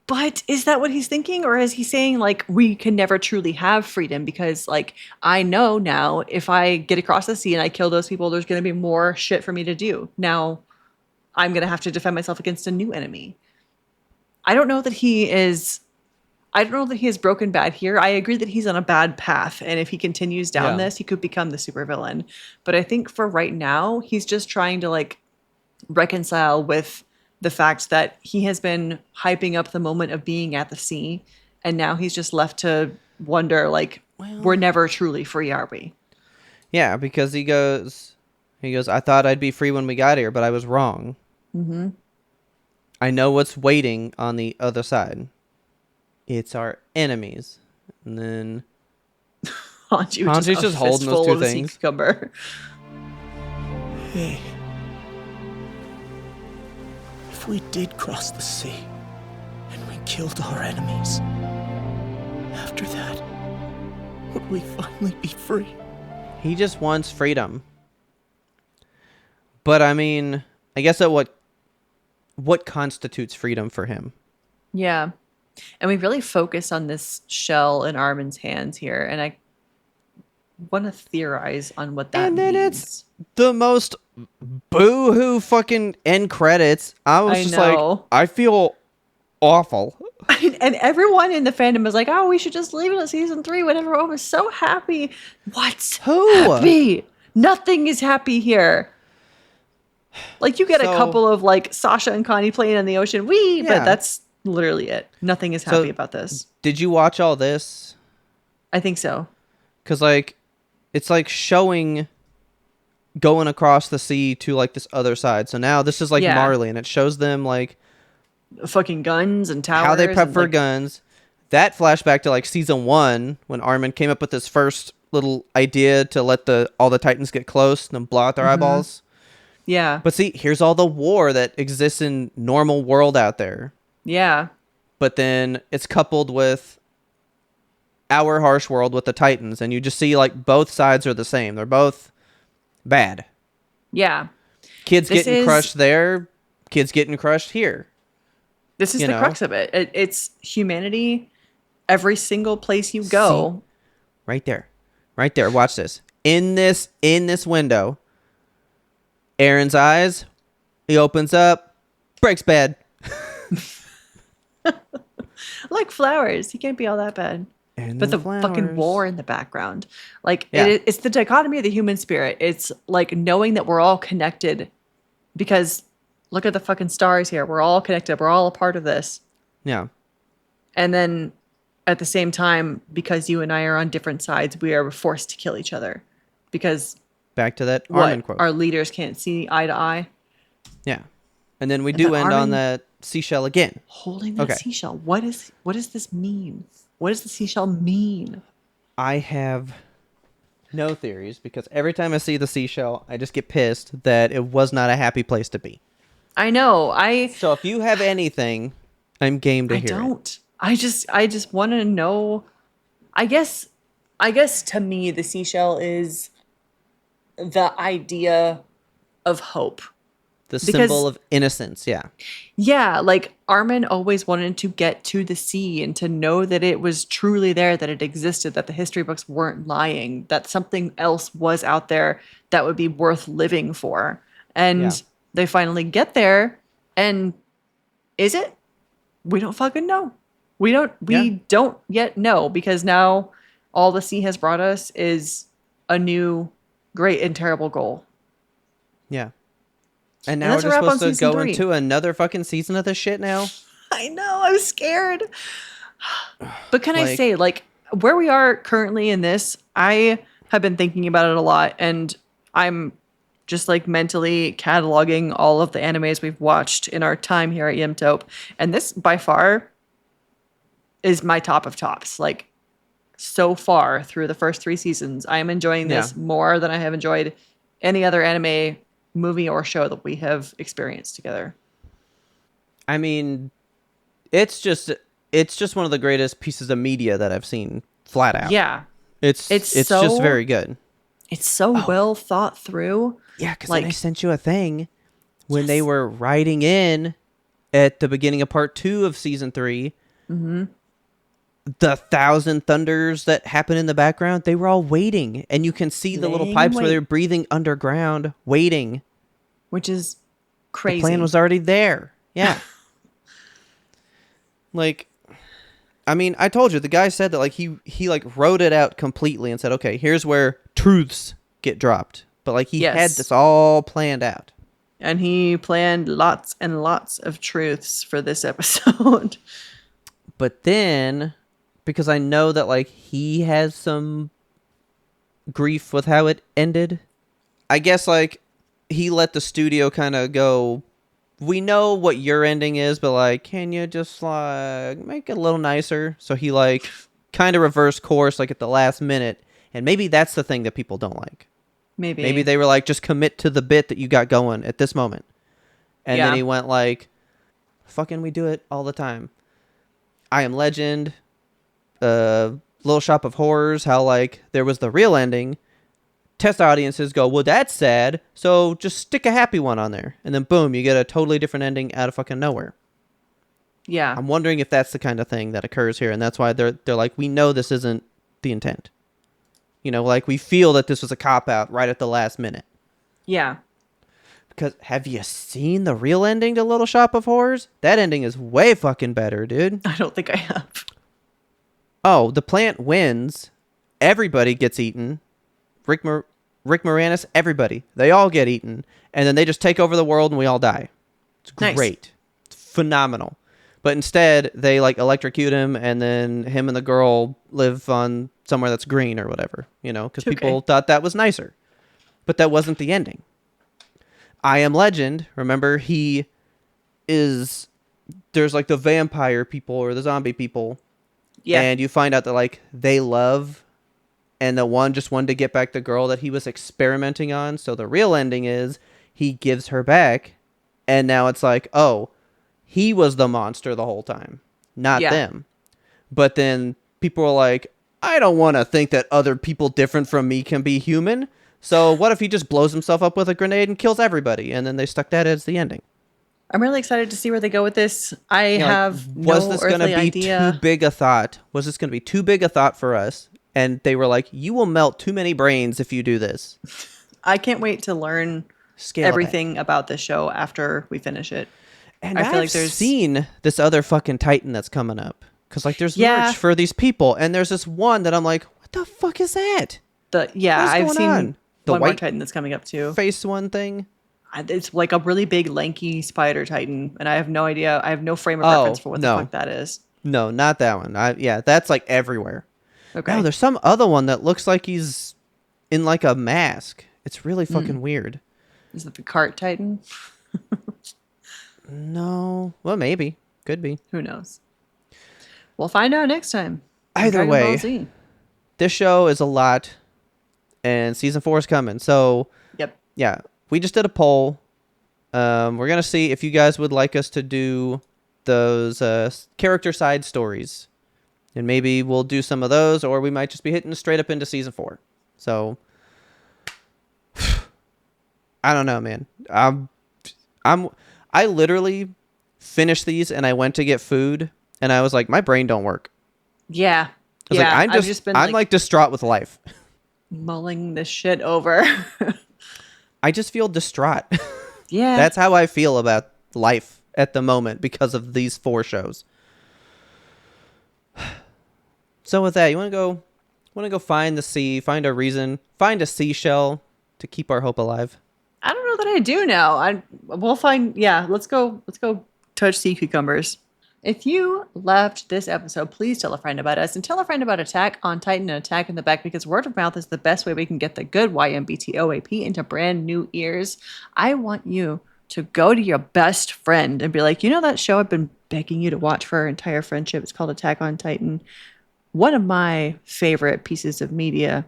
But is that what he's thinking? Or is he saying, like, we can never truly have freedom because, like, I know now if I get across the sea and I kill those people, there's going to be more shit for me to do. Now I'm going to have to defend myself against a new enemy. I don't know that he is broken bad here. I agree that he's on a bad path. And if he continues down Yeah. this, he could become the supervillain. But I think for right now, he's just trying to, like, reconcile with the fact that he has been hyping up the moment of being at the sea, and now he's just left to wonder, like, we're never truly free, are we? Yeah, because he goes, I thought I'd be free when we got here, but I was wrong. Mm-hmm. I know what's waiting on the other side. It's our enemies. And then Hanji's just holding those two things. Cucumber. Hey. If we did cross the sea and we killed our enemies, after that, would we finally be free? he just wants freedom. But I mean, I guess that what constitutes freedom for him? Yeah. And we really focus on this shell in Armin's hands here, and I want to theorize on what that And then means. it's the most boo-hoo fucking end credits. I was I just know. like, I feel awful. And everyone in the fandom is like, oh, we should just leave it at season 3 when everyone was so happy. What's Who? happy? Nothing is happy here. Like, you get a So- couple of, like, Sasha and Connie playing in the ocean. Yeah. But that's literally it. Nothing is happy about this. Did you watch all this? I think so. Because, like, it's like showing going across the sea to, like, this other side. So now this is, like, Yeah. Marley, and it shows them, like, Fucking guns and towers. how they prep and, for like, guns. That flashback to, like, season 1, when Armin came up with his first little idea to let all the Titans get close and then blow out their eyeballs. Yeah. But see, here's all the war that exists in normal world out there. Yeah. But then it's coupled with our harsh world with the Titans, and you just see, like, both sides are the same. They're both bad. Yeah. Kids This getting is- crushed there, kids getting crushed here. This is You the know? crux of it. It's humanity. Every single place you go. Right there. Right there. Watch this. In this window, Aaron's eyes, he opens up, breaks bad. Like flowers. He can't be all that bad. And But the flowers. fucking war in the background. Like, Yeah. it's the dichotomy of the human spirit. It's like knowing that we're all connected because look at the fucking stars here. We're all connected. We're all a part of this. Yeah. And then at the same time, because you and I are on different sides, we are forced to kill each other because Back to that Armin what quote. our leaders can't see eye to eye. Yeah. And then we do then end on Armin- that seashell again. Holding that Okay. seashell. What does this mean? What does the seashell mean? I have no theories because every time I see the seashell, I just get pissed that it was not a happy place to be. I know. So if you have anything, I'm game to I hear it. don't. I just want to know. I guess to me the seashell is the idea of hope. The Because- symbol of innocence, yeah. Yeah, like Armin always wanted to get to the sea and to know that it was truly there, that it existed, that the history books weren't lying, that something else was out there that would be worth living for. And Yeah. they finally get there, and is it? We don't fucking know. We don't yet know because now all the sea has brought us is a new great and terrible goal. Yeah. And now that's we're a just wrap on supposed to season go 3. into another fucking season of this shit now? I know, I'm scared. But can I Like- say, like, where we are currently in this, I have been thinking about it a lot, and I'm just like mentally cataloging all of the animes we've watched in our time here at YMBToAP. And this by far is my top of tops. Like, so far through the first 3 seasons, I am enjoying this Yeah. more than I have enjoyed any other anime, movie, or show that we have experienced together. I mean, it's just one of the greatest pieces of media that I've seen flat out. Yeah. It's It's just so- very good. It's so well thought through. Yeah, because Like- I sent you a thing. when they were riding in at the beginning of part 2 of season 3, the thousand thunders that happen in the background, they were all waiting, and you can see the little Laying pipes in where they're wait. breathing underground, waiting. Which is crazy. The plan was already there. Yeah. Like, I mean, I told you, the guy said that like he like wrote it out completely and said, okay, here's where truths get dropped. But like he had Yes. this all planned out. And he planned lots and lots of truths for this episode. But then, because I know that like he has some grief with how it ended, I guess like he let the studio kind of go, we know what your ending is, but like, can you just like make it a little nicer? So he like kind of reversed course like at the last minute. And maybe that's the thing that people don't like. Maybe they were like, just commit to the bit that you got going at this moment. And then he went like, fucking we do it all the time. I Am Legend, Little Shop of Horrors, how like there was the real ending. Test audiences go, well, that's sad, so just stick a happy one on there. And then boom, you get a totally different ending out of fucking nowhere. Yeah. I'm wondering if that's the kind of thing that occurs here, and that's why they're like, we know this isn't the intent. You know, like we feel that this was a cop-out right at the last minute. Yeah. Because have you seen the real ending to Little Shop of Horrors? That ending is way fucking better, dude. I don't think I have. Oh, the plant wins. Everybody gets eaten. Rick Moranis, everybody. They all get eaten. And then they just take over the world and we all die. It's Nice. great. It's phenomenal. But instead, they like electrocute him, and then him and the girl live on somewhere that's green or whatever, you know, because people thought that was nicer. But that wasn't the ending. I Am Legend, remember, there's like the vampire people or the zombie people. Yeah. And you find out that like they love, and the one just wanted to get back the girl that he was experimenting on. So the real ending is he gives her back, and now it's like, oh, he was the monster the whole time, not them. But then people are like, I don't want to think that other people different from me can be human. So what if he just blows himself up with a grenade and kills everybody? And then they stuck that as the ending. I'm really excited to see where they go with this. I You know, like, have was no this gonna earthly be idea. too big a thought? Was this going to be too big a thought for us? And they were like, you will melt too many brains if you do this. I can't wait to learn Scale it back. everything about this show after we finish it. And I I've feel like there's seen this other fucking Titan that's coming up. Because like there's Yeah. merch for these people. And there's this one that I'm like, what the fuck is that? What is I've going seen on? The one more white Titan that's coming up too. face one thing? It's like a really big, lanky spider Titan, and I have no idea. I have no frame of Oh, reference for what no. the fuck that is. No, not that one. Yeah, that's like everywhere. Okay. No, there's some other one that looks like he's in like a mask. It's really Hmm. fucking weird. Is it the cart Titan? No. Well, maybe. Could be. Who knows? We'll find out next time. on Either Dragon way. Ball Z. This show is a lot, and season 4 is coming. So, Yep. yeah, we just did a poll. We're going to see if you guys would like us to do those character side stories. And maybe we'll do some of those, or we might just be hitting straight up into season 4. So, I don't know, man. I literally finished these, and I went to get food, and I was like, my brain don't work. Yeah. I was Yeah. like, I've just been I'm like distraught with life. mulling this shit over. I just feel distraught. Yeah. That's how I feel about life at the moment because of these 4 shows. So with that, you want to go find the sea, find a reason, find a seashell to keep our hope alive. I don't know that I do now. We'll find. Yeah. Let's go touch sea cucumbers. If you loved this episode, please tell a friend about us and tell a friend about Attack on Titan and Attack in the Back, because word of mouth is the best way we can get the good YMBToAP into brand new ears. I want you to go to your best friend and be like, you know that show I've been begging you to watch for our entire friendship? It's called Attack on Titan. One of my favorite pieces of media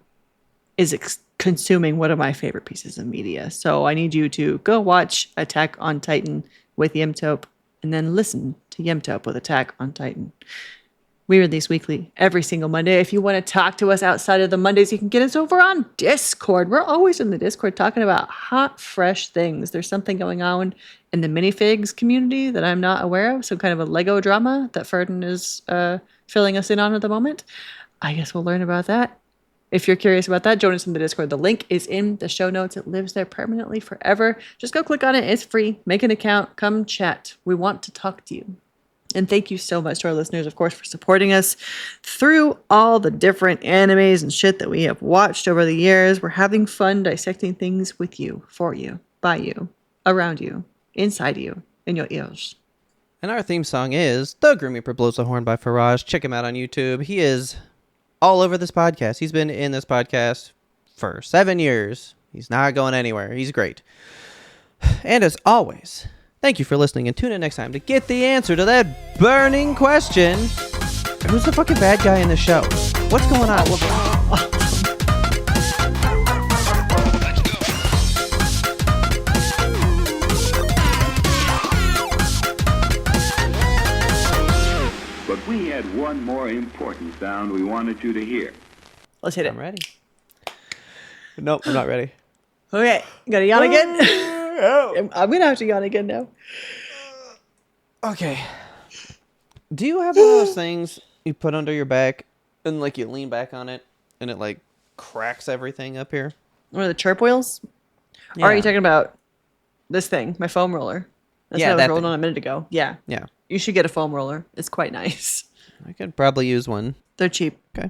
is consuming one of my favorite pieces of media. So I need you to go watch Attack on Titan with YMBToAP and then listen to YMBToAP with Attack on Titan. We release weekly every single Monday. If you want to talk to us outside of the Mondays, you can get us over on Discord. We're always in the Discord talking about hot, fresh things. There's something going on in the minifigs community that I'm not aware of. Some kind of a Lego drama that Ferdin is filling us in on at the moment. I guess we'll learn about that. If you're curious about that, join us in the Discord. The link is in the show notes. It lives there permanently forever. Just go click on it. It's free. Make an account. Come chat. We want to talk to you. And thank you so much to our listeners, of course, for supporting us through all the different animes and shit that we have watched over the years. We're having fun dissecting things with you, for you, by you, around you, inside you, in your ears. And our theme song is The Grim Reaper Blows the Horn by Faraj. Check him out on YouTube. He is all over this podcast. He's been in this podcast for 7 years. He's not going anywhere. He's great. And as always, thank you for listening, and tune in next time to get the answer to that burning question. Who's the fucking bad guy in the show? What's going on? But we had one more important sound we wanted you to hear. Let's hit it. I'm ready. Nope, I'm not ready. Okay, you gotta yawn again? I'm gonna have to yawn again now. Okay. Do you have one of those things you put under your back and like you lean back on it and it like cracks everything up here? What are the chirp wheels? Or are you talking about this thing, my foam roller? That's Yeah, what I was that rolling thing. on a minute ago. Yeah. Yeah. You should get a foam roller. It's quite nice. I could probably use one. They're cheap. Okay.